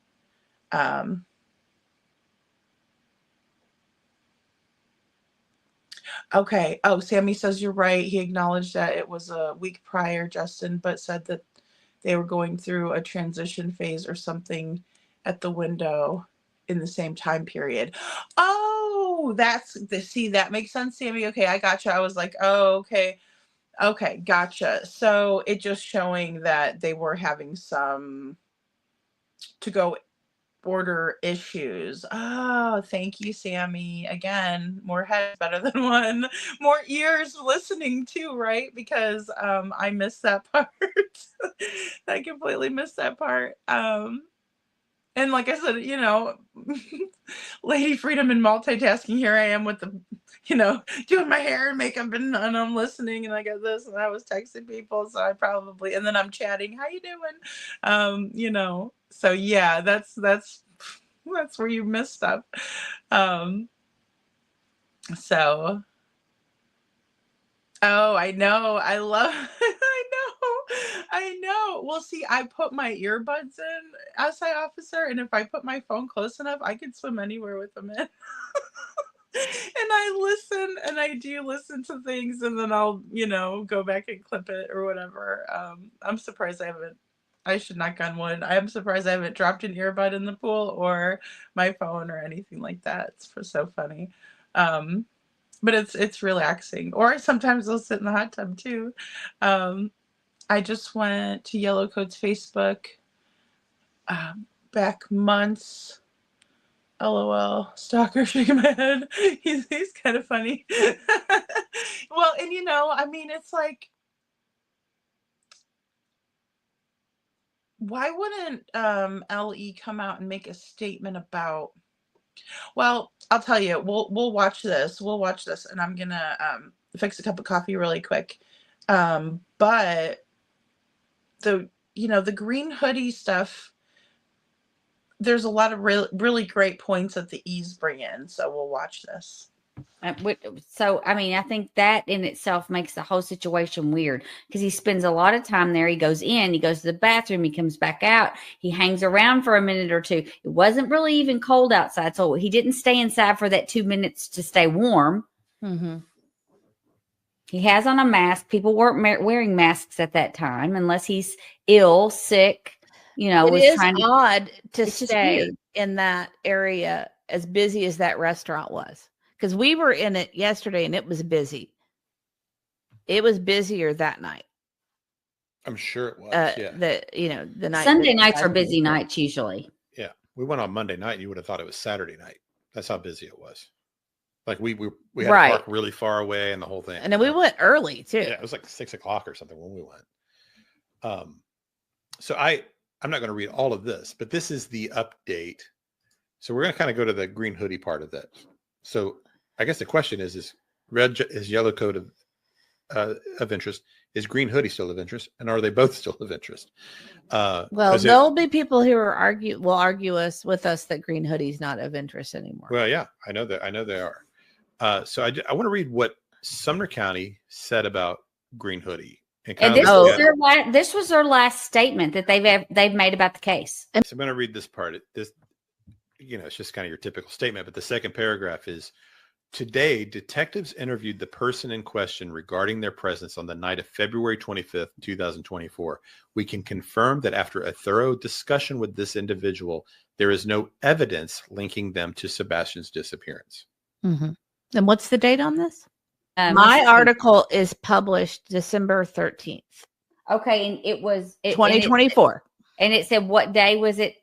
Okay. Oh, Sammy says you're right. He acknowledged that it was a week prior, Justin, but said that they were going through a transition phase or something at the window in the same time period. Oh, that makes sense, Sammy. Okay, I gotcha. I was like, oh, okay. Okay, gotcha. So it just showing that they were having some to go order issues. Oh, thank you, Sammy. Again, more heads better than one. More ears listening too, right? Because I missed that part. I completely missed that part. And like I said, Lady Freedom and multitasking. Here I am with the, doing my hair and makeup and I'm listening and I got this and I was texting people. So and then I'm chatting. How you doing? So yeah, that's where you missed stuff. So, oh, I know. I love, I know. Well, see, I put my earbuds in, SI officer, and if I put my phone close enough, I could swim anywhere with them in. And I listen, and I do listen to things, and then I'll, go back and clip it or whatever. I'm surprised I should knock on wood. I'm surprised I haven't dropped an earbud in the pool or my phone or anything like that. So funny. Um, but it's relaxing. Or sometimes I'll sit in the hot tub too. I just went to Yellow Coat's Facebook back months. LOL, stalker, shaking my head. He's kind of funny. Well, and I mean, it's like, why wouldn't LE come out and make a statement about? Well, I'll tell you, we'll watch this. We'll watch this, and I'm gonna fix a cup of coffee really quick. But the green hoodie stuff, there's a lot of really great points that the E's bring in. So we'll watch this. So, I mean, I think that in itself makes the whole situation weird because he spends a lot of time there. He goes in, he goes to the bathroom, he comes back out, he hangs around for a minute or two. It wasn't really even cold outside, so he didn't stay inside for that 2 minutes to stay warm. Mm-hmm. He has on a mask. People weren't wearing masks at that time unless he's ill, sick. It is odd to It's just stay weird. in that area as busy as that restaurant was. Because we were in it yesterday and it was busy. It was busier that night. I'm sure it was. Yeah. The night. Sunday nights are busy nights usually. Yeah. We went on Monday night and you would have thought it was Saturday night. That's how busy it was. Like we had to park really far away and the whole thing. And then we went early too. Yeah, it was like 6:00 or something when we went. So I'm not going to read all of this, but this is the update. So we're going to kind of go to the green hoodie part of that. So I guess the question is yellow coat of interest? Is green hoodie still of interest? And are they both still of interest? Well, there'll be people who will argue with us that green hoodie's not of interest anymore. Well, yeah, I know they are. So I want to read what Sumner County said about green hoodie. And this was their last statement that they've made about the case. So I'm going to read this part. It's just kind of your typical statement. But the second paragraph is, today, detectives interviewed the person in question regarding their presence on the night of February 25th, 2024. We can confirm that after a thorough discussion with this individual, there is no evidence linking them to Sebastian's disappearance. Mm-hmm. And what's the date on this? My article is published December 13th. Okay, and it was 2024. And it said, what day was it?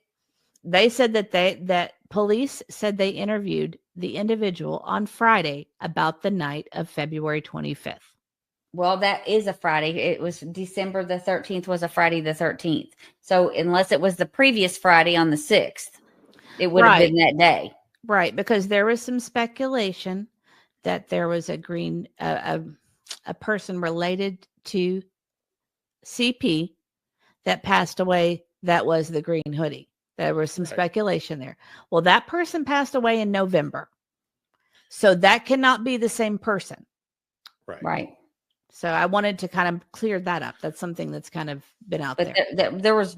They said that police said they interviewed the individual on Friday about the night of February 25th. Well, that is a Friday. It was December the 13th was a Friday the 13th. So unless it was the previous Friday on the 6th, it would have been that day. Right, because there was some speculation that there was a person related to CP that passed away that was the green hoodie. There was some speculation there. Well, that person passed away in November. So that cannot be the same person. Right. So I wanted to kind of clear that up. That's something that's kind of been out there. There was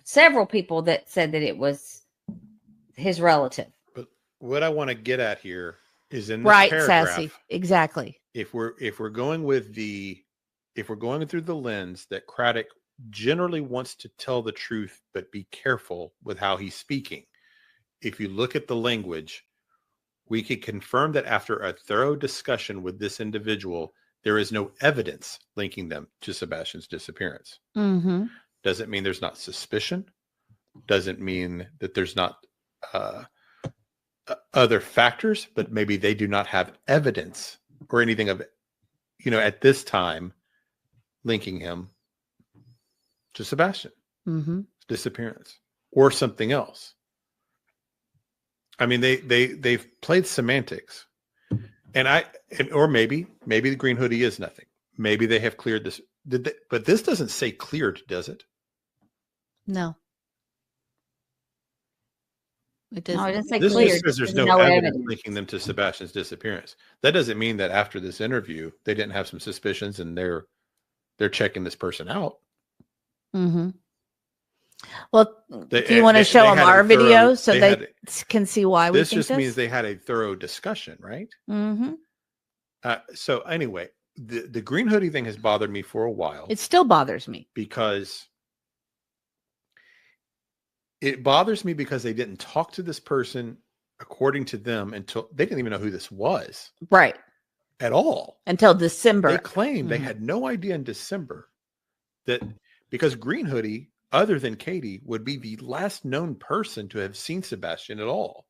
several people that said that it was his relative. But what I want to get at here is in this paragraph. Sassy. Exactly. If we're going through the lens that Craddock generally wants to tell the truth, but be careful with how he's speaking. If you look at the language, we could confirm that after a thorough discussion with this individual, there is no evidence linking them to Sebastian's disappearance. Mm-hmm. Doesn't mean there's not suspicion. Doesn't mean that there's not other factors, but maybe they do not have evidence or anything of, at this time, linking him to Sebastian, disappearance, or something else. I mean, they've played semantics, or maybe the green hoodie is nothing. Maybe they have cleared this. But this doesn't say cleared, does it? No. It doesn't. No, it doesn't say This cleared. just says there's no evidence linking them to Sebastian's disappearance. That doesn't mean that after this interview they didn't have some suspicions and they're checking this person out. Mm-hmm. Well, They- do you want to they- show they them had a our thorough- video so they they had- can see why we This think just this? means they had a thorough discussion, right? Mm-hmm. So anyway, the green hoodie thing has bothered me for a while. It still bothers me. Because it bothers me because they didn't talk to this person according to them until they didn't even know who this was Right. at all. Until December. They claimed they had no idea in December that because Green Hoodie, other than Katie, would be the last known person to have seen Sebastian at all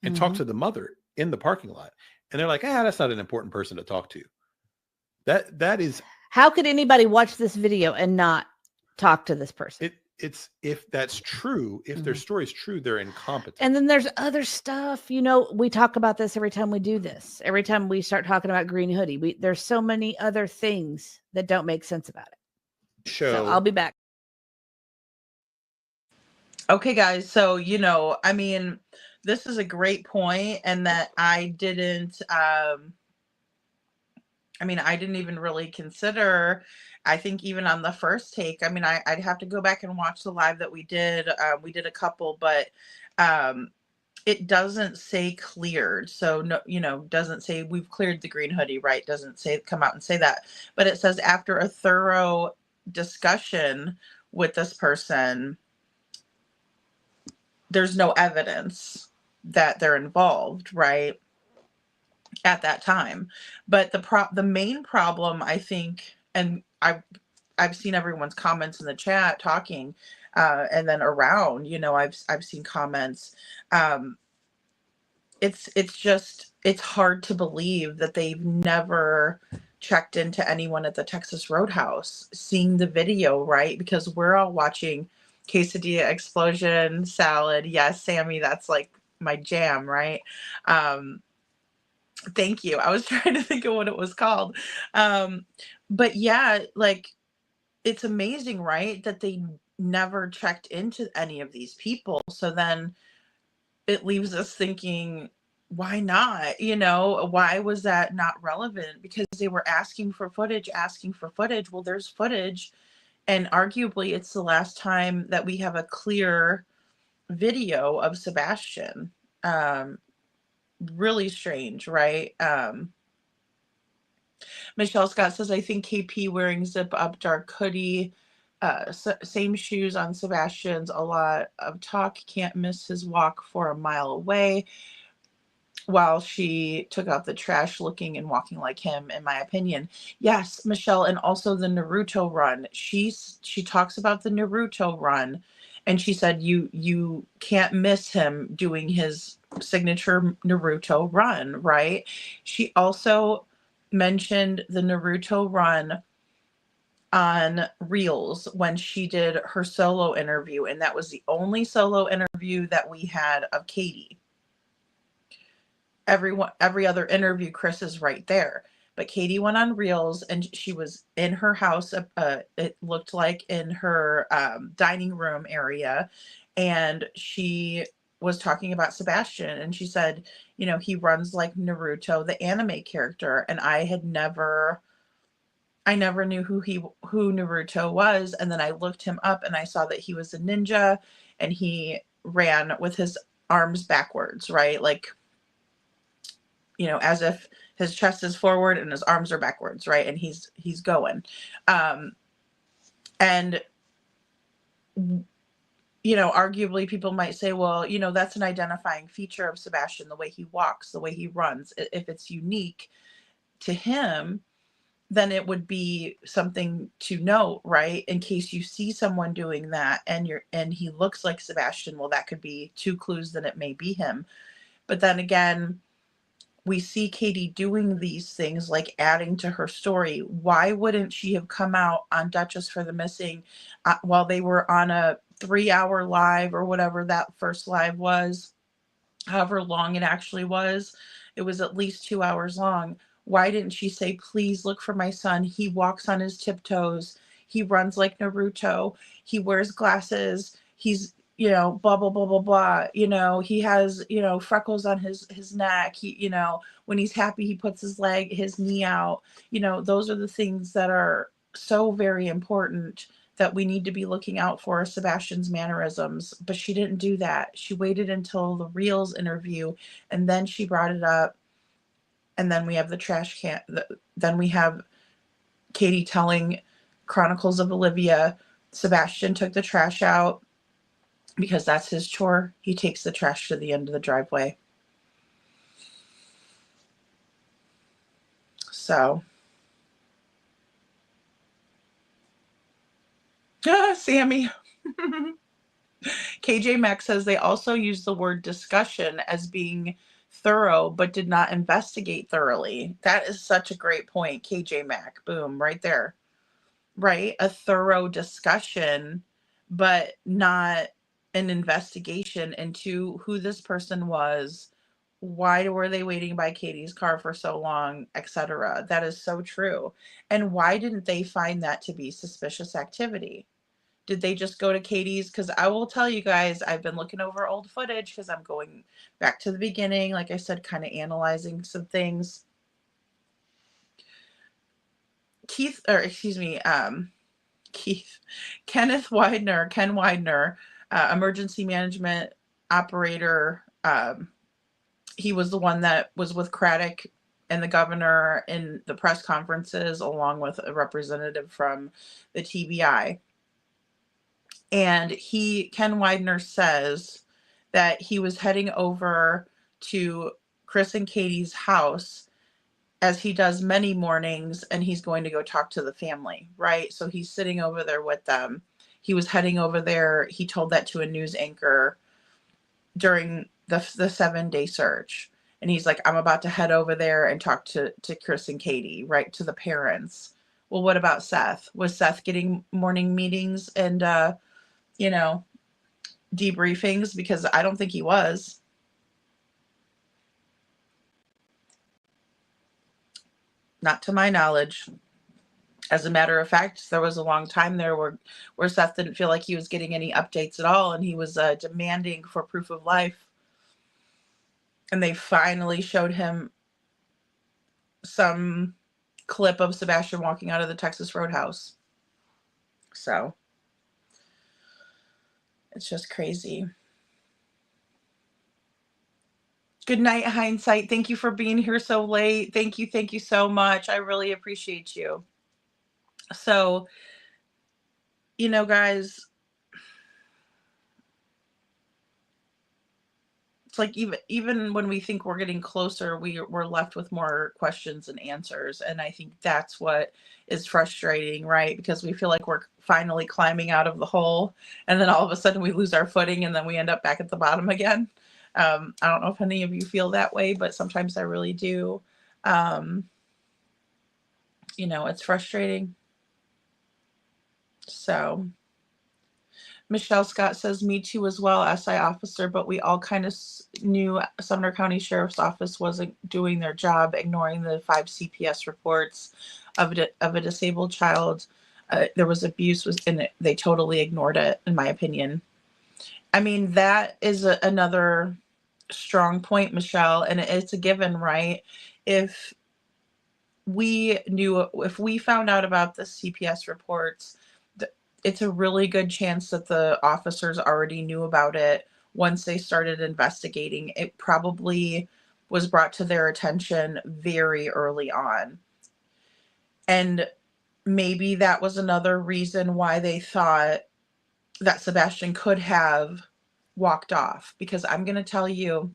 and talk to the mother in the parking lot. And they're like, that's not an important person to talk to. That is. How could anybody watch this video and not talk to this person? It's if that's true, if their story is true, they're incompetent. And then there's other stuff, we talk about this every time we do this. Every time we start talking about Green Hoodie, there's so many other things that don't make sense about it. So I'll be back. Okay, guys. So, I mean, this is a great point, and that I didn't even really consider. I think even on the first take, I'd have to go back and watch the live that we did. We did a couple, but it doesn't say cleared. So no, doesn't say we've cleared the Green Hoodie, right? Doesn't say come out and say that, but it says after a thorough discussion with this person, there's no evidence that they're involved, right? At that time. But the main problem, I think, and I've seen everyone's comments in the chat talking, and then around, I've seen comments. It's hard to believe that they've never checked into anyone at the Texas Roadhouse, seeing the video, right? Because we're all watching Quesadilla Explosion, Salad. Yes, Sammy, that's like my jam, right? Thank you. I was trying to think of what it was called. But yeah, like, it's amazing, right? That they never checked into any of these people. So then it leaves us thinking, why not? Why was that not relevant? Because they were asking for footage. Well, there's footage. And arguably it's the last time that we have a clear video of Sebastian. Really strange, right? Michelle Scott says, I think KP wearing zip up dark hoodie, same shoes on Sebastian's, a lot of talk, can't miss his walk for a mile away, while she took out the trash, looking and walking like him, in my opinion. Yes, Michelle, and also the Naruto run. She talks about the Naruto run, and she said you can't miss him doing his signature Naruto run, right? She also mentioned the Naruto run on Reels when she did her solo interview, and that was the only solo interview that we had of Katie. Every other interview, Chris is right there, but Katie went on Reels, and she was in her house. It looked like in her dining room area, and she was talking about Sebastian, and she said, he runs like Naruto, the anime character, and I never knew who Naruto was, and then I looked him up, and I saw that he was a ninja, and he ran with his arms backwards, right? Like, as if his chest is forward and his arms are backwards, right? And he's going. And, arguably people might say, well, that's an identifying feature of Sebastian, the way he walks, the way he runs. If it's unique to him, then it would be something to note, right? In case you see someone doing that and he looks like Sebastian, well, that could be two clues that it may be him. But then again, we see Katie doing these things, like adding to her story. Why wouldn't she have come out on Duchess for the Missing while they were on a 3-hour live, or whatever that first live was, however long it actually was? It was at least 2 hours long. Why didn't she say, please look for my son? He walks on his tiptoes. He runs like Naruto. He wears glasses. He's, blah, blah, blah, blah, blah. He has, freckles on his neck. He, when he's happy, he puts his knee out. Those are the things that are so very important that we need to be looking out for Sebastian's mannerisms, but she didn't do that. She waited until the Reels interview, and then she brought it up. And then we have the trash can. Then we have Katie telling Chronicles of Olivia, Sebastian took the trash out because that's his chore. He takes the trash to the end of the driveway. So, Sammy. KJ Max says they also use the word discussion as being thorough, but did not investigate thoroughly. That is such a great point, KJ Mac. Boom, right there. Right? A thorough discussion, but not an investigation into who this person was, why were they waiting by Katie's car for so long, etc. That is so true. And why didn't they find that to be suspicious activity? Did they just go to Katie's? Because I will tell you guys, I've been looking over old footage because I'm going back to the beginning, like I said, kind of analyzing some things. Kenneth Widener, Ken Widener, emergency management operator. He was the one that was with Craddock and the governor in the press conferences, along with a representative from the TBI. And Ken Widener says that he was heading over to Chris and Katie's house, as he does many mornings, and he's going to go talk to the family, right? So he's sitting over there with them. He was heading over there. He told that to a news anchor during the 7-day search. And he's like, I'm about to head over there and talk to Chris and Katie, right? To the parents. Well, what about Seth? Was Seth getting morning meetings and, debriefings? Because I don't think he was. Not to my knowledge. As a matter of fact, there was a long time there where Seth didn't feel like he was getting any updates at all, and he was demanding for proof of life. And they finally showed him some clip of Sebastian walking out of the Texas Roadhouse. So it's just crazy. Good night, Hindsight. Thank you for being here so late. Thank you so much. I really appreciate you. So, guys, it's like even when we think we're getting closer, we're left with more questions and answers. And I think that's what is frustrating, right? Because we feel like we're finally climbing out of the hole, and then all of a sudden we lose our footing, and then we end up back at the bottom again. I don't know if any of you feel that way, but sometimes I really do. It's frustrating. So Michelle Scott says, me too as well, SI officer, but we all kind of knew Sumner County Sheriff's Office wasn't doing their job, ignoring the 5 CPS reports of a disabled child. There was abuse in it. They totally ignored it, in my opinion. I mean, that is another strong point, Michelle, and it's a given, right? If we found out about the CPS reports, it's a really good chance that the officers already knew about it once they started investigating. It probably was brought to their attention very early on. And maybe that was another reason why they thought that Sebastian could have walked off. Because I'm going to tell you,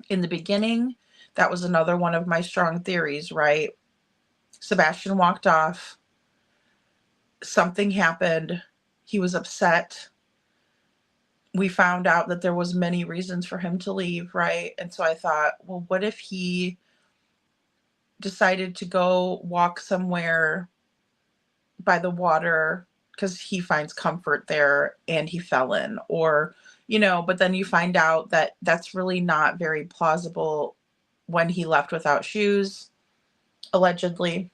in the beginning, that was another one of my strong theories, right? Sebastian walked off. Something happened. He was upset. We found out that there was many reasons for him to leave, right? And so I thought, well, what if he decided to go walk somewhere by the water because he finds comfort there and he fell in? Or, but then you find out that that's really not very plausible when he left without shoes, allegedly.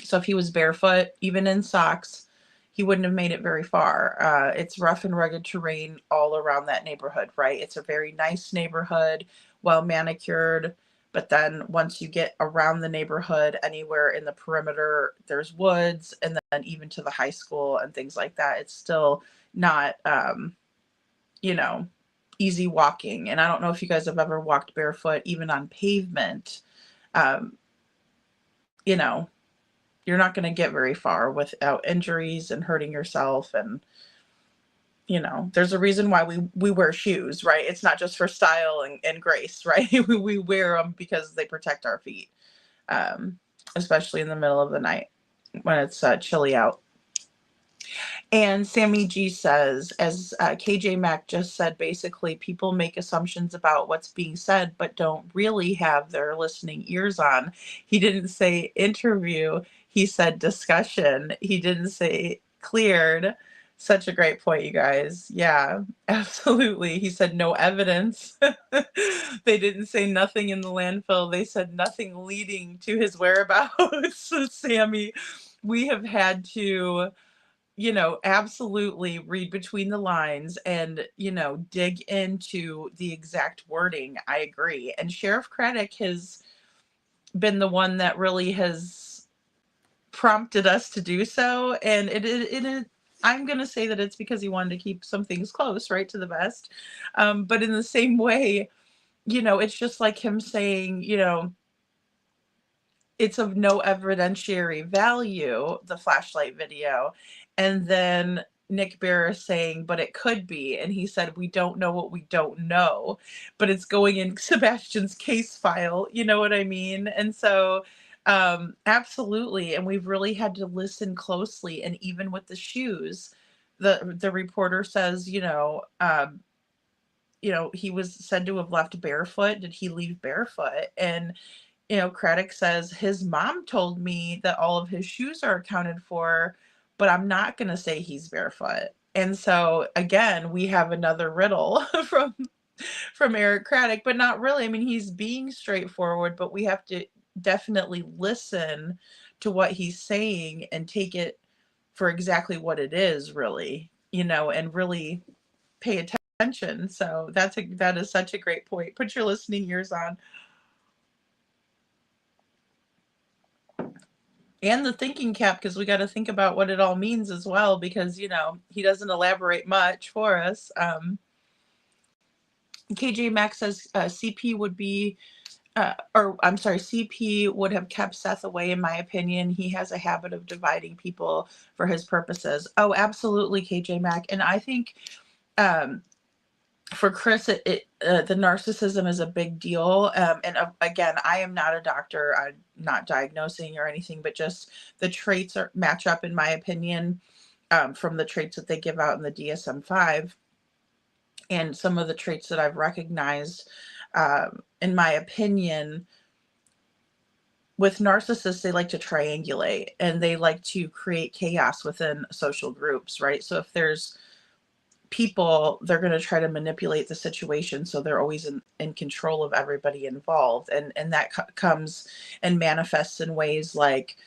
So if he was barefoot, even in socks, he wouldn't have made it very far. It's rough and rugged terrain all around that neighborhood, right? It's a very nice neighborhood, well manicured, But then once you get around the neighborhood, anywhere in the perimeter, there's woods, and then even to the high school and things like that, it's still not, you know, easy walking. And I don't know if you guys have ever walked barefoot, even on pavement. Um, you know, you're not going to get very far without injuries and hurting yourself. And, you know, there's a reason why we wear shoes, right? It's not just for style and grace, right? We wear them because they protect our feet, especially in the middle of the night when it's chilly out. And Sammy G says, as KJ Mack just said, basically people make assumptions about what's being said, but don't really have their listening ears on. He didn't say interview. He said discussion. He didn't say cleared. Such a great point, you guys. Yeah, absolutely. He said no evidence. They didn't say nothing in the landfill. They said nothing leading to his whereabouts. So, Sammy, we have had to, you know, absolutely read between the lines and, you know, dig into the exact wording. I agree. And Sheriff Craddock has been the one that really has prompted us to do so. And I'm going to say that it's because he wanted to keep some things close, right, to the vest. But in the same way, you know, it's just like him saying, you know, it's of no evidentiary value, the flashlight video. And then Nick Barra saying, but it could be. And he said, we don't know what we don't know, but it's going in Sebastian's case file. You know what I mean? And so, absolutely. And we've really had to listen closely. And even with the shoes, the reporter says, he was said to have left barefoot. Did he leave barefoot? And Craddock says his mom told me that all of his shoes are accounted for, but I'm not going to say he's barefoot. And so again, we have another riddle from Eric Craddock, but not really. I mean, he's being straightforward, but we have to definitely listen to what he's saying and take it for exactly what it is, really, and really pay attention. So that is such a great point. Put your listening ears on. And the thinking cap, because we got to think about what it all means as well, because, he doesn't elaborate much for us. KJ Max says CP would be, CP would have kept Seth away, in my opinion. He has a habit of dividing people for his purposes. Oh, absolutely, KJ Mac. And I think for Chris, the narcissism is a big deal. Again, I am not a doctor. I'm not diagnosing or anything, but just the traits match up, in my opinion, from the traits that they give out in the DSM-5 and some of the traits that I've recognized, in my opinion. With narcissists, they like to triangulate and they like to create chaos within social groups, right? So if there's people, they're going to try to manipulate the situation, so they're always in control of everybody involved, and that comes and manifests in ways like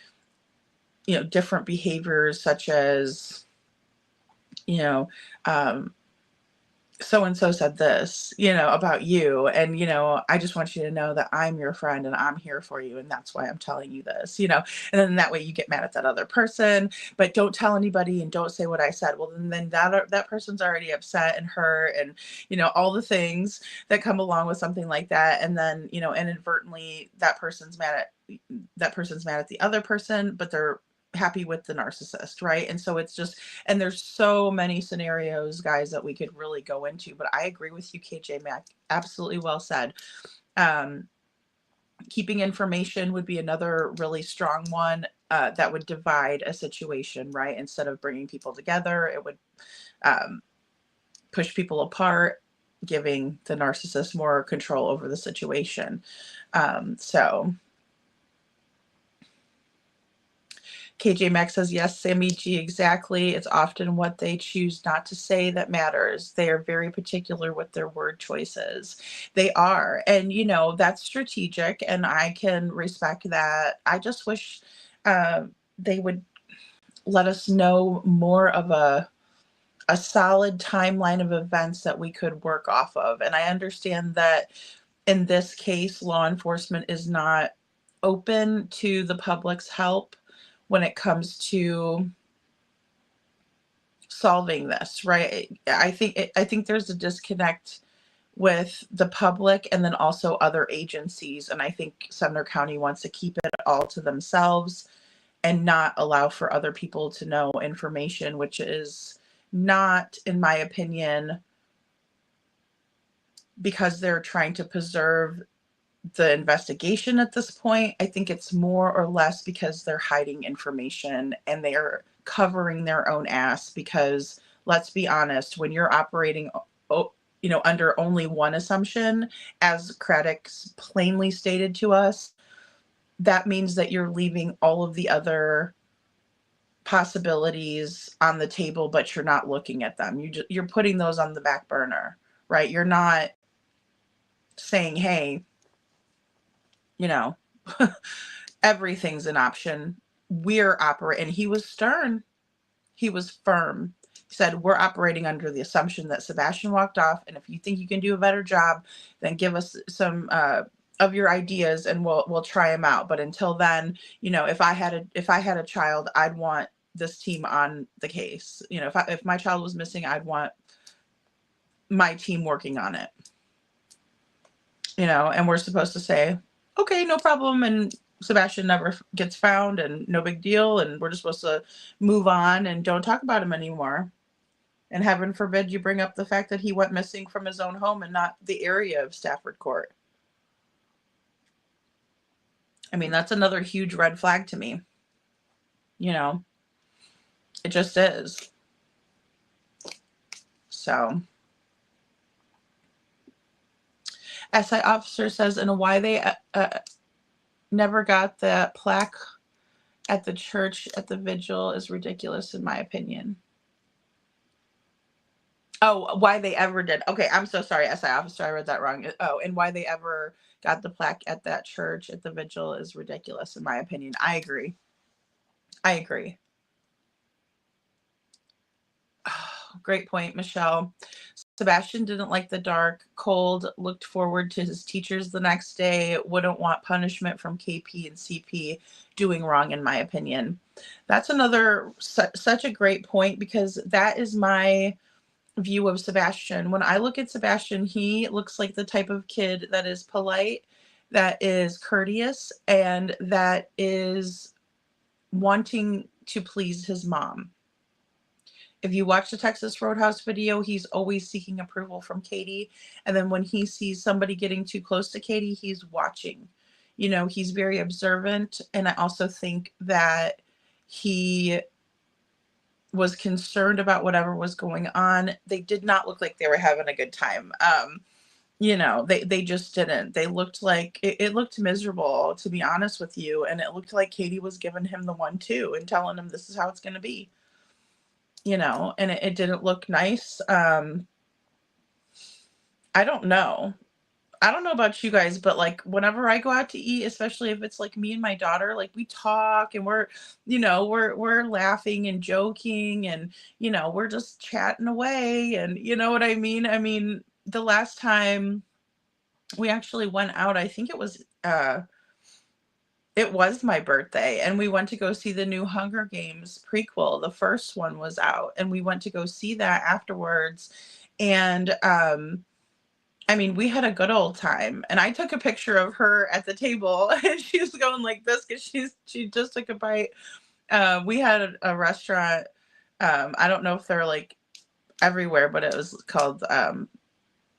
different behaviors, such as so and so said this about you, and I just want you to know that I'm your friend and I'm here for you, and that's why I'm telling you this, and then that way you get mad at that other person, but don't tell anybody and don't say what I said. Well, then that person's already upset and hurt, and all the things that come along with something like that, and then inadvertently that person's mad at the other person, but they're happy with the narcissist, right? And so it's just, and there's so many scenarios, guys, that we could really go into, but I agree with you, KJ Mack. Absolutely well said. Keeping information would be another really strong one that would divide a situation, right? Instead of bringing people together, it would push people apart, giving the narcissist more control over the situation. So KJ Max says, yes, Sammy G, exactly. It's often what they choose not to say that matters. They are very particular with their word choices. They are. And, that's strategic, and I can respect that. I just wish they would let us know more of a solid timeline of events that we could work off of. And I understand that in this case, law enforcement is not open to the public's help when it comes to solving this, right? I think there's a disconnect with the public and then also other agencies, and I think Sumner County wants to keep it all to themselves and not allow for other people to know information, which is not, in my opinion, because they're trying to preserve the investigation at this point. I think it's more or less because they're hiding information and they're covering their own ass, because let's be honest, when you're operating under only one assumption, as Craddock's plainly stated to us, that means that you're leaving all of the other possibilities on the table, but you're not looking at them. You're putting those on the back burner, right? You're not saying, hey, everything's an option. We're operating. And he was stern. He was firm. He said, we're operating under the assumption that Sebastian walked off. And if you think you can do a better job, then give us some of your ideas and we'll try them out. But until then, if I had a child, I'd want this team on the case. If my child was missing, I'd want my team working on it. And we're supposed to say, okay, no problem. And Sebastian never gets found and no big deal. And we're just supposed to move on and don't talk about him anymore. And heaven forbid you bring up the fact that he went missing from his own home and not the area of Stafford Court. I mean, that's another huge red flag to me. It just is. So, SI officer says, and why they never got the plaque at the church at the vigil is ridiculous, in my opinion. Oh, why they ever did. Okay, I'm so sorry, SI officer. I read that wrong. Oh, and why they ever got the plaque at that church at the vigil is ridiculous, in my opinion. I agree. Oh, great point, Michelle. Sebastian didn't like the dark, cold, looked forward to his teachers the next day, wouldn't want punishment from KP and CP doing wrong, in my opinion. That's another such a great point, because that is my view of Sebastian. When I look at Sebastian, he looks like the type of kid that is polite, that is courteous, and that is wanting to please his mom. If you watch the Texas Roadhouse video, he's always seeking approval from Katie. And then when he sees somebody getting too close to Katie, he's watching. He's very observant. And I also think that he was concerned about whatever was going on. They did not look like they were having a good time. They just didn't. They looked like, it looked miserable, to be honest with you. And it looked like Katie was giving him the 1-2 and telling him this is how it's going to be. And it didn't look nice. I don't know. I don't know about you guys, but like whenever I go out to eat, especially if it's like me and my daughter, like we talk and we're laughing and joking and, we're just chatting away. And you know what I mean? I mean, the last time we actually went out, I think it was my birthday, and we went to go see the new Hunger Games prequel. The first one was out, and we went to go see that afterwards. And I mean, we had a good old time. And I took a picture of her at the table, and she was going like this because she just took a bite. We had a restaurant. I don't know if they're like everywhere, but it was called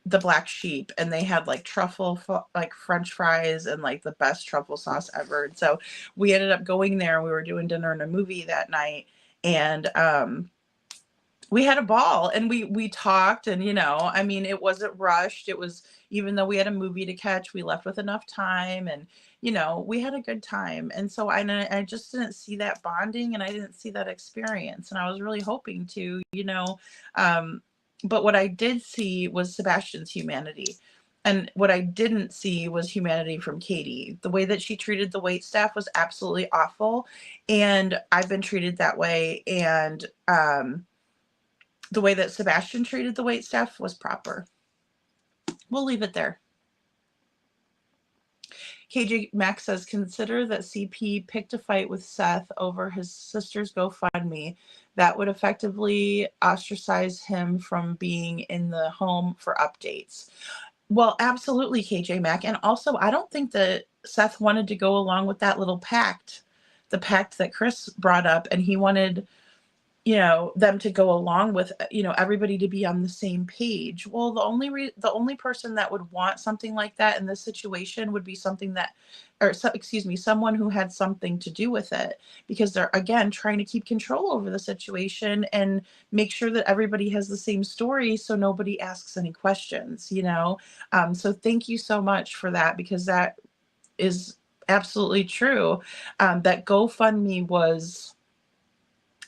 the Black Sheep, and they had like truffle like French fries and like the best truffle sauce ever. And so we ended up going there. We were doing dinner and a movie that night, and we had a ball, and we talked, and I mean, it wasn't rushed. It was, even though we had a movie to catch, we left with enough time, and we had a good time. And so I just didn't see that bonding, and I didn't see that experience, and I was really hoping to, but what I did see was Sebastian's humanity. And what I didn't see was humanity from Katie. The way that she treated the wait staff was absolutely awful. And I've been treated that way. And the way that Sebastian treated the wait staff was proper. We'll leave it there. KJ Max says, consider that CP picked a fight with Seth over his sister's GoFundMe. That would effectively ostracize him from being in the home for updates. Well, absolutely, KJ Mac. And also, I don't think that Seth wanted to go along with that little pact, the pact that Chris brought up, and he wanted, them to go along with, everybody to be on the same page. Well, the only person that would want something like that in this situation would be someone who had something to do with it, because they're, again, trying to keep control over the situation and make sure that everybody has the same story so nobody asks any questions. So thank you so much for that, because that is absolutely true. That GoFundMe was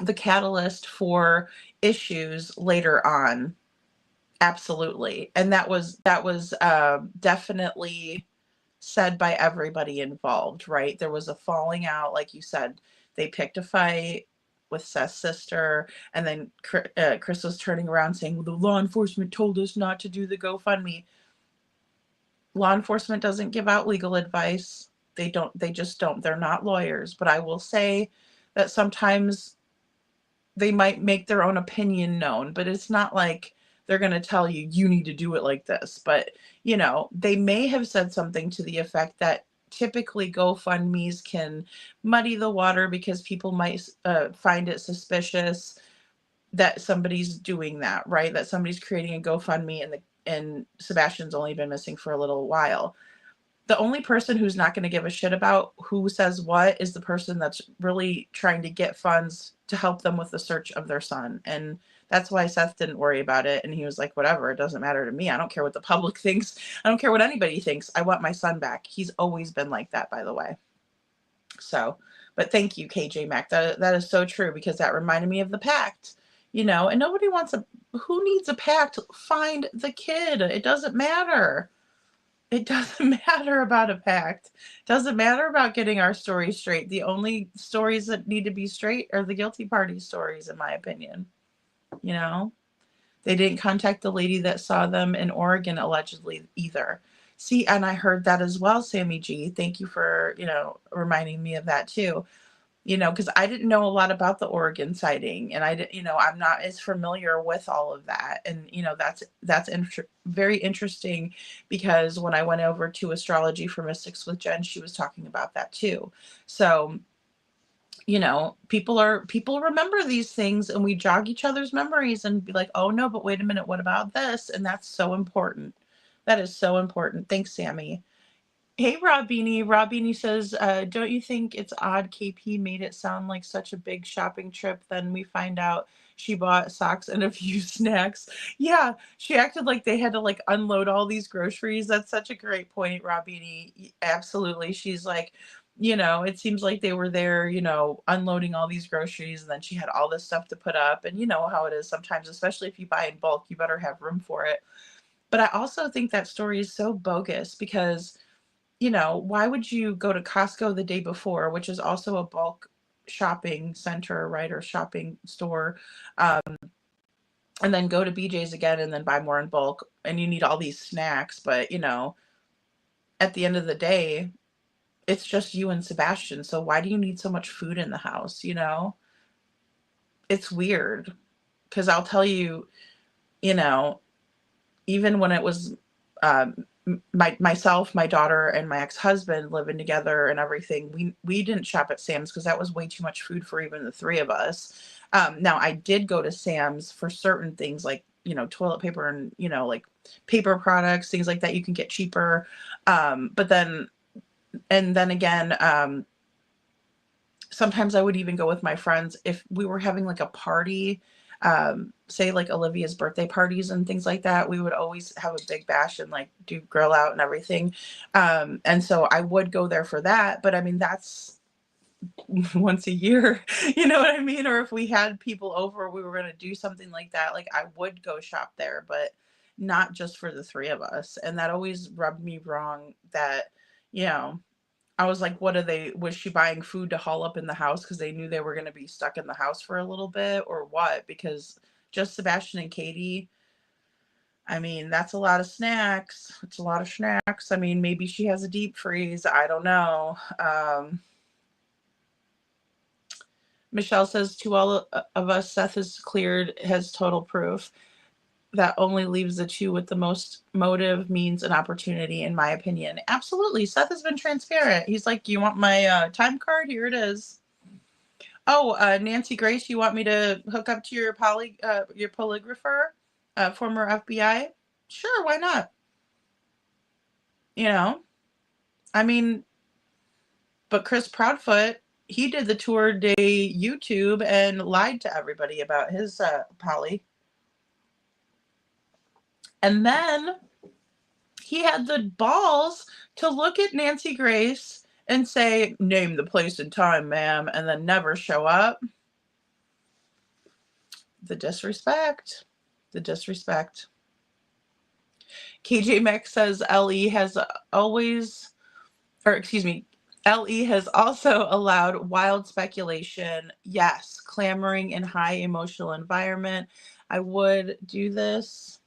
the catalyst for issues later on. Absolutely. And that was definitely said by everybody involved, right? There was a falling out, like you said. They picked a fight with Seth's sister, and then Chris was turning around saying, well, the law enforcement told us not to do the GoFundMe. Law enforcement doesn't give out legal advice. They just don't. They're not lawyers. But I will say that sometimes they might make their own opinion known, but it's not like they're going to tell you, you need to do it like this. But, they may have said something to the effect that typically GoFundMes can muddy the water because people might find it suspicious that somebody's doing that, right? That somebody's creating a GoFundMe and Sebastian's only been missing for a little while. The only person who's not going to give a shit about who says what is the person that's really trying to get funds to help them with the search of their son. And that's why Seth didn't worry about it. And he was like, whatever, it doesn't matter to me. I don't care what the public thinks. I don't care what anybody thinks. I want my son back. He's always been like that, by the way. So, but thank you, KJ Mac. That is so true, because that reminded me of the pact, and nobody wants who needs a pact? Find the kid. It doesn't matter. It doesn't matter about a pact. It doesn't matter about getting our story straight. The only stories that need to be straight are the guilty party stories, in my opinion. They didn't contact the lady that saw them in Oregon, allegedly, either. See, and I heard that as well, Sammy G. Thank you for, reminding me of that too. Because I didn't know a lot about the Oregon sighting, and I'm not as familiar with all of that. And, that's very interesting, because when I went over to Astrology for Mystics with Jen, she was talking about that too. So, people remember these things, and we jog each other's memories and be like, oh no, but wait a minute, what about this? And that's so important. That is so important. Thanks, Sammy. Hey, Rob Beanie. Rob Beanie says, don't you think it's odd KP made it sound like such a big shopping trip? Then we find out she bought socks and a few snacks. Yeah, she acted like they had to unload all these groceries. That's such a great point, Rob Beanie. Absolutely. She's like, it seems like they were there, unloading all these groceries, and then she had all this stuff to put up. And you know how it is sometimes, especially if you buy in bulk, you better have room for it. But I also think that story is so bogus, because why would you go to Costco the day before, which is also a bulk shopping center, right, or shopping store, and then go to BJ's again and then buy more in bulk, and you need all these snacks, but at the end of the day, it's just you and Sebastian, so why do you need so much food in the house? It's weird, because I'll tell you, even when it was myself, my daughter, and my ex-husband living together and everything, we didn't shop at Sam's because that was way too much food for even the three of us. Now I did go to Sam's for certain things, like toilet paper and paper products, things like that you can get cheaper. But then again, sometimes I would even go with my friends if we were having a party, say Olivia's birthday parties and things like that. We would always have a big bash and do grill out and everything. And so I would go there for that, but I mean, that's once a year, you know what I mean? Or if we had people over, we were going to do something like that. I would go shop there, but not just for the three of us. And that always rubbed me wrong that, I was like, was she buying food to haul up in the house because they knew they were going to be stuck in the house for a little bit, or what? Because just Sebastian and Katie, I mean, that's a lot of snacks. It's a lot of snacks. I mean, maybe she has a deep freeze. I don't know. Michelle says, to all of us, Seth is cleared, has total proof. That only leaves the two with the most motive, means, and opportunity, in my opinion. Absolutely. Seth has been transparent. He's like, you want my time card? Here it is. Oh, Nancy Grace, you want me to hook up to your polygrapher, former FBI? Sure, why not? You know, I mean, but Chris Proudfoot, he did the tour de YouTube and lied to everybody about his poly. And then he had the balls to look at Nancy Grace and say, name the place and time, ma'am, and then never show up. The disrespect. The disrespect. KJ Mack says LE has also allowed wild speculation. Yes, clamoring in high emotional environment. I would do this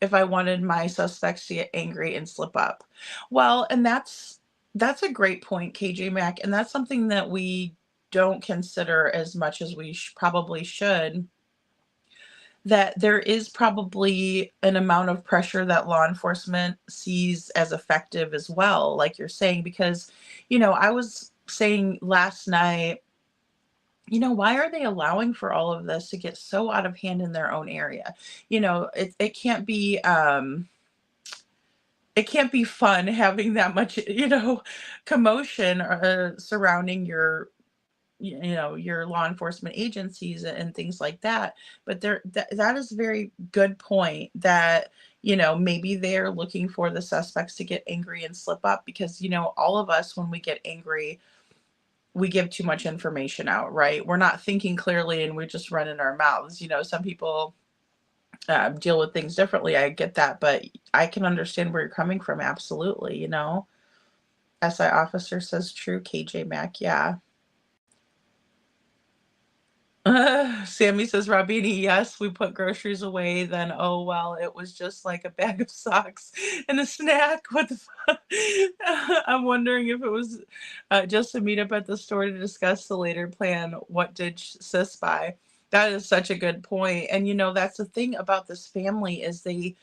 if I wanted my suspects to get angry and slip up. Well, and that's a great point, KJ Mack, and that's something that we don't consider as much as we probably should. That there is probably an amount of pressure that law enforcement sees as effective as well, like you're saying, because, I was saying last night, why are they allowing for all of this to get so out of hand in their own area? It can't be, it can't be fun having that much, commotion surrounding your law enforcement agencies and things like that. But that is a very good point that, maybe they're looking for the suspects to get angry and slip up because, all of us, when we get angry, we give too much information out, right? We're not thinking clearly and we're just running our mouths. Some people deal with things differently. I get that, but I can understand where you're coming from. Absolutely. SI officer says true. KJ Mack. Yeah. Sammy says, Rabini, yes, we put groceries away. Then, oh, well, it was just like a bag of socks and a snack. What the fuck? I'm wondering if it was just to meet up at the store to discuss the later plan. What did sis buy? That is such a good point. And, that's the thing about this family is they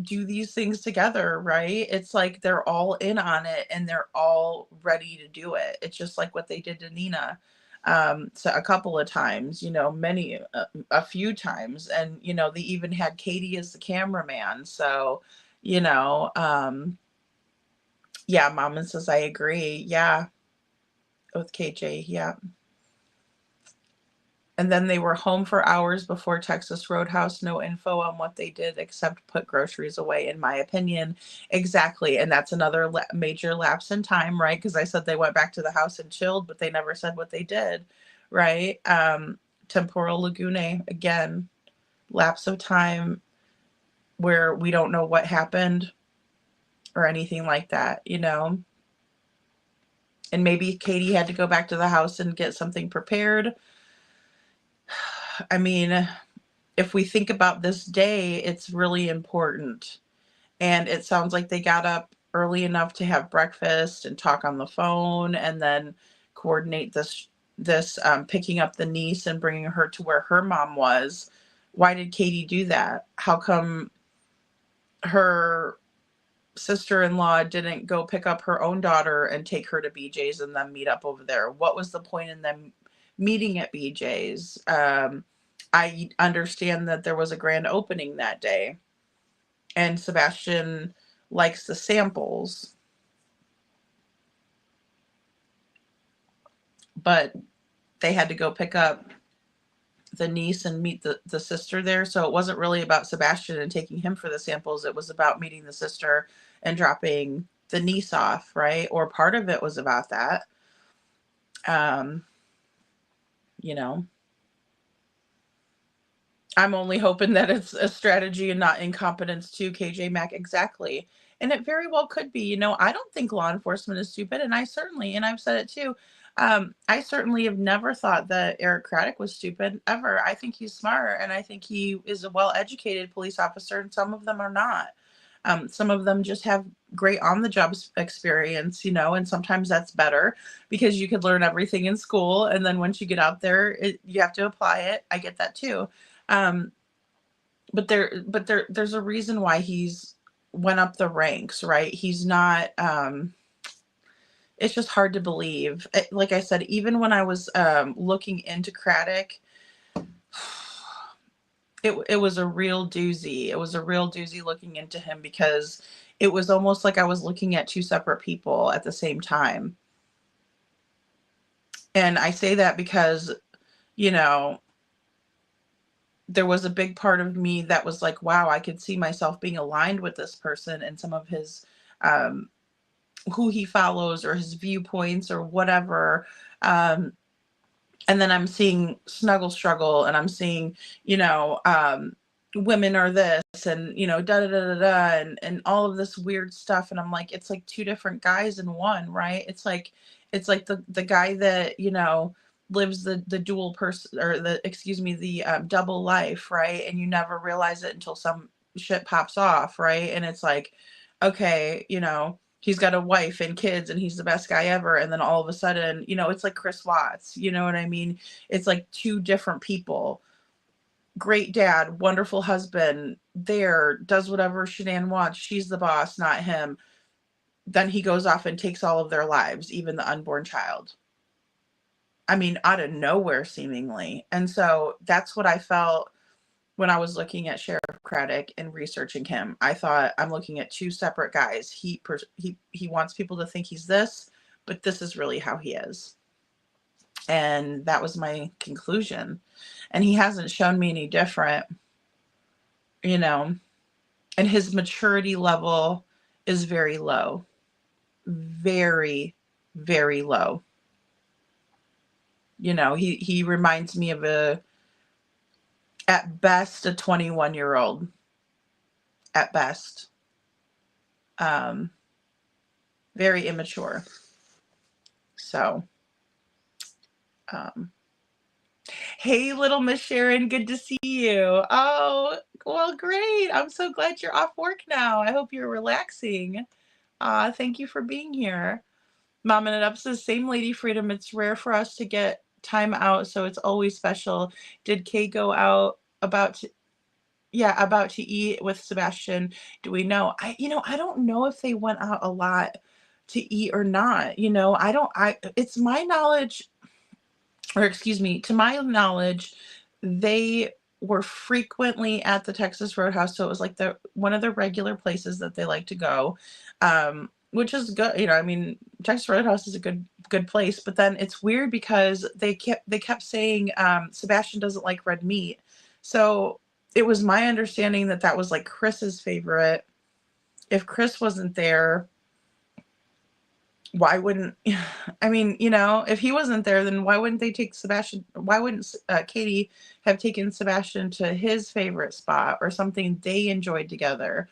do these things together, right? It's like they're all in on it and they're all ready to do it. It's just like what they did to Nina. So a couple of times, a few times, and they even had Katie as the cameraman. So, yeah, Mama says I agree. Yeah, with KJ. Yeah. And then they were home for hours before Texas Roadhouse. No info on what they did except put groceries away, in my opinion. Exactly. And that's another major lapse in time, right? Because I said they went back to the house and chilled, but they never said what they did, right? Temporal Lagune, again, lapse of time where we don't know what happened or anything like that, And maybe Katie had to go back to the house and get something prepared. I mean, if we think about this day, it's really important. And it sounds like they got up early enough to have breakfast and talk on the phone and then coordinate this picking up the niece and bringing her to where her mom was. Why did Katie do that? How come her sister-in-law didn't go pick up her own daughter and take her to BJ's and then meet up over there? What was the point in them meeting at BJ's? I understand that there was a grand opening that day and Sebastian likes the samples, but they had to go pick up the niece and meet the sister there. So it wasn't really about Sebastian and taking him for the samples. It was about meeting the sister and dropping the niece off, right? Or part of it was about that. I'm only hoping that it's a strategy and not incompetence too, KJ Mack. Exactly. And it very well could be. I don't think law enforcement is stupid. And I've said it too. I certainly have never thought that Eric Craddock was stupid ever. I think he's smart, and I think he is a well-educated police officer, and some of them are not. Some of them just have great on-the-job experience, and sometimes that's better because you could learn everything in school, and then once you get out there, you have to apply it. I get that too. But there's a reason why he's went up the ranks, right? He's not. It's just hard to believe. Like I said, even when I was looking into Craddock, it was a real doozy. It was a real doozy looking into him because it was almost like I was looking at two separate people at the same time. And I say that because, there was a big part of me that was like, wow, I could see myself being aligned with this person and some of his, who he follows or his viewpoints or whatever. And then I'm seeing Snuggle Struggle, and I'm seeing, women are this, and, da da da da da, and all of this weird stuff. And I'm like, it's like two different guys in one, right? It's like the guy that, lives the dual person, or the double life, right? And you never realize it until some shit pops off, right? And it's like, okay, he's got a wife and kids and he's the best guy ever. And then all of a sudden, it's like Chris Watts, you know what I mean? It's like two different people. Great dad, wonderful husband, does whatever Shanann wants. She's the boss, not him. Then he goes off and takes all of their lives, even the unborn child. I mean, out of nowhere, seemingly. And so that's what I felt when I was looking at Sheriff Craddock and researching him. I thought, I'm looking at two separate guys. He wants people to think he's this, but this is really how he is. And that was my conclusion. And he hasn't shown me any different, and his maturity level is very low. Very, very low. He reminds me of at best, a 21-year-old. At best. Very immature. So, hey, little Miss Sharon, good to see you. Oh, well, great. I'm so glad you're off work now. I hope you're relaxing. Thank you for being here. Mom and It Up says, same Lady Freedom. It's rare for us to get time out, so it's always special. Did Kay go out about to eat with Sebastian? Do we know? I don't know if they went out a lot to eat or not. It's my knowledge, to my knowledge, they were frequently at the Texas Roadhouse. So it was like one of the regular places that they like to go, which is good. Texas Roadhouse is a good place, but then it's weird because they kept saying Sebastian doesn't like red meat. So it was my understanding that was like Chris's favorite. If Chris wasn't there, why wouldn't, if he wasn't there, then why wouldn't they take Sebastian? Why wouldn't Katie have taken Sebastian to his favorite spot or something they enjoyed together?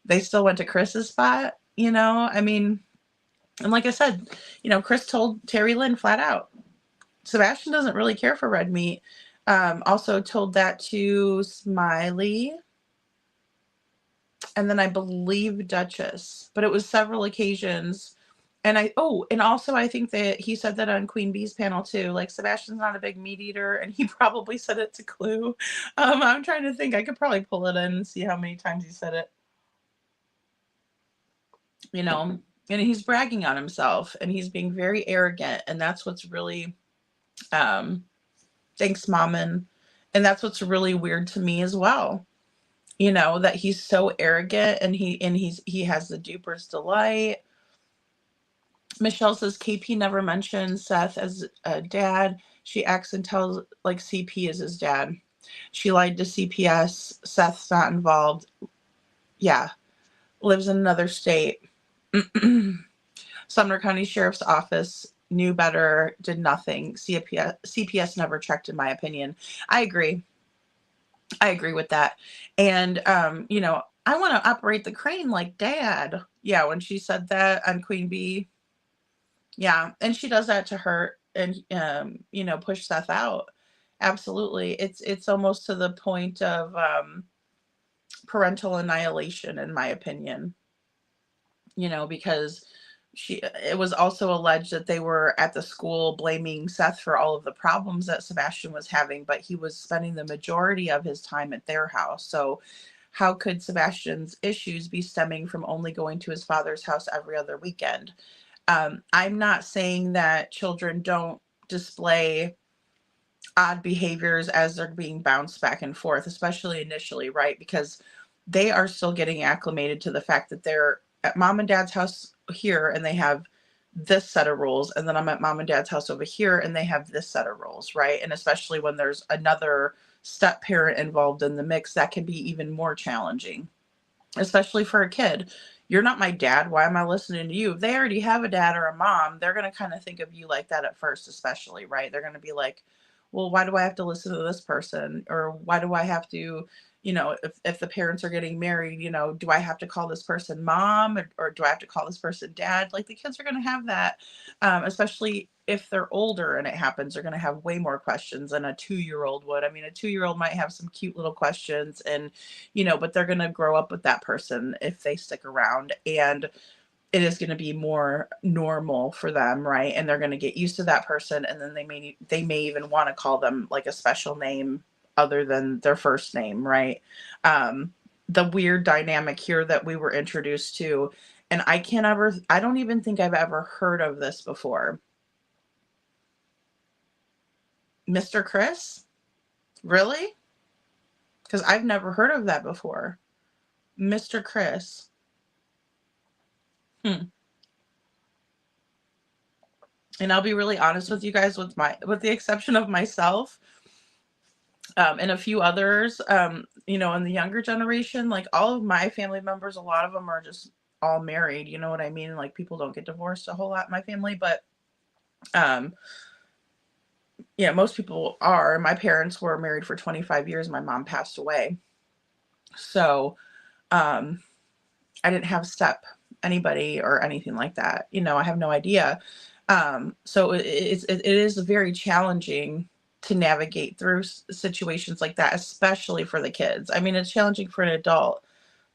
They still went to Chris's spot, and like I said, Chris told Terry Lynn flat out, Sebastian doesn't really care for red meat. Also told that to Smiley. And then I believe Duchess, but it was several occasions. And also I think that he said that on Queen Bee's panel too, like Sebastian's not a big meat eater, and he probably said it to Clue. I'm trying to think, I could probably pull it in and see how many times he said it. And he's bragging on himself and he's being very arrogant. And that's what's really, thanks, Mammon. And that's what's really weird to me as well. That he's so arrogant and he has the duper's delight. Michelle says KP never mentioned Seth as a dad. She acts and tells like CP is his dad. She lied to CPS. Seth's not involved. Yeah. Lives in another state. Sumner County Sheriff's Office knew better, did nothing. CPS never checked, in my opinion. I agree with that. And, I want to operate the crane like Dad. Yeah, when she said that on Queen Bee. Yeah, and she does that to her and push Seth out. Absolutely. It's almost to the point of parental annihilation, in my opinion. Because it was also alleged that they were at the school blaming Seth for all of the problems that Sebastian was having, but he was spending the majority of his time at their house. So how could Sebastian's issues be stemming from only going to his father's house every other weekend? I'm not saying that children don't display odd behaviors as they're being bounced back and forth, especially initially, right? Because they are still getting acclimated to the fact that they're at mom and dad's house here and they have this set of rules, and then I'm at mom and dad's house over here and they have this set of rules, right? And especially when there's another step parent involved in the mix, that can be even more challenging, especially for a kid. You're not my dad. Why am I listening to you? If they already have a dad or a mom, they're going to kind of think of you like that at first, especially, right? They're going to be like, well, why do I have to listen to this person? Or why do I have to, if the parents are getting married, do I have to call this person mom, or do I have to call this person dad? Like, the kids are going to have that, especially if they're older and it happens, they're going to have way more questions than a 2-year-old would. I mean, a 2-year-old might have some cute little questions and, but they're going to grow up with that person if they stick around, and it is going to be more normal for them, right? And they're going to get used to that person, and then they may even want to call them like a special name other than their first name, right? The weird dynamic here that we were introduced to, and I don't even think I've ever heard of this before. Mr. Chris? Really? Because I've never heard of that before. Mr. Chris. And I'll be really honest with you guys, with the exception of myself, and a few others, in the younger generation, like all of my family members, a lot of them are just all married. You know what I mean? Like, people don't get divorced a whole lot in my family, but yeah, most people are. My parents were married for 25 years. My mom passed away. So I didn't have anybody or anything like that. I have no idea. So it is very challenging to navigate through situations like that, especially for the kids. I mean, it's challenging for an adult,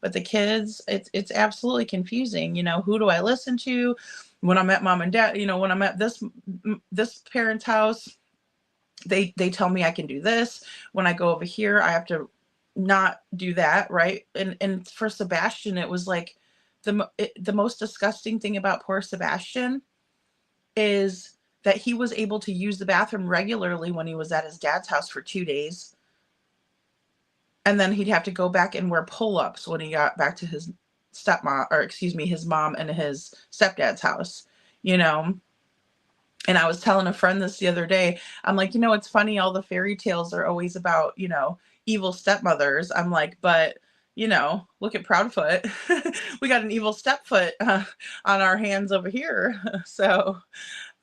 but the kids, it's absolutely confusing. Who do I listen to when I'm at mom and dad? When I'm at this parent's house, they tell me I can do this. When I go over here, I have to not do that, right? And for Sebastian, it was like the most disgusting thing about poor Sebastian is that he was able to use the bathroom regularly when he was at his dad's house for 2 days. And then he'd have to go back and wear pull-ups when he got back to his his mom and his stepdad's house, And I was telling a friend this the other day. I'm like, it's funny, all the fairy tales are always about, evil stepmothers. I'm like, but look at Proudfoot. We got an evil stepfoot on our hands over here. So,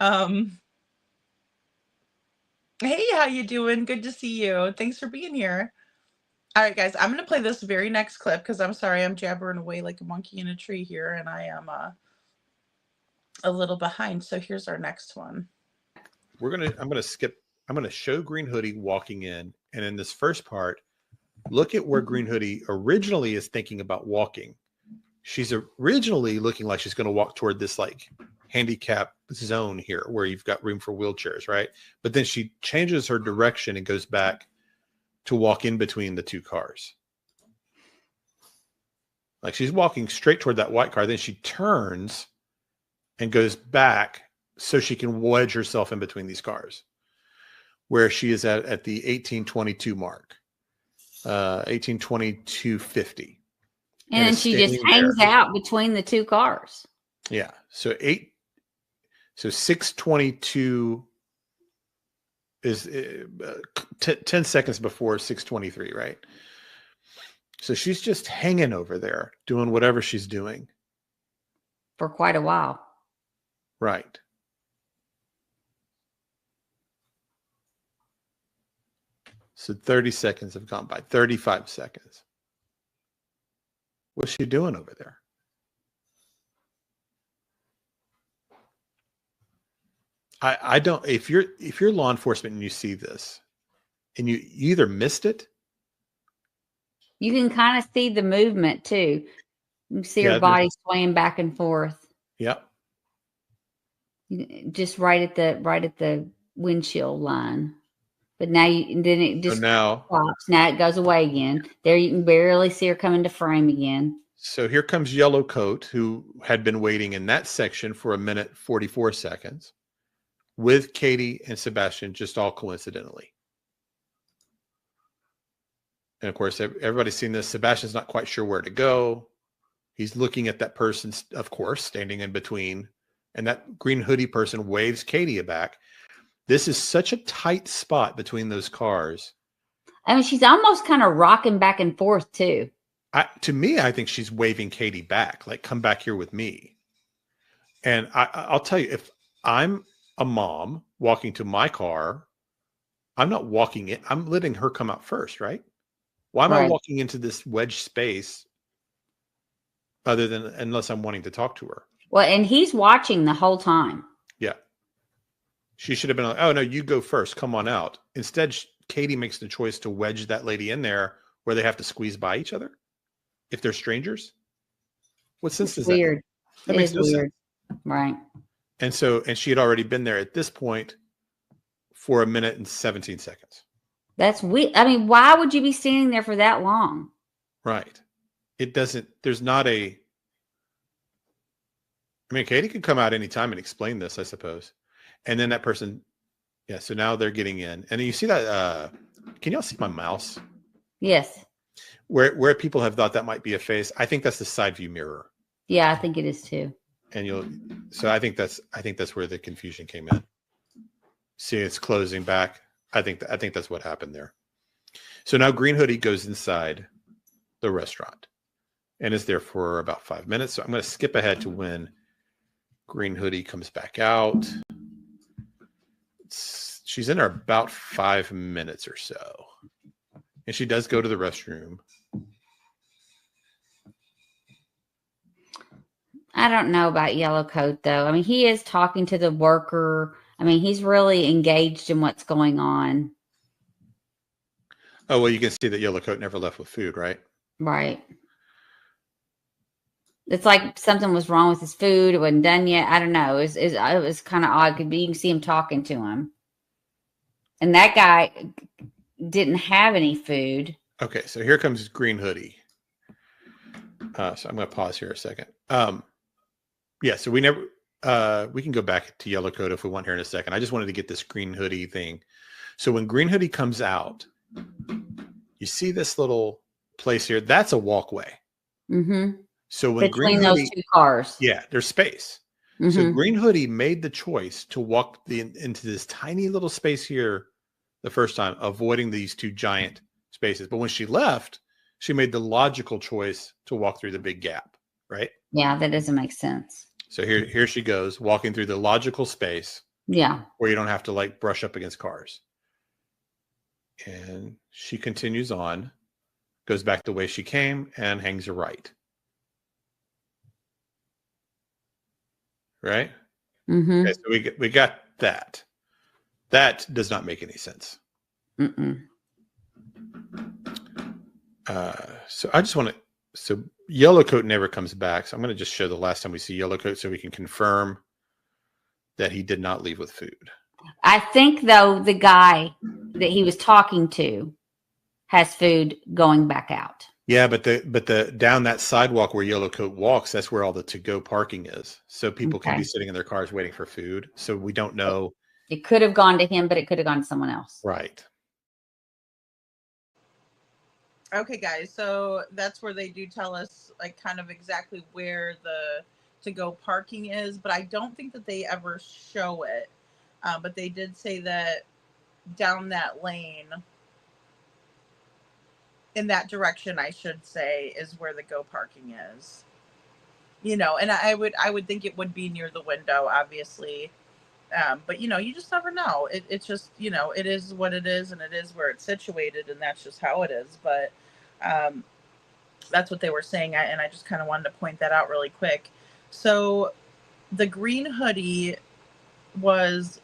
hey, how you doing? Good to see you. Thanks for being here. All right, guys, I'm going to play this very next clip because I'm sorry I'm jabbering away like a monkey in a tree here, and I am a little behind. So here's our next one. I'm going to show Green Hoodie walking in. And in this first part, look at where Green Hoodie originally is thinking about walking. She's originally looking like she's going to walk toward this like handicap zone here where you've got room for wheelchairs, right? But then she changes her direction and goes back to walk in between the two cars. Like, she's walking straight toward that white car. Then she turns and goes back so she can wedge herself in between these cars, where she is at the 1822 mark, 1822.50. And then she just hangs out between the two cars. Yeah. So 622 is 10 seconds before 623, right? So she's just hanging over there doing whatever she's doing. For quite a while. Right. So 30 seconds have gone by, 35 seconds. What's she doing over there? I don't. If you're law enforcement and you see this, and you either missed it. You can kind of see the movement too. You can see her Yeah. body swaying back and forth. Yeah. Just right at the windshield line. But now then it So just now, stops. Now it goes away again. There you can barely see her come into frame again. so here comes Yellow Coat, who had been waiting in that section for 1:44, with Katie and Sebastian, just all coincidentally. And of course, everybody's seen this. Sebastian's not quite sure where to go. He's looking at that person, of course, standing in between. And that green hoodie person waves Katie back. This is such a tight spot between those cars. I mean, she's almost kind of rocking back and forth too. To me, I think she's waving Katie back, like, come back here with me. And I'll tell you, if I'm a mom walking to my car, I'm not walking in. I'm letting her come out first, right? Why am I walking into this wedge space other than unless I'm wanting to talk to her? Well, and he's watching the whole time. Yeah. She should have been like, oh, no, you go first. Come on out. Instead, Katie makes the choice to wedge that lady in there where they have to squeeze by each other if they're strangers. What sense does that make? Weird. That makes no sense. Right. And she had already been there at this point for 1:17. That's weird. I mean, why would you be standing there for that long? Right. It doesn't, there's not a, I mean, Katie could come out anytime and explain this, I suppose. And then that person, yeah, so now they're getting in. And you see that, can y'all see my mouse? Yes. Where people have thought that might be a face, I think that's the side view mirror. Yeah, I think it is too. And so I think that's where the confusion came in. See, it's closing back. I think that's what happened there. So now Green Hoodie goes inside the restaurant and is there for about 5 minutes. So I'm going to skip ahead to when Green Hoodie comes back out. She's in there about 5 minutes or so. And she does go to the restroom. I don't know about Yellow Coat though. I mean, he is talking to the worker. I mean, he's really engaged in what's going on. Oh, well, you can see that Yellow Coat never left with food, right? Right. It's like something was wrong with his food. It wasn't done yet. I don't know. It was kind of odd. You can see him talking to him. And that guy didn't have any food. Okay, so here comes Green Hoodie. So I'm going to pause here a second. Yeah, so we can go back to Yellow Coat if we want here in a second. I just wanted to get this Green Hoodie thing. So when Green Hoodie comes out, you see this little place here. That's a walkway. Mm-hmm. So when Between Green those Hoodie, two cars. yeah, there's space. Mm-hmm. So Green Hoodie made the choice to walk into this tiny little space here the first time, avoiding these two giant spaces. But when she left, she made the logical choice to walk through the big gap, right? Yeah, that doesn't make sense. So here she goes, walking through the logical space. Yeah. Where you don't have to like brush up against cars. And she continues on, goes back the way she came, and hangs a right. Right? Mm-hmm. Okay, so we got that. That does not make any sense. Mm-mm. So I just want to. So Yellow Coat never comes back. So I'm going to just show the last time we see Yellow Coat, so we can confirm that he did not leave with food. I think though the guy that he was talking to has food going back out. Yeah, but the down that sidewalk where Yellow Coat walks, that's where all the to-go parking is. So people can be sitting in their cars waiting for food. So we don't know. It could have gone to him, but it could have gone to someone else. Right. Okay, guys. So that's where they do tell us like kind of exactly where the to-go parking is, but I don't think that they ever show it. But they did say that down that lane, in that direction, I should say, is where the go parking is. You know, and I would think it would be near the window, obviously. But you know, you just never know. It's just, you know, it is what it is, and it is where it's situated, and that's just how it is. But that's what they were saying, and I just kind of wanted to point that out really quick. So the Green Hoodie was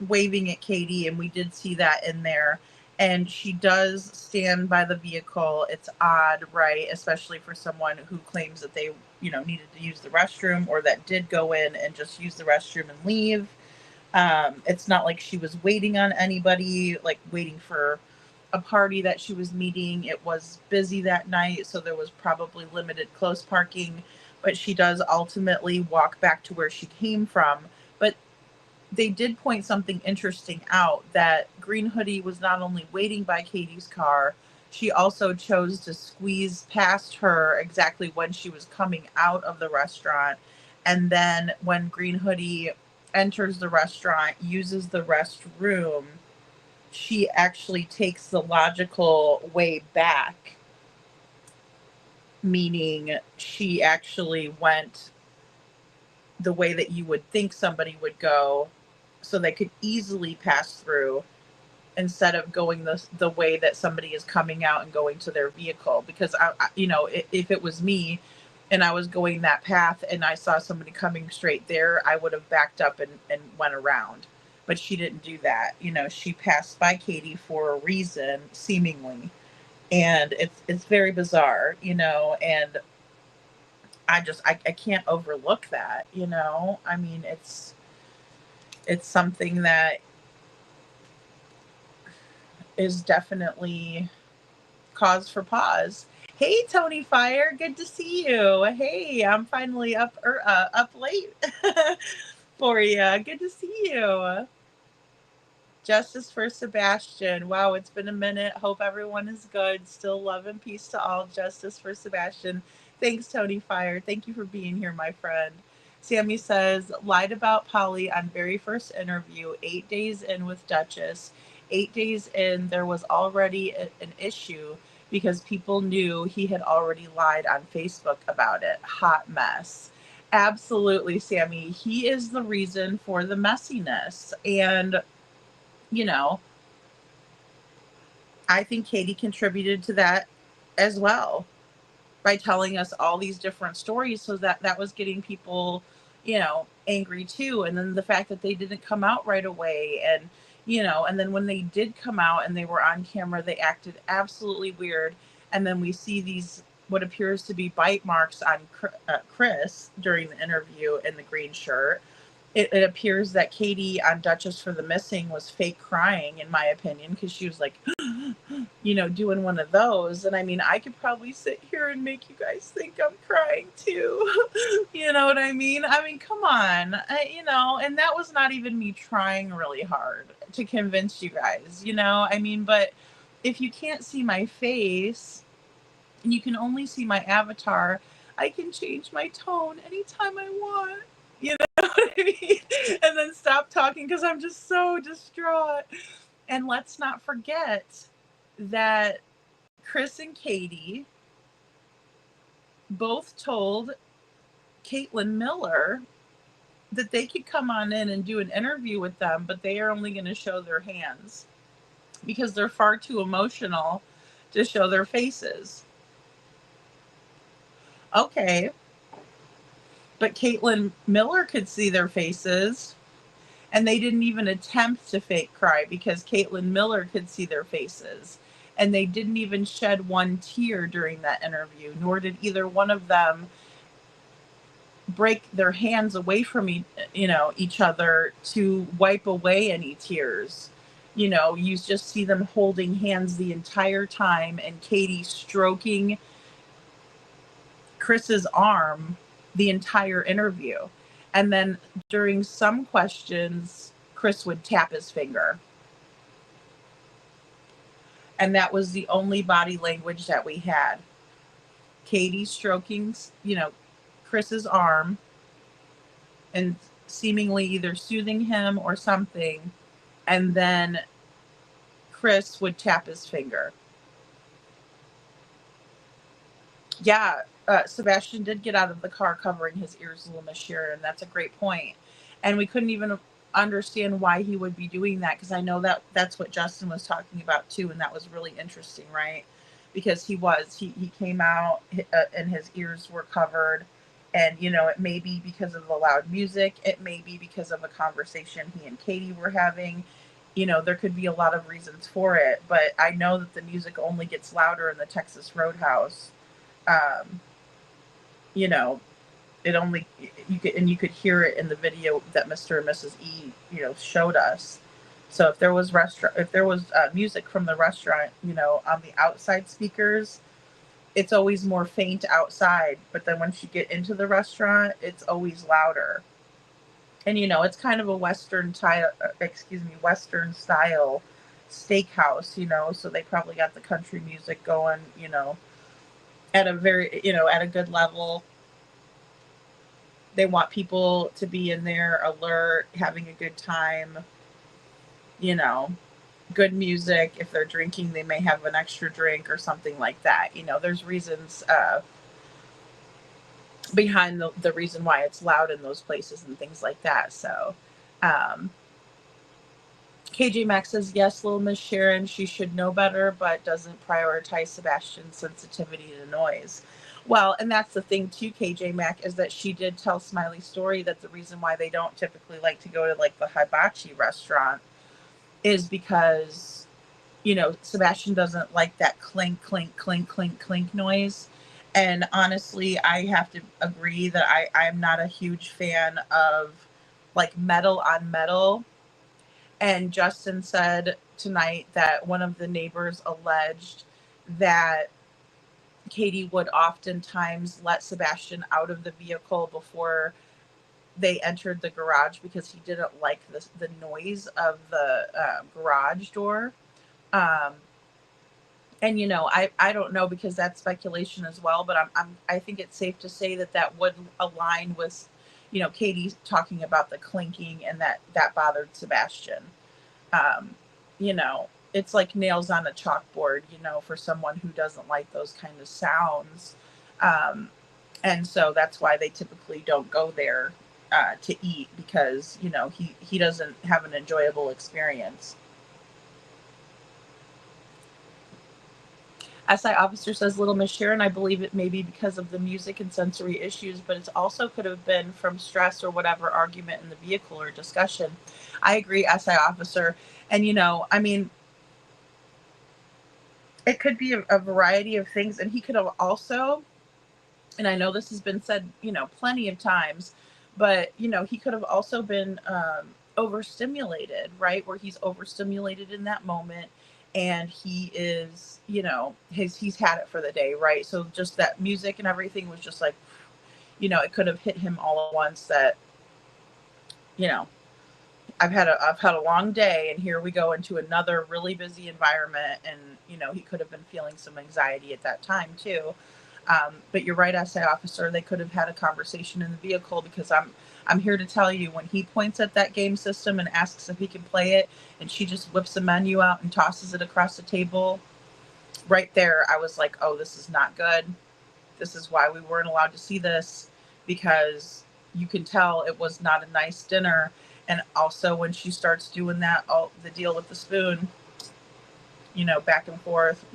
waving at Katie, and we did see that in there. And she does stand by the vehicle. It's odd, right? Especially for someone who claims that they, needed to use the restroom, or that did go in and just use the restroom and leave. It's not like she was waiting on anybody, like waiting for a party that she was meeting. It was busy that night, so there was probably limited close parking, but she does ultimately walk back to where she came from. But they did point something interesting out, that Green Hoodie was not only waiting by Katie's car, she also chose to squeeze past her exactly when she was coming out of the restaurant. And then when Green Hoodie enters the restaurant, uses the restroom, she actually takes the logical way back, meaning she actually went the way that you would think somebody would go, so they could easily pass through, instead of going the way that somebody is coming out and going to their vehicle. Because if it was me and I was going that path and I saw somebody coming straight there, I would have backed up and went around. But she didn't do that. She passed by Katie for a reason, seemingly. And it's very bizarre, and I can't overlook that. I mean, it's something that is definitely cause for pause. Hey, Tony Fire, good to see you. Hey, I'm finally up late for you. Good to see you. Justice for Sebastian. Wow, it's been a minute. Hope everyone is good. Still love and peace to all. Justice for Sebastian. Thanks, Tony Fire. Thank you for being here, my friend. Sammy says, lied about Polly on very first interview, 8 days in with Duchess. 8 days in, there was already an issue because people knew he had already lied on Facebook about it. Hot mess. Absolutely, Sammy. He is the reason for the messiness. And I think Katie contributed to that as well by telling us all these different stories, so that was getting people, angry too. And then the fact that they didn't come out right away, and and then when they did come out and they were on camera, they acted absolutely weird. And then we see these, what appears to be bite marks on Chris during the interview in the green shirt. It appears that Katie on Duchess for the Missing was fake crying, in my opinion, because she was like, doing one of those. And I mean, I could probably sit here and make you guys think I'm crying too. You know what I mean? I mean, come on, and that was not even me trying really hard to convince you guys, I mean, but if you can't see my face and you can only see my avatar, I can change my tone anytime I want. You know what I mean? And then stop talking because I'm just so distraught. And let's not forget that Chris and Katie both told Caitlin Miller that they could come on in and do an interview with them, but they are only going to show their hands because they're far too emotional to show their faces. Okay. But Caitlin Miller could see their faces, and they didn't even attempt to fake cry because Caitlin Miller could see their faces. And they didn't even shed one tear during that interview, nor did either one of them break their hands away from each other to wipe away any tears. You just see them holding hands the entire time, and Katie stroking Chris's arm the entire interview. And then during some questions, Chris would tap his finger. And that was the only body language that we had. Katie stroking, Chris's arm and seemingly either soothing him or something. And then Chris would tap his finger. Yeah, Sebastian did get out of the car covering his ears, Lamashir, and that's a great point. And we couldn't even understand why he would be doing that, because I know that's what Justin was talking about too, and that was really interesting, right? Because he came out and his ears were covered, And, you know, it may be because of the loud music. It may be because of a conversation he and Katie were having. You know, there could be a lot of reasons for it, but I know that the music only gets louder in the Texas Roadhouse. You know, it only, you could hear it in the video that Mr. and Mrs. E, you know, showed us. So if there was music from the restaurant, you know, on the outside speakers, it's always more faint outside, but then once you get into the restaurant, it's always louder. And you know, it's kind of a Western style steakhouse, you know, so they probably got the country music going, you know, at a very, you know, at a good level. They want people to be in there alert, having a good time, you know, good music. If they're drinking, they may have an extra drink or something like that. You know, there's reasons behind the reason why it's loud in those places and things like that. So KJ Maxx says, yes, little Miss Sharon, she should know better, but doesn't prioritize Sebastian's sensitivity to noise. Well, and that's the thing too, KJ Mack, is that she did tell Smiley's story that the reason why they don't typically like to go to like the hibachi restaurant is because, you know, Sebastian doesn't like that clink, clink, clink, clink, clink noise. And honestly, I have to agree that I'm not a huge fan of like metal on metal. And Justin said tonight that one of the neighbors alleged that Katie would oftentimes let Sebastian out of the vehicle before they entered the garage because he didn't like the noise of the garage door. And you know, I don't know, because that's speculation as well, but I think it's safe to say that would align with, you know, Katie talking about the clinking and that bothered Sebastian. You know, it's like nails on a chalkboard, you know, for someone who doesn't like those kind of sounds. And so that's why they typically don't go there to eat, because, you know, he doesn't have an enjoyable experience. SI officer says, little Miss Sharon, I believe it may be because of the music and sensory issues, but it also could have been from stress or whatever argument in the vehicle or discussion. I agree, SI officer. And, you know, I mean, it could be a variety of things. And he could have also, and I know this has been said, you know, plenty of times, but, you know, he could have also been overstimulated, right? Where he's overstimulated in that moment. And he is, you know, he's had it for the day, right? So just that music and everything was just like, you know, it could have hit him all at once that, you know, I've had a long day, and here we go into another really busy environment. And, you know, he could have been feeling some anxiety at that time too. But you're right, SA officer, they could have had a conversation in the vehicle, because I'm here to tell you, when he points at that game system and asks if he can play it, and she just whips a menu out and tosses it across the table, right there, I was like, oh, this is not good. This is why we weren't allowed to see this, because you can tell it was not a nice dinner. And also when she starts doing that, the deal with the spoon, you know, back and forth,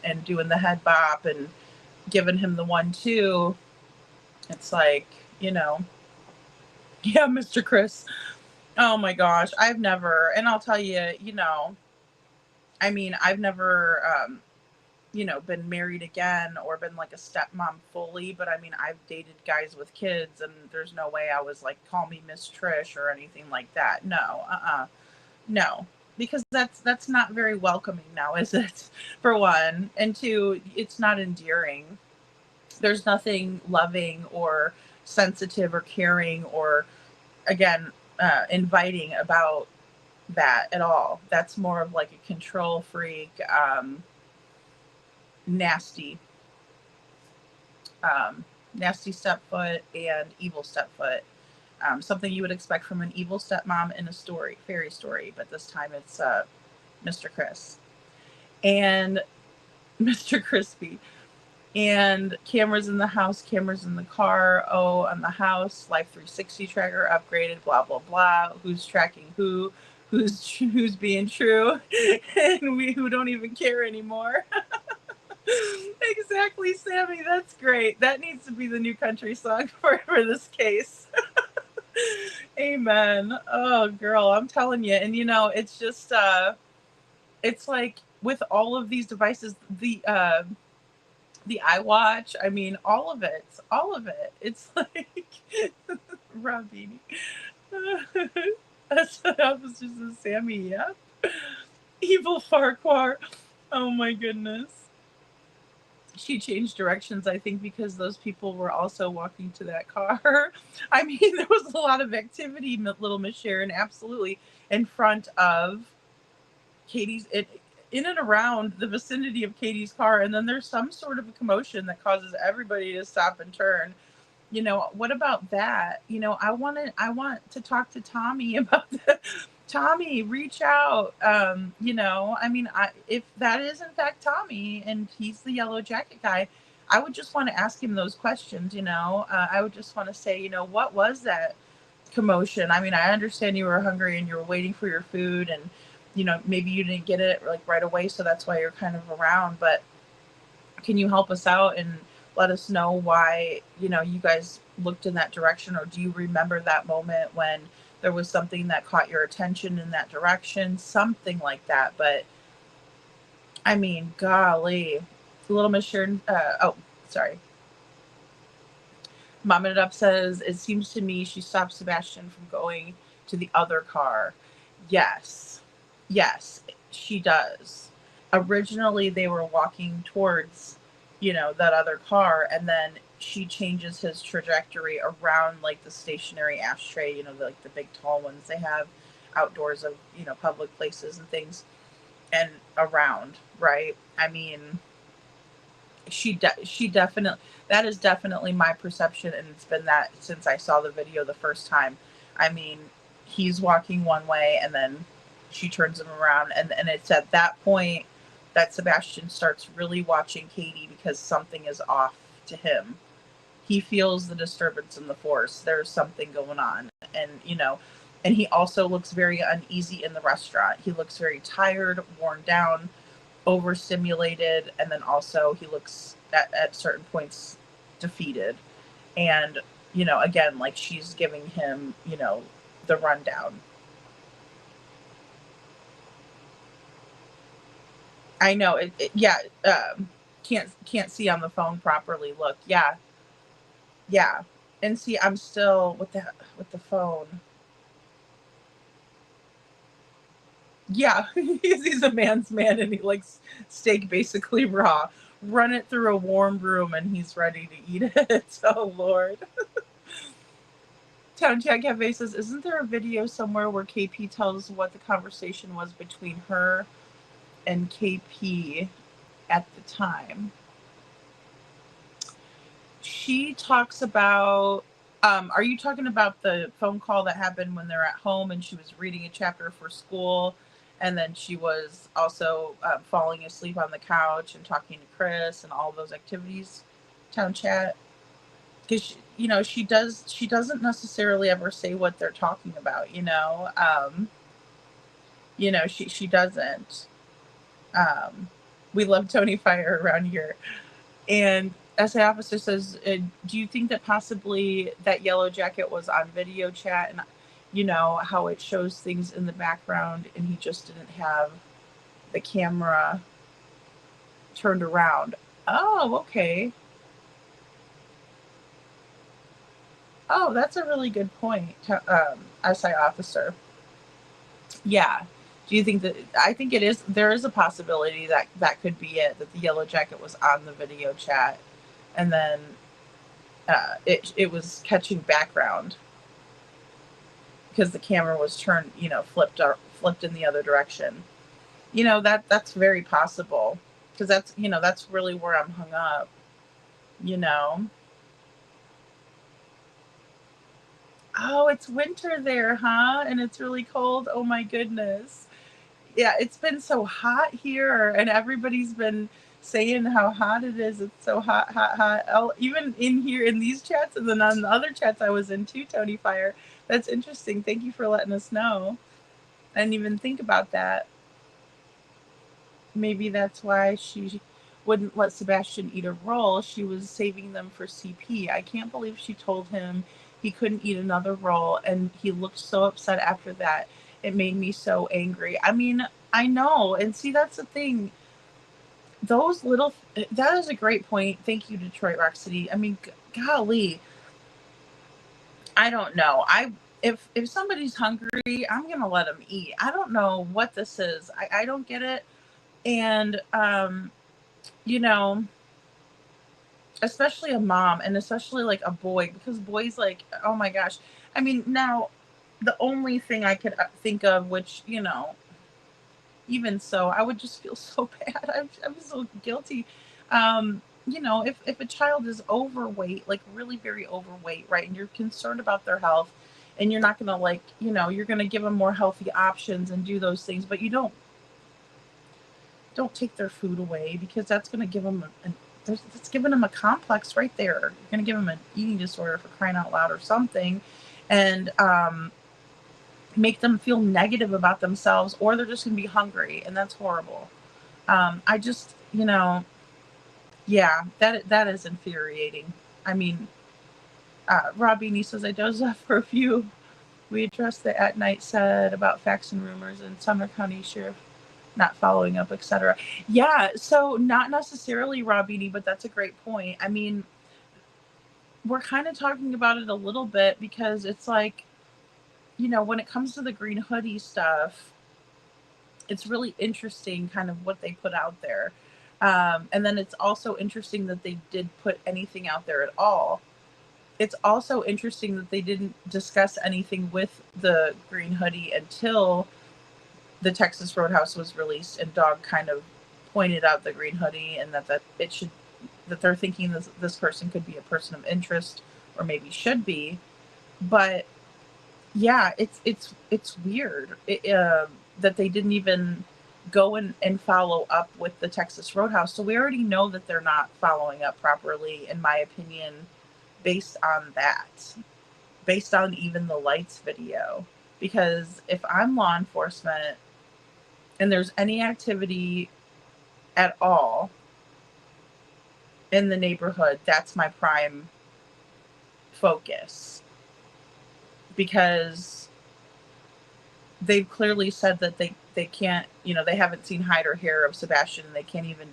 and doing the head bop and giving him the 1-2, it's like, you know, yeah, Mr. Chris. Oh my gosh. I've never, and I'll tell you, you know, I mean, I've never, you know, been married again or been like a stepmom fully, but I mean, I've dated guys with kids, and there's no way I was like, call me Miss Trish or anything like that. No, no, because that's not very welcoming now, is it? For one. And two, it's not endearing. There's nothing loving or sensitive or caring or, again, inviting about that at all. That's more of like a control freak, nasty stepfoot and evil stepfoot. Something you would expect from an evil stepmom in a fairy story, but this time it's Mr. Chris and Mr. Crispy. And cameras in the house, cameras in the car. Oh, on the house, Life 360 tracker upgraded. Blah blah blah. Who's tracking who? Who's being true? And who don't even care anymore. Exactly, Sammy. That's great. That needs to be the new country song for this case. Amen. Oh, girl, I'm telling you. And it's just it's like with all of these devices, the iWatch, I mean, all of it. All of it. It's like Rob Beanie. That was just a Sammy, yeah. Evil Farquhar. Oh my goodness. She changed directions, I think, because those people were also walking to that car. I mean, there was a lot of activity, little Miss Sharon, absolutely, in front of Katie's, in and around the vicinity of Katie's car. And then there's some sort of a commotion that causes everybody to stop and turn. What about that? I want to talk to Tommy about that. Tommy, reach out. I mean, if that is in fact Tommy and he's the yellow jacket guy, I would just want to ask him those questions. I would just want to say, what was that commotion? I mean, I understand you were hungry and you were waiting for your food, and maybe you didn't get it like right away, so that's why you're kind of around. But can you help us out and let us know why you guys looked in that direction? Or do you remember that moment when there was something that caught your attention in that direction, something like that? But I mean, golly, little Miss Sharon, oh, sorry. Mom It Up says, it seems to me she stopped Sebastian from going to the other car. Yes, she does. Originally, they were walking towards, that other car, and then she changes his trajectory around like the stationary ashtray, like the big tall ones they have outdoors of, public places and things, and around, right? I mean, she definitely, that is definitely my perception, and it's been that since I saw the video the first time. I mean, he's walking one way and then she turns him around, and it's at that point that Sebastian starts really watching Katie because something is off to him. He feels the disturbance in the force. There's something going on, and and he also looks very uneasy in the restaurant. He looks very tired, worn down, overstimulated, and then also he looks at certain points defeated. And again, like she's giving him the rundown. I know it yeah. Can't see on the phone properly. Look, yeah, and see, I'm still with the phone. Yeah, he's a man's man, and he likes steak basically raw. Run it through a warm room and he's ready to eat it. Oh, Lord. Town Chat Cafe says, isn't there a video somewhere where KP tells what the conversation was between her and KP at the time? She talks about, are you talking about the phone call that happened when they're at home and she was reading a chapter for school, and then she was also falling asleep on the couch and talking to Chris and all those activities? Town Chat? Because she doesn't necessarily ever say what they're talking about. She doesn't. We love Tony Fire around here. And SA Officer says, do you think that possibly that yellow jacket was on video chat, and how it shows things in the background and he just didn't have the camera turned around? Oh, okay. Oh, that's a really good point, SI Officer. Yeah. Do you think that, I think there is a possibility that could be it, that the yellow jacket was on the video chat, and then it was catching background because the camera was turned, flipped in the other direction. That's very possible, because that's really where I'm hung up. Oh, it's winter there, huh? And it's really cold. Oh my goodness. Yeah, it's been so hot here, and everybody's been saying how hot it is. It's so hot, hot, hot. Even in here in these chats, and then on the other chats I was in too, Tony Fire. That's interesting. Thank you for letting us know. I didn't even think about that. Maybe that's why she wouldn't let Sebastian eat a roll. She was saving them for CP. I can't believe she told him he couldn't eat another roll, and he looked so upset after that. It made me so angry. I mean, I know, and see, that's the thing. Those little, that is a great point. Thank you, Detroit Rock City. I mean, golly, I don't know. If somebody's hungry, I'm gonna let them eat. I don't know what this is. I don't get it. And you know, especially a mom, and especially like a boy, because boys, like, oh my gosh. I mean, now the only thing I could think of, which, you know, even so, I would just feel so bad. I'm so guilty. You know, if a child is overweight, like really very overweight, right, and you're concerned about their health, and you're not gonna, like, you know, you're gonna give them more healthy options and do those things, but you don't take their food away, because that's gonna give them that's giving them a complex right there. You're gonna give them an eating disorder, for crying out loud, or something, and make them feel negative about themselves, or they're just gonna be hungry, and that's horrible. I just, you know, yeah, that is infuriating. I mean, Rob Beanie says, I dozed off for a few. We addressed the at night said about facts and rumors and Sumner County Sheriff not following up, etc. Yeah, so not necessarily Rob Beanie, but that's a great point. I mean, we're kind of talking about it a little bit, because it's like, you know, when it comes to the green hoodie stuff, it's really interesting kind of what they put out there. And then it's also interesting that they did put anything out there at all. It's also interesting that they didn't discuss anything with the green hoodie until the Texas Roadhouse was released, and Dog kind of pointed out the green hoodie, and that they're thinking this person could be a person of interest, or maybe should be. But yeah, it's weird that they didn't even go and follow up with the Texas Roadhouse. So we already know that they're not following up properly, in my opinion, based on that, based on even the lights video. Because if I'm law enforcement and there's any activity at all in the neighborhood, that's my prime focus. Because they've clearly said that they can't, you know, they haven't seen hide or hair of Sebastian, and they can't even,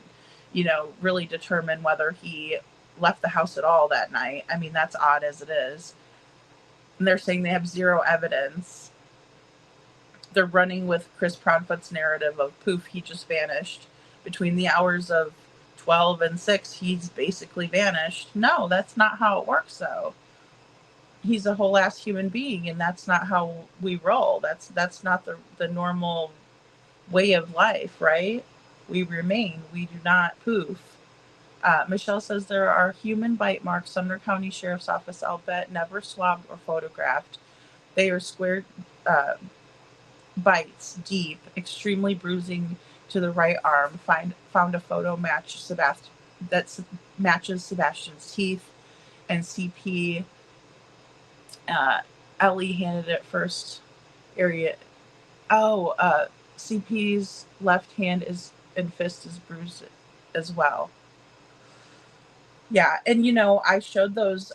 you know, really determine whether he left the house at all that night. I mean, that's odd as it is. And they're saying they have zero evidence. They're running with Chris Proudfoot's narrative of poof, he just vanished. Between the hours of 12 and 6, he's basically vanished. No, that's not how it works, though. He's a whole ass human being, and that's not how we roll. That's not the normal way of life, right? We remain. We do not poof. Michelle says there are human bite marks. Sumner County Sheriff's Office, I'll bet, never swabbed or photographed. They are square bites deep, extremely bruising to the right arm. Found a photo matches Sebastian's teeth, and CP. Ellie handed it first area. CP's left hand and fist is bruised as well. Yeah, and you know, I showed those.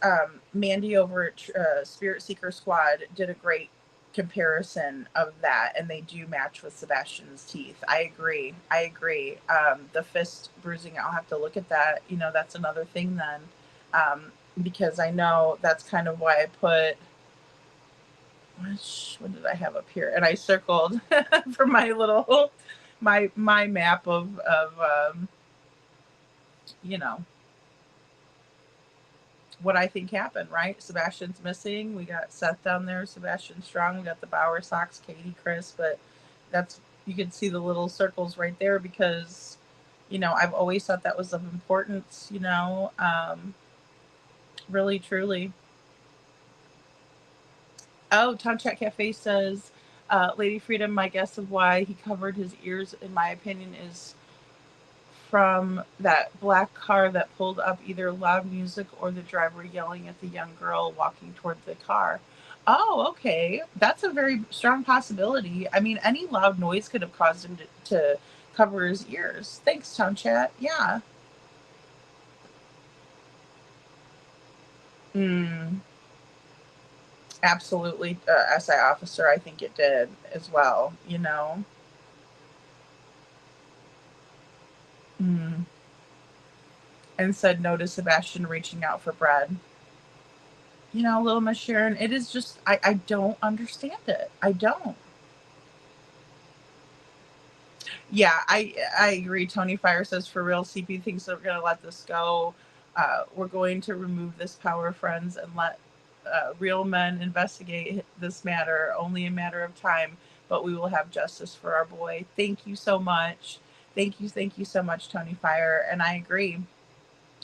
Mandy over at Spirit Seeker Squad did a great comparison of that, and they do match with Sebastian's teeth. I agree. The fist bruising, I'll have to look at that. You know, that's another thing then, because I know that's kind of why I put. What did I have up here? And I circled for my little my map of you know, what I think happened, right? Sebastian's missing. We got Seth down there, Sebastian Strong. We got the Bauer Sox, Katie, Chris. But that's, you can see the little circles right there, because, you know, I've always thought that was of importance, you know, really, truly. Oh, Tom Chat Cafe says, Lady Freedom, my guess of why he covered his ears, in my opinion, is from that black car that pulled up, either loud music or the driver yelling at the young girl walking toward the car. Oh, okay. That's a very strong possibility. I mean, any loud noise could have caused him to cover his ears. Thanks, Tom Chat. Yeah. Absolutely, SI officer. I think it did as well. You know. And said no to Sebastian reaching out for bread. You know, little Miss Sharon, it is just, I don't understand it. I don't. Yeah, I agree. Tony Fire says, for real, CP thinks they're going to let this go. We're going to remove this power, friends, and let real men investigate this matter. Only a matter of time, but we will have justice for our boy. Thank you so much. Thank you so much, Tony Fire. And I agree.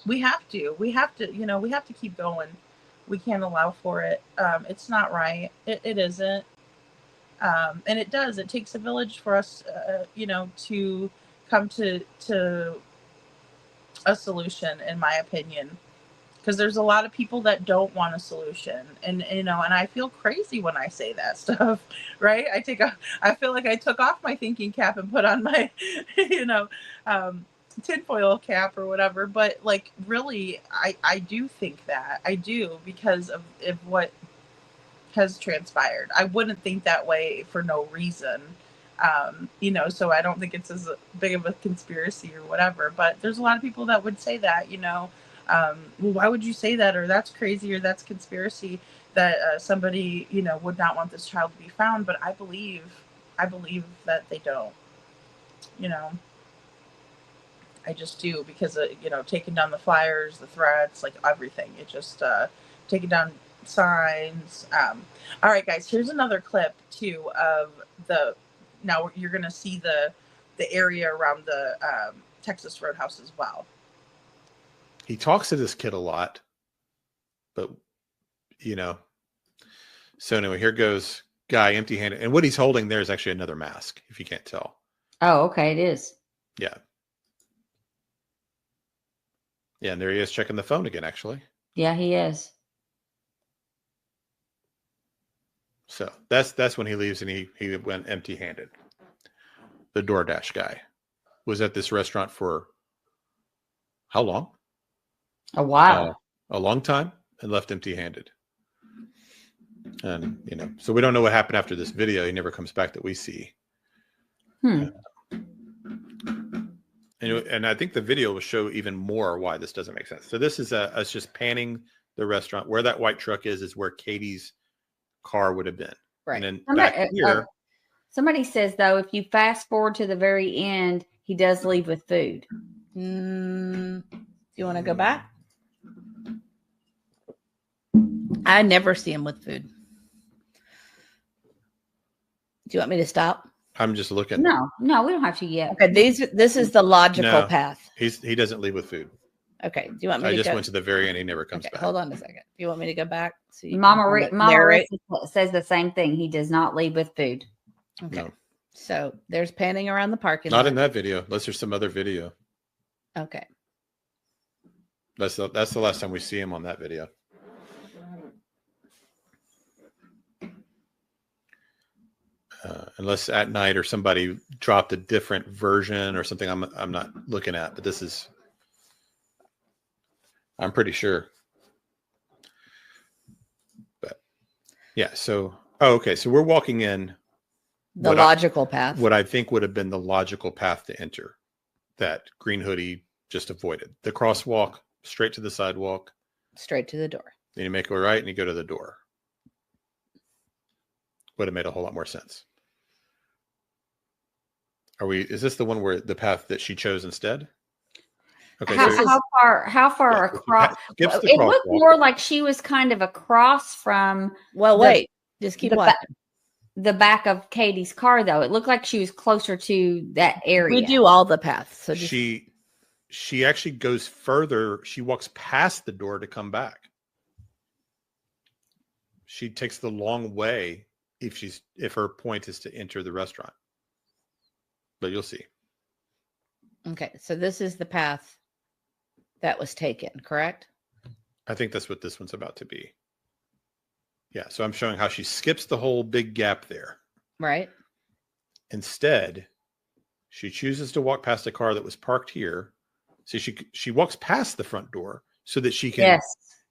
We have to, you know, we have to keep going. We can't allow for it. It's not right. It isn't. And it takes a village for us, you know, to come to a solution, in my opinion, because there's a lot of people that don't want a solution, and you know, and I feel crazy when I say that stuff, right? I feel like I took off my thinking cap and put on my, you know, tinfoil cap or whatever. But like, really, I do think that I do, because of what has transpired. I wouldn't think that way for no reason. You know, so I don't think it's as big of a conspiracy or whatever, but there's a lot of people that would say that, you know, well, why would you say that? Or that's crazy, or that's conspiracy, that somebody, you know, would not want this child to be found. But I believe that they don't, you know, I just do, because, you know, taking down the flyers, the threats, like everything, it just, taking down signs. All right, guys, here's another clip too of now you're going to see the area around the Texas Roadhouse as well. He talks to this kid a lot, but you know, so anyway, here goes guy empty-handed, and what he's holding there is actually another mask, if you can't tell. Oh, okay, it is. Yeah. Yeah, and there he is checking the phone again, actually. Yeah, he is. So that's when he leaves, and he went empty-handed. The DoorDash guy was at this restaurant for how long? A while. A long time, and left empty-handed. And you know, so we don't know what happened after this video. He never comes back that we see. And I think the video will show even more why this doesn't make sense. So this is us just panning the restaurant. Where that white truck is where Katie's car would have been. Right. And then back here. Somebody says, though, if you fast forward to the very end, he does leave with food. Do you want to go back? I never see him with food. Do you want me to stop? I'm just looking. No, we don't have to yet. Okay, this is the logical path. He doesn't leave with food. Okay. Do you want me I to just go? went to the very end. He never comes back. Hold on a second. Do you want me to go back? So Mama Risa says the same thing. He does not leave with food. Okay. No. So there's panning around the parking lot. Not in that video, unless there's some other video. Okay. That's the last time we see him on that video. Unless at night or somebody dropped a different version or something I'm not looking at, but this is, I'm pretty sure. But yeah, so okay, so we're walking in the logical path. What I think would have been the logical path to enter that green hoodie just avoided. The crosswalk, straight to the sidewalk. Straight to the door. Then you make a right and you go to the door. Would have made a whole lot more sense. Is this the one where the path that she chose instead? Okay. How far across? It looked more like she was kind of across from. Well, wait. Just keep watching. The back of Katie's car, though, it looked like she was closer to that area. We do all the paths. So she actually goes further. She walks past the door to come back. She takes the long way if her point is to enter the restaurant. But you'll see. Okay, so this is the path that was taken, correct? I think that's what this one's about to be. Yeah, so I'm showing how she skips the whole big gap there. Right. Instead, she chooses to walk past a car that was parked here. So she walks past the front door so that she can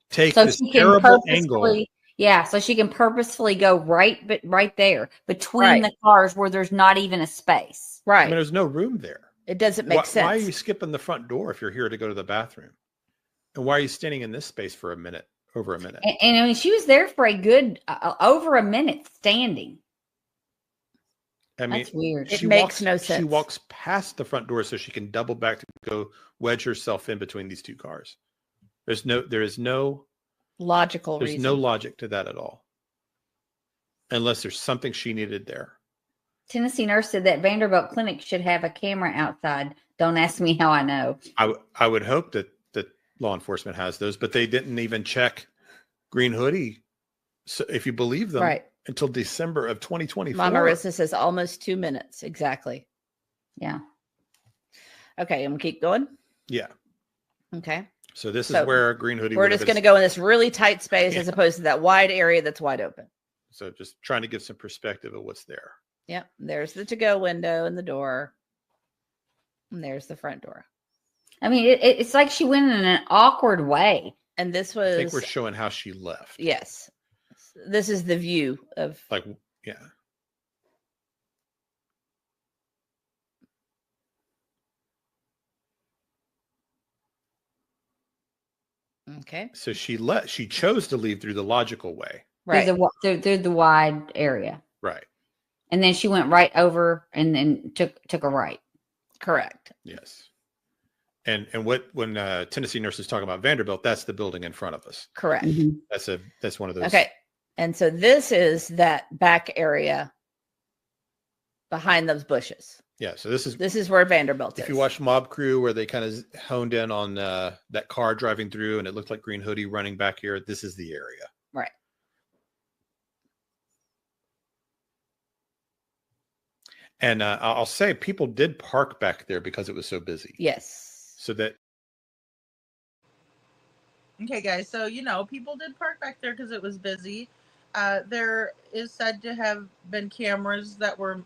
take So this she can terrible angle. purposefully, yeah, so she can purposefully go right there between Right. the cars where there's not even a space. I Right. mean, there's no room there. It doesn't make sense. Why are you skipping the front door if you're here to go to the bathroom? And why are you standing in this space for over a minute? And I mean, she was there for a good over a minute standing. I mean, That's weird. It makes no She sense. walks past the front door so she can double back to go wedge herself in between these two cars. There is no Logical there's reason. no logic to that at all. Unless there's something she needed there. Tennessee nurse said that Vanderbilt Clinic should have a camera outside. Don't ask me how I know. I would hope that law enforcement has those, but they didn't even check Green Hoodie, so if you believe them, Right. until December of 2024. Mama Rissa says almost 2 minutes. Exactly. Yeah. Okay, I'm gonna keep going. Yeah. Okay. So this So is where Green Hoodie. We're just going to go in this really tight space as opposed to that wide area that's wide open. So just trying to give some perspective of what's there. Yep. There's the to-go window and the door. And there's the front door. I mean, it's like she went in an awkward way. And this I think was, we're showing how she left. yes. This is the view of, Like, yeah. okay. So she chose to leave through the logical way. Right. Through the wide area. Right. And then she went right over and then took a right. Correct. Yes. And when Tennessee nurses talk about Vanderbilt, that's the building in front of us. Correct. Mhm. That's one of those. Okay. And so this is that back area behind those bushes. Yeah. So this is where Vanderbilt is. if you watch Mob Crew, where they kind of honed in on that car driving through, and it looked like Green Hoodie running back here. This is the area. Right. And I'll say people did park back there because it was so busy. Yes. So that Okay, guys. So, people did park back there because it was busy. There is said to have been cameras that were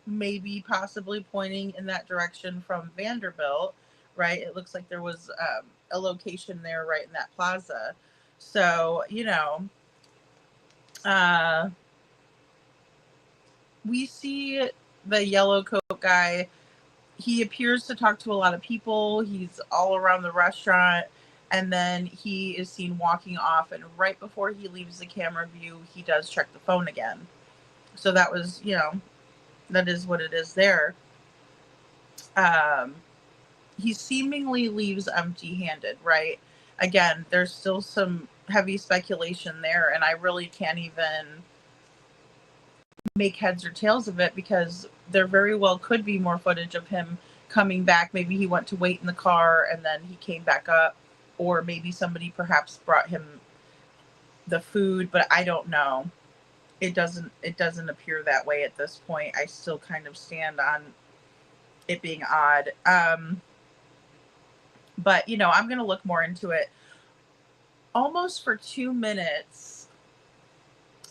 maybe possibly pointing in that direction from Vanderbilt, right? It looks like there was a location there right in that plaza. So, we see the yellow coat guy. He appears to talk to a lot of people. He's all around the restaurant. And then he is seen walking off. And right before he leaves the camera view, he does check the phone again. So that was, that is what it is there. He seemingly leaves empty-handed, right? Again, there's still some heavy speculation there. And I really can't even make heads or tails of it, because there very well could be more footage of him coming back. Maybe he went to wait in the car and then he came back up, or maybe somebody perhaps brought him the food, but I don't know. It doesn't appear that way at this point. I still kind of stand on it being odd. But I'm going to look more into it. Almost for 2 minutes,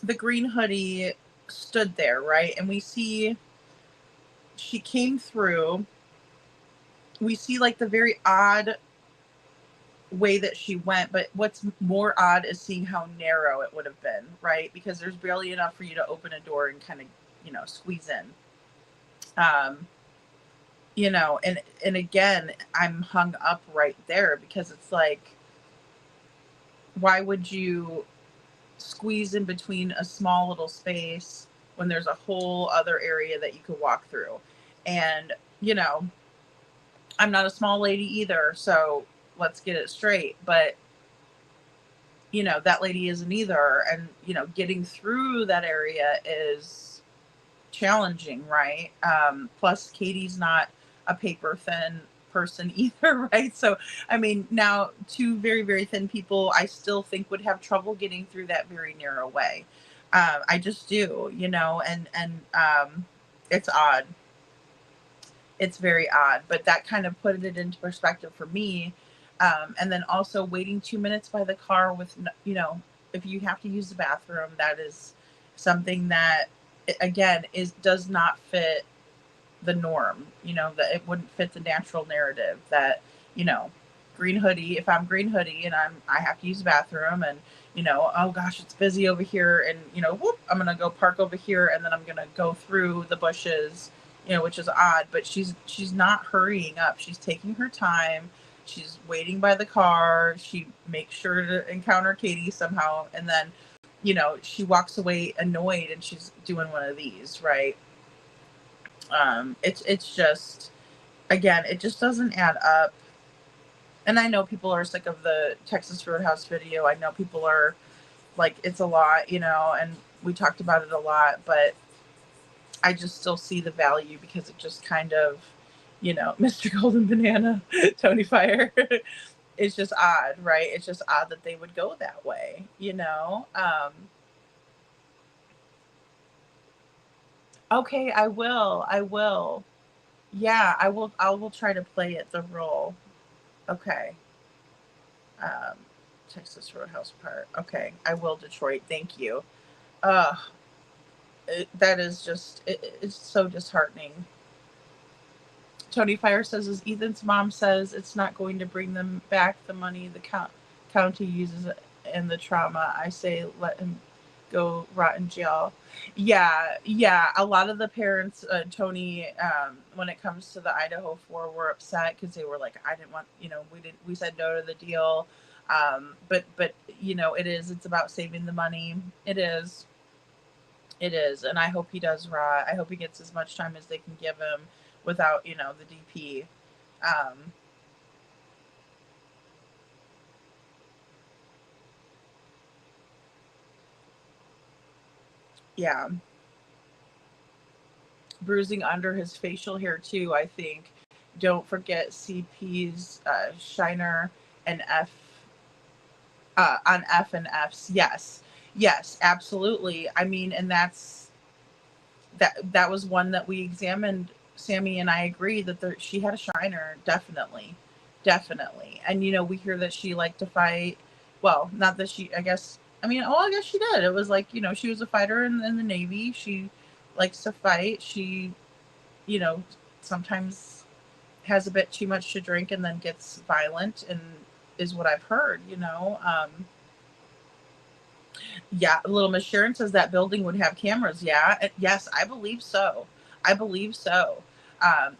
the Green Hoodie stood there, right? And we see she came through. We see like the very odd way that she went, but what's more odd is seeing how narrow it would have been, right? Because there's barely enough for you to open a door and kind of, squeeze in. And again, I'm hung up right there, because it's like, why would you squeeze in between a small little space when there's a whole other area that you could walk through? And I'm not a small lady either, so let's get it straight. But that lady isn't either, and getting through that area is challenging, right? Plus Katie's not a paper thin person either, right? So I mean, now two very, very thin people I still think would have trouble getting through that very narrow way. I just do, and it's odd. It's very odd, but that kind of put it into perspective for me. And then also waiting 2 minutes by the car with, if you have to use the bathroom, that is something that, again, does not fit the norm, that it wouldn't fit the natural narrative that, Green Hoodie, if I'm Green Hoodie and I have to use the bathroom and, you know, oh gosh, it's busy over here, and, you know, whoop, I'm going to go park over here, and then I'm going to go through the bushes, you know, which is odd, but she's not hurrying up. She's taking her time. She's waiting by the car. She makes sure to encounter Katie somehow, and then, you know, she walks away annoyed, and she's doing one of these, right? It's just, again, it just doesn't add up. And I know people are sick of the Texas Roadhouse video. I know people are like, it's a lot, you know, and we talked about it a lot, but I just still see the value because it just kind of, you know, Mr. Golden Banana, Tony Fire. It's just odd, right? It's just odd that they would go that way, you know? Okay, I will. Yeah, I will try to play it, the role. Okay. Texas Roadhouse part. Okay, I will, Detroit. Thank you. That is just, it's so disheartening. Tony Fire says, as Ethan's mom says, it's not going to bring them back the money the county uses and the trauma. I say, let him go rot in jail. Yeah. A lot of the parents, Tony, when it comes to the Idaho 4, were upset because they were like, I didn't want, you know, we said no to the deal. But you know, it's about saving the money. It is. And I hope he does rot. I hope he gets as much time as they can give him without, you know, the DP. Yeah. Bruising under his facial hair too, I think. Don't forget CP's Shiner and F on F and F's. Yes, absolutely. I mean, and that was one that we examined. Sammy and I agree that she had a shiner, definitely. And you know, we hear that she liked to fight. Well, not that she, I guess she did. It was like, you know, she was a fighter in the Navy. She likes to fight. She, you know, sometimes has a bit too much to drink and then gets violent, and is what I've heard, you know. Yeah, Little Miss Sharon says that building would have cameras. Yeah, yes, I believe so.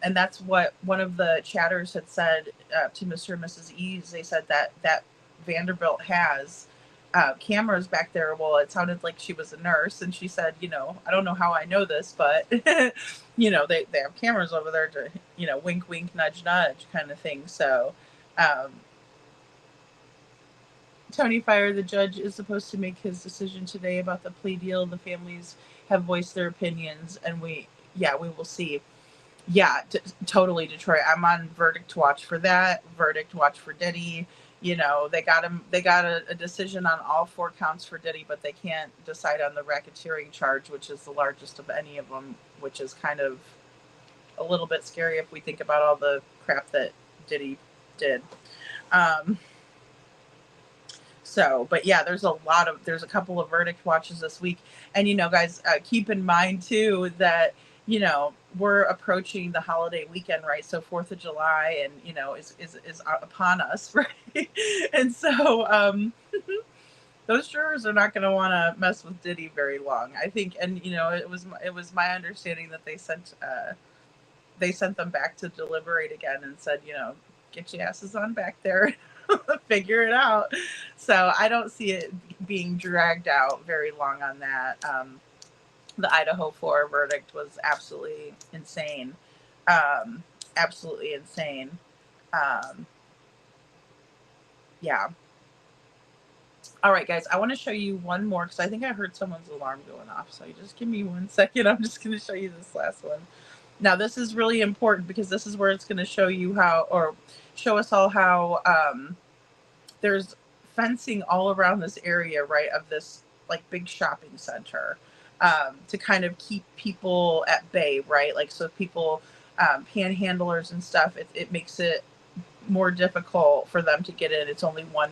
And that's what one of the chatters had said to Mr. and Mrs. Eves. They said that Vanderbilt has cameras back there. Well, it sounded like she was a nurse, and she said, you know, I don't know how I know this, but you know, they have cameras over there to, you know, wink, wink, nudge, nudge kind of thing. So, Tony Fire, the judge is supposed to make his decision today about the plea deal. The families have voiced their opinions, and we will see. Yeah, totally, Detroit. I'm on verdict watch for that. Verdict watch for Diddy. You know, they got a decision on all 4 counts for Diddy, but they can't decide on the racketeering charge, which is the largest of any of them, which is kind of a little bit scary if we think about all the crap that Diddy did. So, but yeah, there's a couple of verdict watches this week. And, you know, guys, keep in mind too, that, you know, we're approaching the holiday weekend, right? So 4th of July and, you know, is upon us, right? And so, those jurors are not going to want to mess with Diddy very long, I think. And, you know, it was my understanding that they sent them back to deliberate again and said, you know, get your asses on back there. Figure it out. So I don't see it being dragged out very long on that. The Idaho 4 verdict was absolutely insane. Yeah. All right, guys, I want to show you one more because I think I heard someone's alarm going off. So you just give me 1 second. I'm just going to show you this last one. Now, this is really important because this is where it's going to show you show us all how there's fencing all around this area, right, of this like big shopping center to kind of keep people at bay, right? Like, so people, panhandlers and stuff, it makes it more difficult for them to get in. It's only one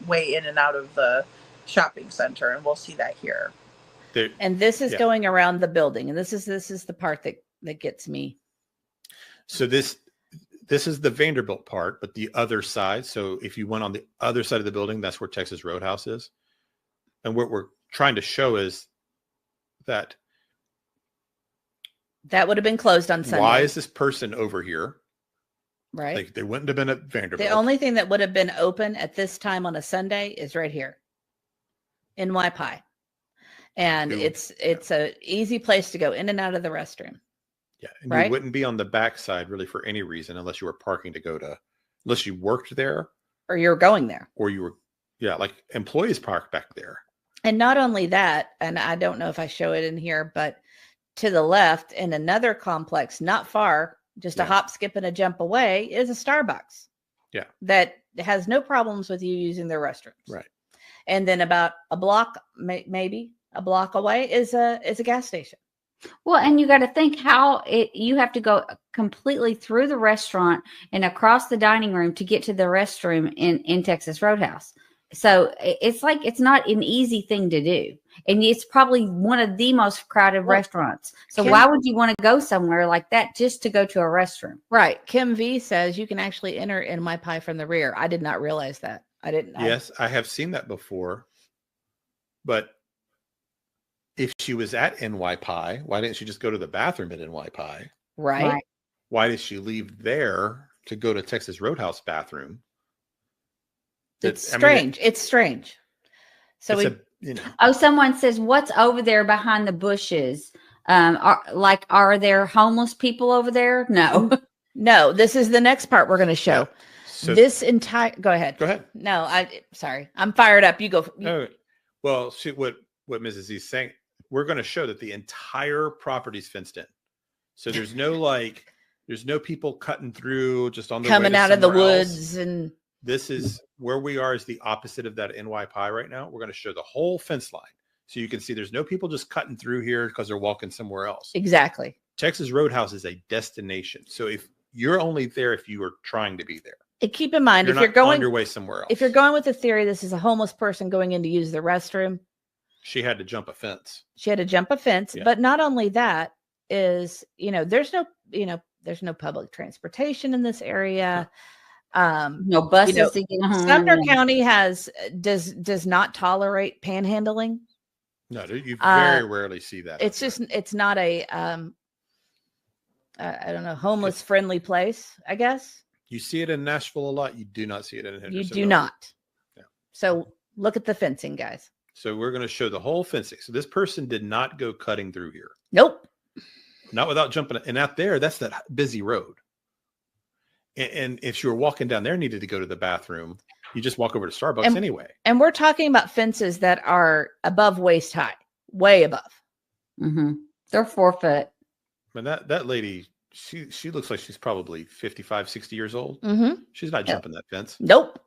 way in and out of the shopping center, and we'll see that here. And this is going around the building, and this is the part that gets me. So this this is the Vanderbilt part, but the other side. So if you went on the other side of the building, that's where Texas Roadhouse is. And what we're trying to show is that That would have been closed on Sunday. why is this person over here? right? Like they wouldn't have been at Vanderbilt. The only thing that would have been open at this time on a Sunday is right here in Pie. And Who- it's a easy place to go in and out of the restroom. Yeah, and Right? you wouldn't be on the backside really for any reason unless you were parking to go to, unless you worked there Or you're going there. or you were, like employees park back there. And not only that, and I don't know if I show it in here, but to the left in another complex, not far, just a Yeah. hop, skip, and a jump away, is a Starbucks. Yeah. That has no problems with you using their restrooms. Right. And then about a block, maybe a block away, is a gas station. Well, and you got to think how you have to go completely through the restaurant and across the dining room to get to the restroom in Texas Roadhouse. So it's like it's not an easy thing to do. And it's probably one of the most crowded restaurants. So Kim- why would you want to go somewhere like that just to go to a restroom? Right. Kim V says you can actually enter in Pie from the rear. I did not realize that. I didn't. Yes, I have seen that before. But if she was at NY Pie, why didn't she just go to the bathroom at NY Pie? Right. Right. Why did she leave there to go to Texas Roadhouse bathroom? It's I mean, strange. It's strange. So it's we Oh, someone says, what's over there behind the bushes? Are there homeless people over there? No. no, this is the next part we're going to show. Yeah. So This entire go ahead. go ahead. No, sorry. I'm fired up. You go. Oh, well, what Mrs. Z is saying, we're going to show that the entire property is fenced in. So there's no people cutting through just on the coming way to out of the somewhere else. woods and This is where we are is the opposite of that NY Pie right now. We're going to show the whole fence line. So you can see there's no people just cutting through here because they're walking somewhere else. exactly. Texas Roadhouse is a destination. So if you're only there if you are trying to be there. And keep in mind, You're if you're not going on your way somewhere else. if you're going with the theory this is a homeless person going in to use the restroom, She had to jump a fence. she had to jump a fence. Yeah. But not only that is, there's no public transportation in this area. No buses to get home. Sumner County does not tolerate panhandling. No, you very rarely see that. It's just it's not a I don't know, homeless friendly place, I guess. You see it in Nashville a lot. You do not see it in You Henderson. do not. Yeah. So look at the fencing, guys. So we're going to show the whole fencing. So this person did not go cutting through here. Nope. Not without jumping. And out there, that's that busy road. And if you were walking down there, needed to go to the bathroom, you just walk over to Starbucks anyway. And we're talking about fences that are above waist high, way above. Mm-hmm. They're 4 foot. I mean, that lady, she looks like she's probably 55, 60 years old. Mm-hmm. She's not jumping that fence. Nope.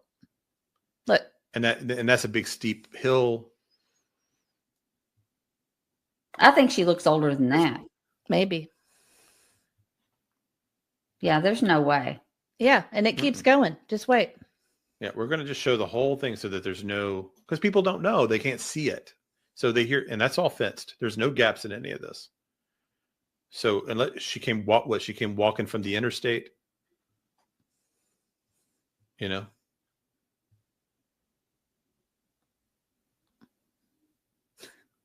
Look. And that's a big steep hill. I think she looks older than that. Maybe. Yeah, there's no way. Yeah. And it keeps going. Just wait. Yeah, we're going to just show the whole thing so that there's no, because people don't know, they can't see it. So they hear, and that's all fenced. There's no gaps in any of this. So unless she came walking from the interstate,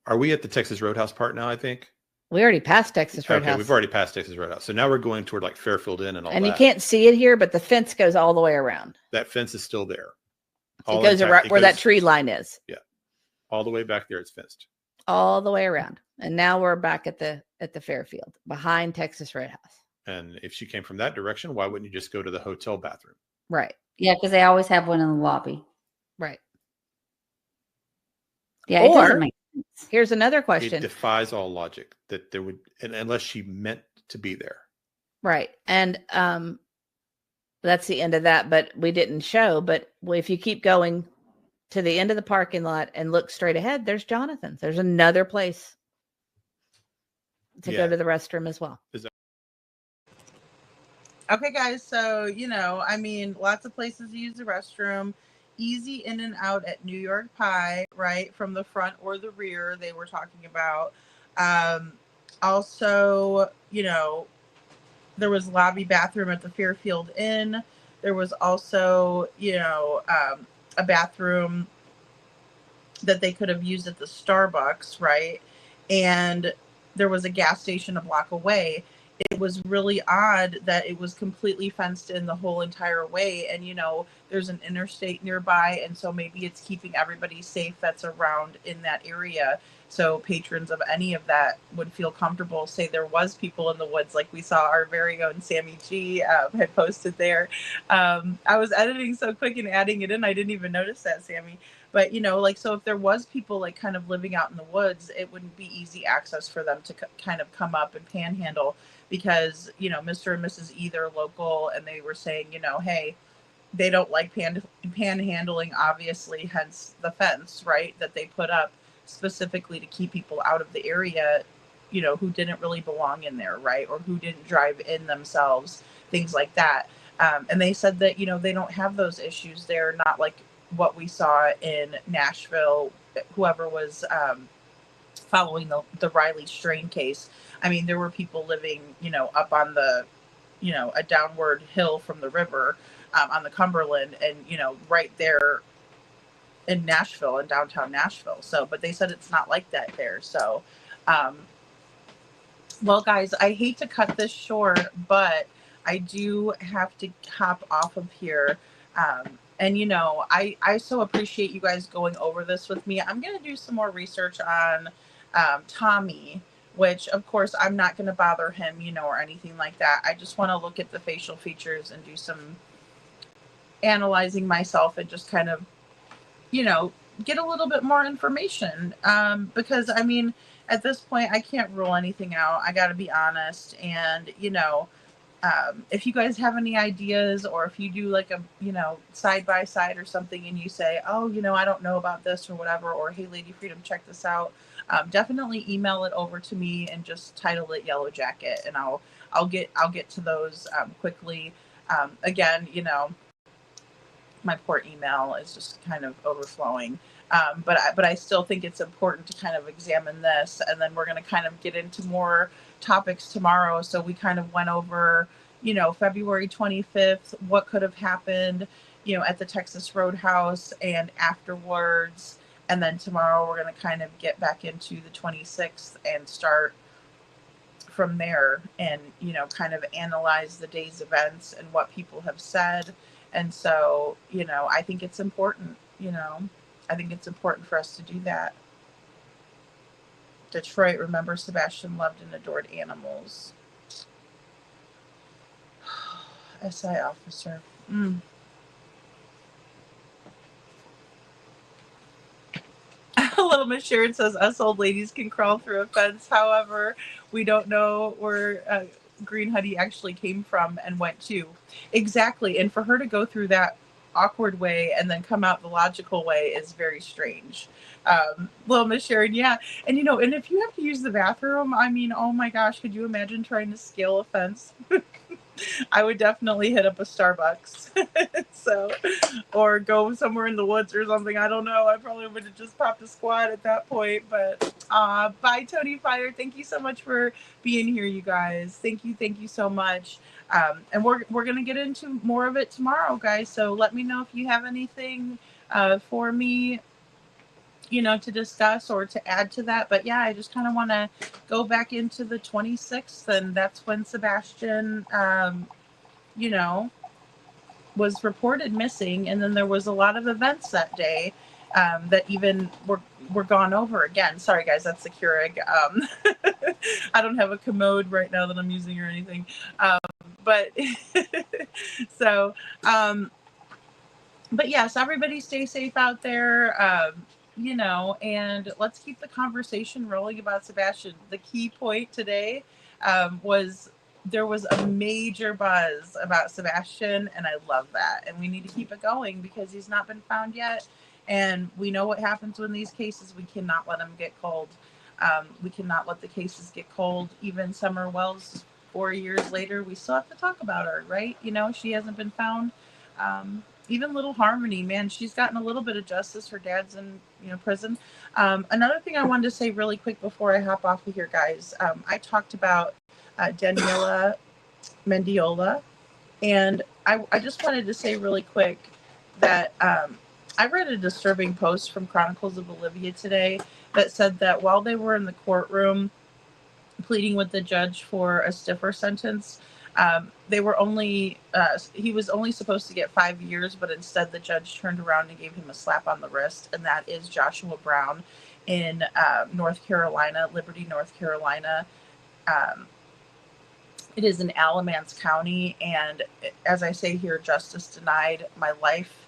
Are we at the Texas Roadhouse part now, I think? We already passed Texas Roadhouse. Okay, we've already passed Texas Roadhouse. So now we're going toward like Fairfield Inn and all that. And you can't see it here, but the fence goes all the way around. That fence is still there. It goes around where that tree line is. Yeah. All the way back there, it's fenced. All the way around. And now we're back at the Fairfield behind Texas Roadhouse. And if she came from that direction, why wouldn't you just go to the hotel bathroom? Right. Yeah, because they always have one in the lobby. Right. Yeah, it doesn't Or make here's another It question. defies all logic that there would, unless she meant to be there. Right. And that's the end of that, but we didn't show. But if you keep going to the end of the parking lot and look straight ahead, there's Jonathan's. There's another place to go to the restroom as well. Okay, guys. So, lots of places to use the restroom. Easy in and out at New York Pie, right? From the front or the rear, they were talking about. Also, there was lobby bathroom at the Fairfield Inn. There was also, a bathroom that they could have used at the Starbucks, right? And there was a gas station a block away. It was really odd that it was completely fenced in the whole entire way. And, there's an interstate nearby. And so maybe it's keeping everybody safe that's around in that area. So patrons of any of that would feel comfortable. Say there was people in the woods, like we saw our very own Sammy G had posted there. I was editing so quick and adding it in, I didn't even notice that, Sammy. But, so if there was people like kind of living out in the woods, it wouldn't be easy access for them to kind of come up and panhandle because, Mr. and Mrs. E, they're local, and they were saying, hey, they don't like panhandling, obviously, hence the fence, right, that they put up specifically to keep people out of the area, who didn't really belong in there, right, or who didn't drive in themselves, things like that. And they said that, they don't have those issues. They're not like what we saw in Nashville, whoever was following the Riley Strain case. I mean, there were people living, up on the, a downward hill from the river on the Cumberland and, right there in Nashville, in downtown Nashville. So, but they said it's not like that there. So, well, guys, I hate to cut this short, but I do have to hop off of here. And, I so appreciate you guys going over this with me. I'm going to do some more research on Tommy, which, of course, I'm not going to bother him, or anything like that. I just want to look at the facial features and do some analyzing myself and just kind of, get a little bit more information. Because, I mean, at this point, I can't rule anything out. I got to be honest. And, if you guys have any ideas, or if you do like a, side by side or something, and you say, oh, I don't know about this or whatever, or hey, Lady Freedom, check this out. Definitely email it over to me and just title it Yellow Jacket, and I'll get to those quickly. Again, my poor email is just kind of overflowing. But I still think it's important to kind of examine this, and then we're going to kind of get into more topics tomorrow. So we kind of went over, February 25th, what could have happened, at the Texas Roadhouse and afterwards. And then tomorrow we're going to kind of get back into the 26th and start from there and, kind of analyze the day's events and what people have said. And so, I think it's important, I think it's important for us to do that. Detroit, remember Sebastian loved and adored animals. SI officer. Little Miss Sharon says us old ladies can crawl through a fence. However, we don't know where Green Hoodie actually came from and went to. Exactly. And for her to go through that awkward way and then come out the logical way is very strange. Little Miss Sharon, yeah. And and if you have to use the bathroom, I mean, oh my gosh, could you imagine trying to scale a fence? I would definitely hit up a Starbucks. So, or go somewhere in the woods or something. I don't know. I probably would have just popped a squat at that point. But bye, Tony Fire. Thank you so much for being here, you guys. Thank you so much. And we're gonna get into more of it tomorrow, guys. So let me know if you have anything for me, to discuss or to add to that. But yeah, I just kind of want to go back into the 26th, and that's when Sebastian, was reported missing. And then there was a lot of events that day that even were gone over again. Sorry, guys, that's the Keurig. I don't have a commode right now that I'm using or anything. But so, but yes, everybody stay safe out there. And let's keep the conversation rolling about Sebastian. The key point today was there was a major buzz about Sebastian, and I love that. And we need to keep it going because he's not been found yet. And we know what happens when these cases, we cannot let them get cold. We cannot let the cases get cold. Even Summer Wells, 4 years later, we still have to talk about her, right? She hasn't been found. Even little Harmony, man, she's gotten a little bit of justice. Her dad's in, prison. Another thing I wanted to say really quick before I hop off of here, guys, I talked about Daniela Mendiola. And I just wanted to say really quick that I read a disturbing post from Chronicles of Olivia today that said that while they were in the courtroom pleading with the judge for a stiffer sentence, they were only he was only supposed to get 5 years, but instead the judge turned around and gave him a slap on the wrist, and that is Joshua Brown in North Carolina, Liberty, North Carolina. Um, it is in Alamance County, and as I say here, justice denied. My life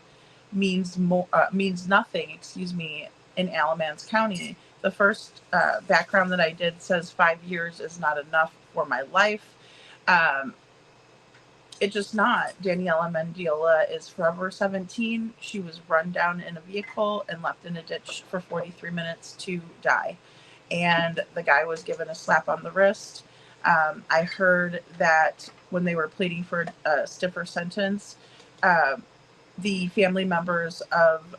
means nothing. Excuse me, in Alamance County. The first background that I did says 5 years is not enough for my life. It's just not. Daniela Mendiola is forever 17. She was run down in a vehicle and left in a ditch for 43 minutes to die. And the guy was given a slap on the wrist. I heard that when they were pleading for a stiffer sentence, the family members of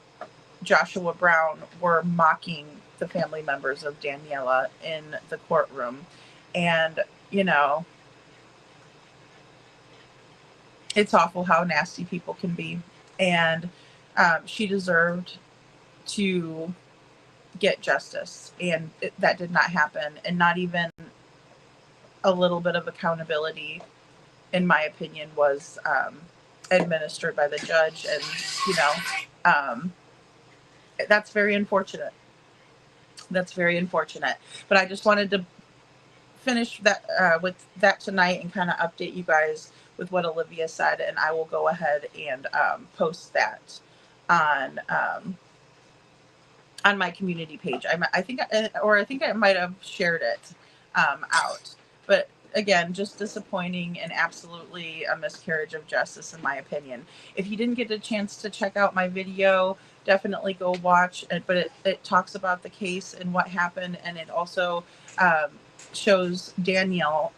Joshua Brown were mocking the family members of Daniela in the courtroom. And, you know, it's awful how nasty people can be. And she deserved to get justice. And that did not happen. And not even a little bit of accountability, in my opinion, was administered by the judge. And, you know, that's very unfortunate. That's very unfortunate. But I just wanted to finish that with that tonight and kind of update you guys with what Olivia said. And I will go ahead and post that on my community page. I think I might have shared it out. But again, just disappointing and absolutely a miscarriage of justice, in my opinion. If you didn't get a chance to check out my video, definitely go watch it. But it talks about the case and what happened, and it also shows Daniela's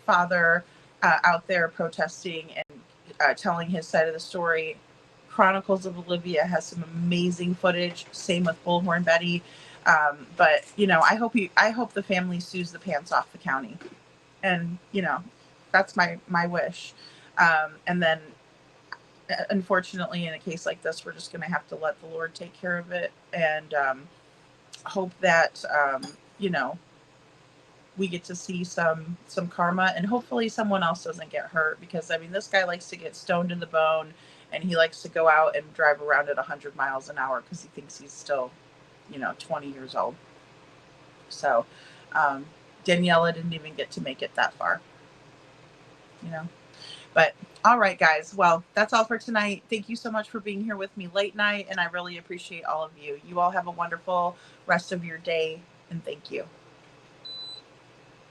father out there protesting and telling his side of the story. Chronicles of Olivia has some amazing footage. Same with Bullhorn Betty. But you know, I hope the family sues the pants off the county, and you know, that's my wish. And then, unfortunately, in a case like this, we're just going to have to let the Lord take care of it, and hope that you know, we get to see some karma, and hopefully someone else doesn't get hurt, because I mean, this guy likes to get stoned to the bone, and he likes to go out and drive around at 100 miles an hour because he thinks he's still, you know, 20 years old. So Daniela didn't even get to make it that far, you know. But all right, guys, well, that's all for tonight. Thank you so much for being here with me late night, and I really appreciate all of you. You all have a wonderful rest of your day, and thank you.